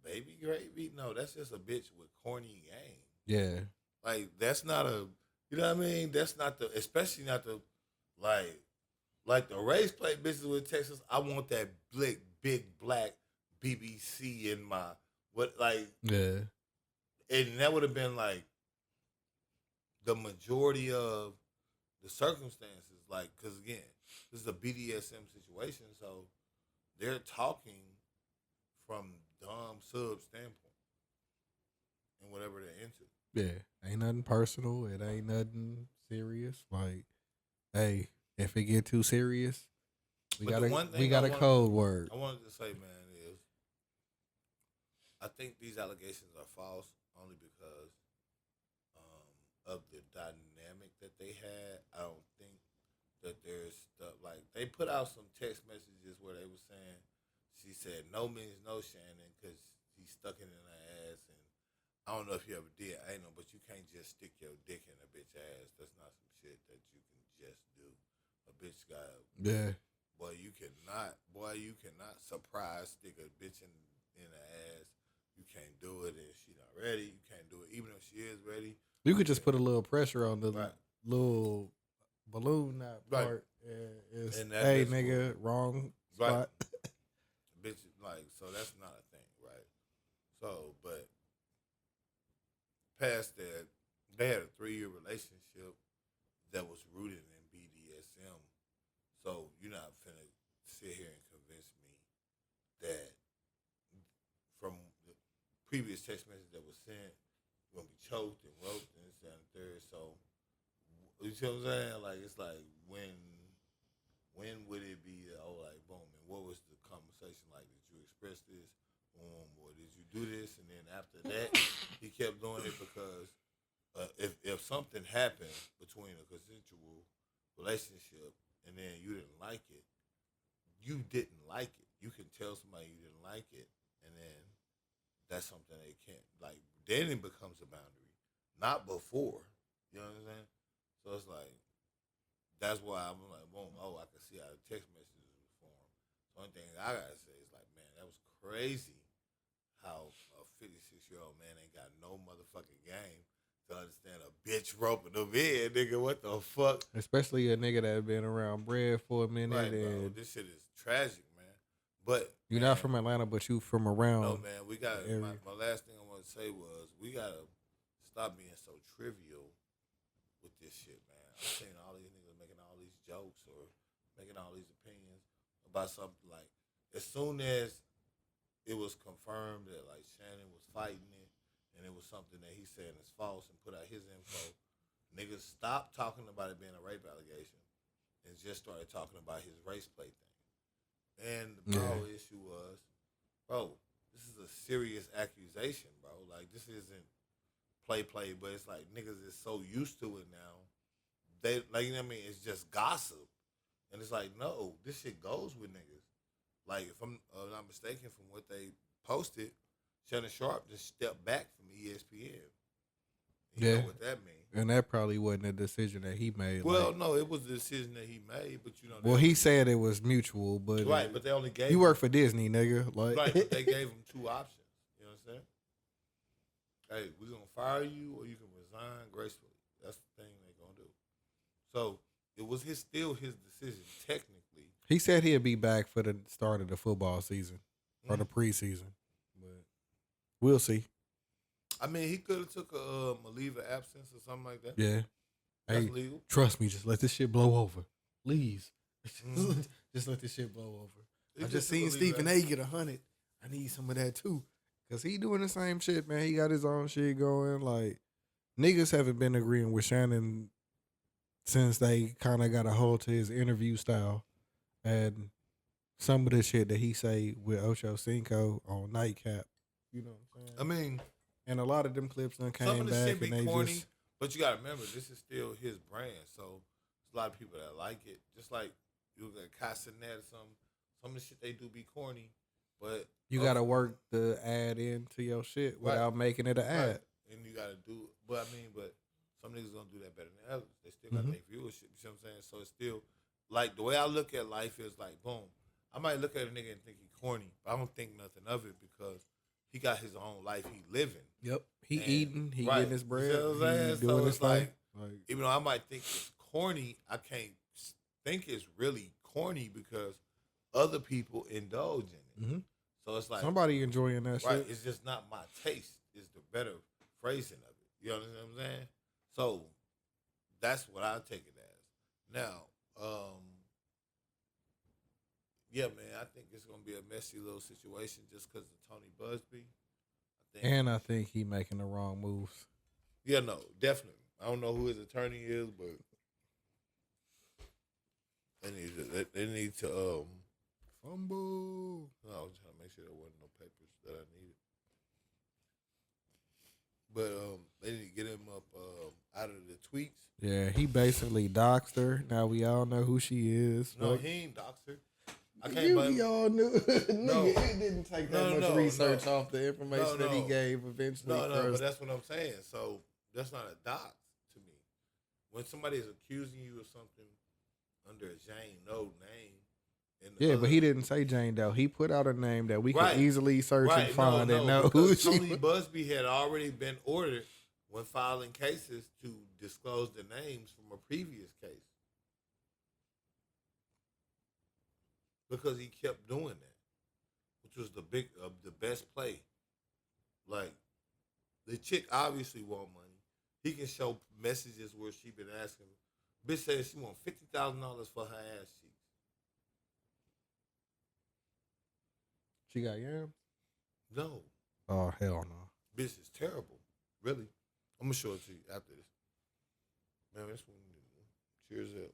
baby gravy? No, that's just a bitch with corny game. Yeah. Like, that's not a, you know what I mean? That's not the, especially not the, like the race play bitches with Texas. I want that big black BBC in my, yeah. And that would have been like the majority of the circumstances. Like, because again, this is a BDSM situation, so they're talking from dom sub standpoint and whatever they're into. Yeah. Ain't nothing personal. It ain't nothing serious. Like, hey, if it get too serious, we got a code word. I wanted to say, man, is I think these allegations are false only because of the dynamic that they had. I don't think that there's stuff like they put out some text messages where they were saying she said no means no, Shannon, because he stuck it in her ass, and I don't know if you ever did. I ain't know, but you can't just stick your dick in a bitch ass. That's not some shit that you can just do. A bitch got Boy, you cannot surprise stick a bitch in the ass. You can't do it if she not ready. You can't do it even if she is ready. You could just put a little pressure on the little balloon part. It's, and hey, nigga, cool. Wrong spot. Bitch, like, so that's not a thing, right? So, but past that, they had a 3-year relationship that was rooted in BDSM. So you're not finna sit here and convince me that from the previous text message that was sent, you're gonna be choked and roped and this and the third. So you see what I'm saying? Like, it's like when would it be like boom, and what was the conversation like? Did you express this? Or did you do this? And then after that, he kept doing it because if something happened between a consensual relationship and then you didn't like it, you didn't like it. You can tell somebody you didn't like it, and then that's something they can't, like, then it becomes a boundary, not before. You know what I'm saying? So it's like, that's why I'm like, boom, I can see how the text messages was formed. The only thing I gotta say is like, man, that was crazy how a 56-year-old man ain't got no motherfucking game to understand a bitch roping them in, nigga. What the fuck? Especially a nigga that been around bread for a minute. Right, bro. This shit is tragic, man. But You're not from Atlanta, but you from around. no, man, we got my last thing I want to say was we gotta stop being so trivial with this shit, man. I'm seeing all these niggas making all these jokes or making all these opinions about something like as soon as it was confirmed that like Shannon was fighting it and it was something that he's saying is false and put out his info, niggas stopped talking about it being a rape allegation and just started talking about his race play thing. And the bro issue was, bro, this is a serious accusation, bro. Like, this isn't play, but it's like niggas is so used to it now. They, like, you know what I mean? It's just gossip. And it's like, no, this shit goes with niggas. Like, if I'm not mistaken from what they posted, Shannon Sharpe just stepped back from ESPN. You know what that means. And that probably wasn't a decision that he made. Well, no, it was a decision that he made, but you know. Well, he said it was mutual, but right, but they only gave. You work for Disney, nigga. Like, right, but they gave him two options. You know what I'm saying? Hey, we're gonna fire you, or you can resign gracefully. That's the thing they're gonna do. So it was still his decision, technically. He said he'd be back for the start of the football season or the preseason, but we'll see. I mean, he could have took a leave of absence or something like that. Yeah. That's hey, legal. Trust me, just let this shit blow over. Please. Just let this shit blow over. I just seen Stephen A get 100. I need some of that too. Cause he doing the same shit, man. He got his own shit going. Like, niggas haven't been agreeing with Shannon since they kind of got a hold to his interview style. And some of the shit that he say with Ocho Cinco on Nightcap. You know what I'm saying? I mean, and a lot of them clips done came some of the back shit be and they corny, just, but you gotta remember this is still his brand. So there's a lot of people that like it. Just like you got Castanet or something. Some of the shit they do be corny, but you gotta work the ad into your shit without making it an ad. Right. And you gotta do, but some niggas gonna do that better than others. They still got their viewership. You see what I'm saying? So it's still like the way I look at life is like, boom. I might look at a nigga and think he corny, but I don't think nothing of it because he got his own life he living. Yep. He eating, he getting his bread. You know what I'm saying? He doing his thing. Like, even though I might think it's corny, I can't think it's really corny because other people indulge in it. Mm-hmm. So it's like somebody enjoying that shit. It's just not my taste. It's the better phrasing of it. You understand what I'm saying? So that's what I take it as. Now, yeah, man, I think it's gonna be a messy little situation just because of Tony Busby. I think he making the wrong moves. Yeah, no, definitely. I don't know who his attorney is, but they need to fumble. No, I was trying to make sure there wasn't no papers that I needed. But they need to get him up out of the tweets. Yeah, he basically doxed her. Now we all know who she is. No, he ain't doxed her. I can't blame we all knew. No. Nigga, it didn't take that much research off the information that he gave eventually. No, but that's what I'm saying. So that's not a dox to me. When somebody is accusing you of something under a Jane Doe name. But he didn't say Jane Doe. He put out a name that we could easily search and find and know who she Tony Busby had already been ordered when filing cases to disclose the names from a previous case. Because he kept doing that, which was the best play. Like, the chick obviously want money. He can show messages where she been asking. Bitch says she want $50,000 for her ass cheeks. She got yams? No. Oh, hell no. Bitch is terrible. Really. I'm going to show it to you after this. Man, that's what we do. Cheers up.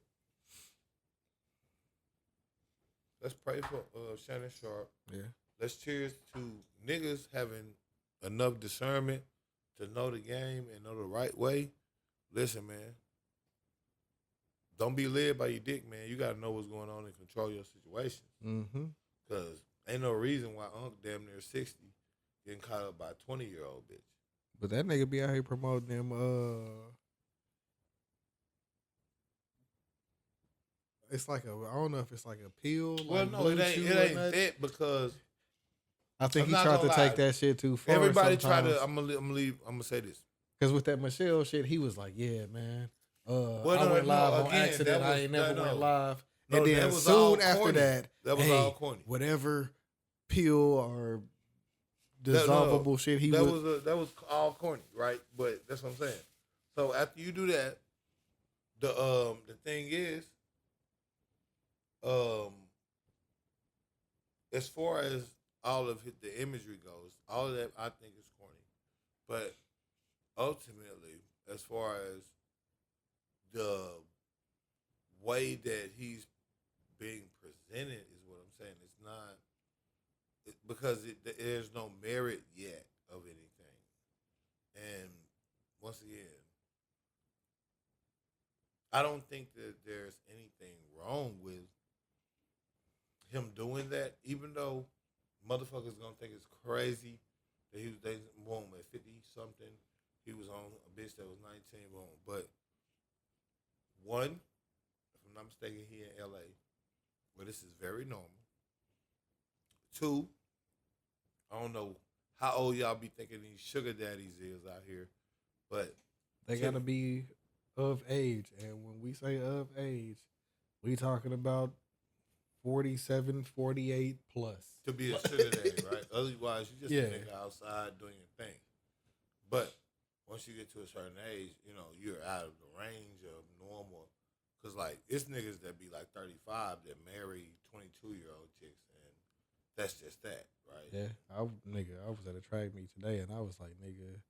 Let's pray for Shannon Sharpe. Yeah. Let's cheers to niggas having enough discernment to know the game and know the right way. Listen, man. Don't be led by your dick, man. You got to know what's going on and control your situation. Mm-hmm. Because ain't no reason why Unc damn near 60 getting caught up by a 20-year-old bitch. But that nigga be out here promoting them, it's like I don't know if it's like a pill. Well, like no, it ain't that because I think he tried to take that shit too far. Everybody tried to. I'm gonna say this because with that Michelle shit, he was like, "Yeah, man, I no, went live on again, accident. I ain't never went live." No, and then soon after that was all corny. whatever pill or dissolvable shit. That was all corny, right? But that's what I'm saying. So after you do that, the thing is, as far as all of the imagery goes, all of that I think is corny. But ultimately, as far as the way that he's being presented is what I'm saying. It's not because there's no merit yet of anything. And once again, I don't think that there's anything wrong with him doing that, even though motherfuckers gonna think it's crazy that he was dating a woman at 50 something. He was on a bitch that was 19, boom. But one, if I'm not mistaken, he in LA, where this is very normal. Two, I don't know how old y'all be thinking these sugar daddies is out here, but they gotta be of age. And when we say of age, we talking about 47, 48 plus. To be a sugar daddy, right? Otherwise, you just a nigga outside doing your thing. But once you get to a certain age, you know, you're out of the range of normal. Because, like, it's niggas that be like 35 that marry 22-year-old chicks, and that's just that, right? Yeah, I was at a track meet today, and I was like, nigga,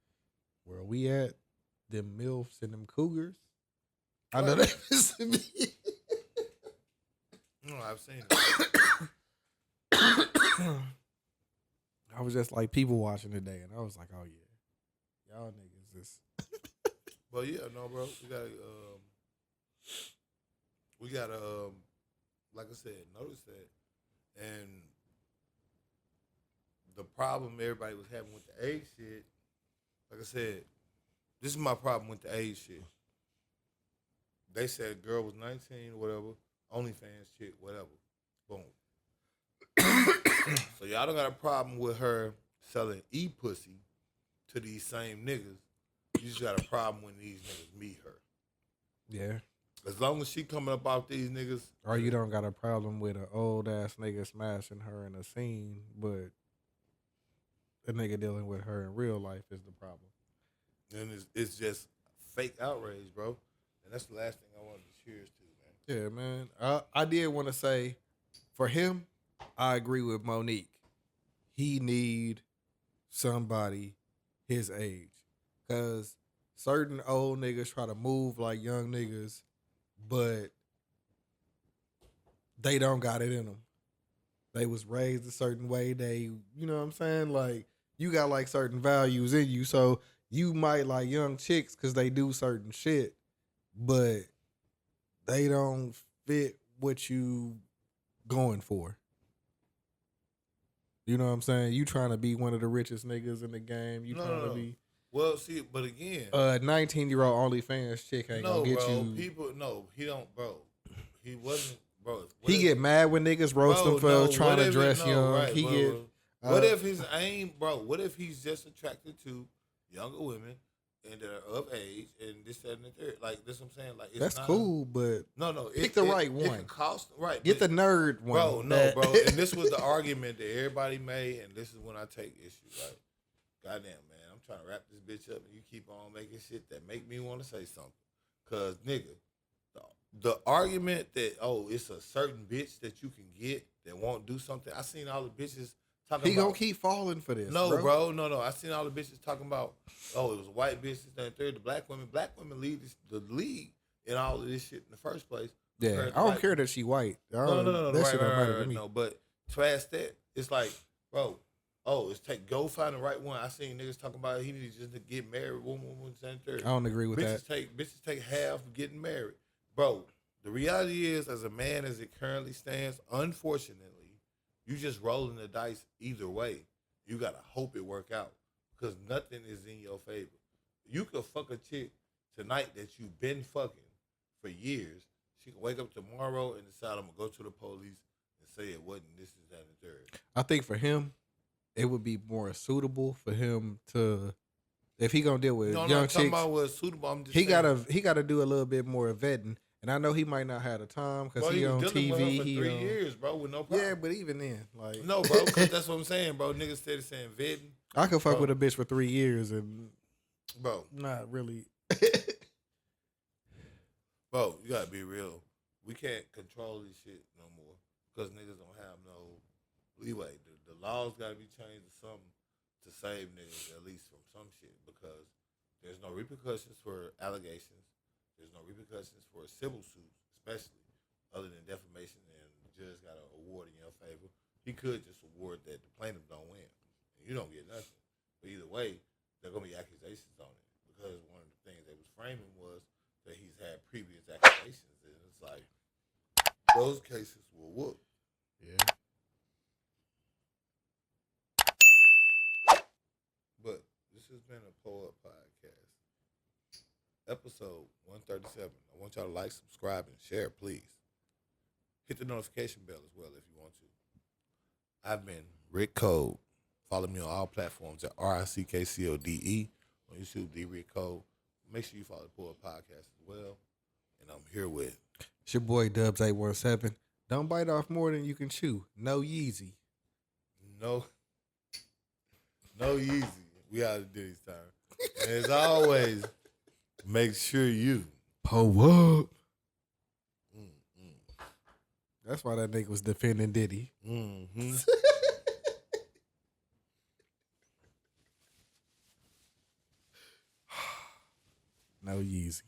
where we at? Them MILFs and them cougars? I know that pissing me. No, I've seen it. I was just like people watching today, and I was like, oh yeah, y'all niggas is. But yeah, no, bro, we gotta, like I said, notice that, and the problem everybody was having with the age shit. Like I said, this is my problem with the age shit. They said girl was 19 or whatever, OnlyFans chick, whatever. Boom. So y'all don't got a problem with her selling e-pussy to these same niggas. You just got a problem when these niggas meet her. Yeah. As long as she coming up off these niggas. Or you don't got a problem with an old ass nigga smashing her in a scene, but a nigga dealing with her in real life is the problem. And it's just fake outrage, bro. And that's the last thing I wanted to cheers to, man. Yeah, man. I did want to say, for him, I agree with Monique. He need somebody his age. Because certain old niggas try to move like young niggas, but they don't got it in them. They was raised a certain way. They, you know what I'm saying? Like, you got like certain values in you. So you might like young chicks because they do certain shit, but they don't fit what you going for. You know what I'm saying? You trying to be one of the richest niggas in the game. You trying to be. Well, see, but again, 19-year-old OnlyFans chick ain't gonna get you. He don't, bro. He wasn't, bro. He get mad when niggas roast him for trying to dress young. Right, he bro, get. What if his aim, bro? What if he's just attracted to younger women and that are of age and this, that, and the third? Like, this what I'm saying? Like, it's that's not cool, but pick the right one. It cost, right. Get the nerd one. Bro, no, bro. And this was the argument that everybody made, and this is when I take issue. Like, goddamn, man, I'm trying to wrap this bitch up, and you keep on making shit that make me want to say something. Because, nigga, the argument that, it's a certain bitch that you can get that won't do something. I seen all the bitches talking he about. He gonna keep falling for this, No, bro. No. I seen all the bitches talking about, it was white bitches, and third, the black women. Black women lead the league in all of this shit in the first place. Yeah, I don't care that she white. No. That shit don't matter to me. No, but past that, it's like, bro, go find the right one. I seen niggas talking about he needs just to get married. One, third. I don't agree with that. Bitches take half of getting married. Bro, the reality is, as a man as it currently stands, unfortunately, you just rolling the dice either way. You gotta hope it work out. Because nothing is in your favor. You could fuck a chick tonight that you've been fucking for years. She can wake up tomorrow and decide I'm gonna go to the police and say it wasn't this, is that, and the third. I think for him, it would be more suitable for him to, if he gonna deal with young chicks. Talking about what's suitable. I'm just he gotta do a little bit more vetting. And I know he might not have the time because Bro, he on was dealing TV. with her for He 3 on, years, bro, with no problem. yeah, but even then, like, No, bro, 'cause that's what I'm saying, bro. Niggas steady saying vetting. I could fuck Bro. with a bitch for 3 years and Bro, not really. bro, you gotta be real. We can't control this shit no more because niggas don't have no leeway. The laws gotta be changed to something to save niggas at least from some shit because there's no repercussions for allegations. There's no repercussions for a civil suit, especially other than defamation, and the judge got an award in your favor. He could just award that the plaintiff don't win. And you don't get nothing. But either way, there are going to be accusations on it because one of the things they was framing was that he's had previous accusations. And it's like, those cases will whoop. Yeah. But this has been a Pull Up Podcast. Episode 137. I want y'all to like, subscribe, and share, please. Hit the notification bell as well if you want to. I've been Rick Code. Follow me on all platforms at RICKCODE. On YouTube, D Rick Code. Make sure you follow the Pull Up Podcast as well. And I'm here with... It's your boy Dubz 817. Don't bite off more than you can chew. No Yeezy. No Yeezy. We out of Diddy's time. And as always, make sure you... Pull up. That's why that nigga was defending Diddy. Mm-hmm. No Yeezy.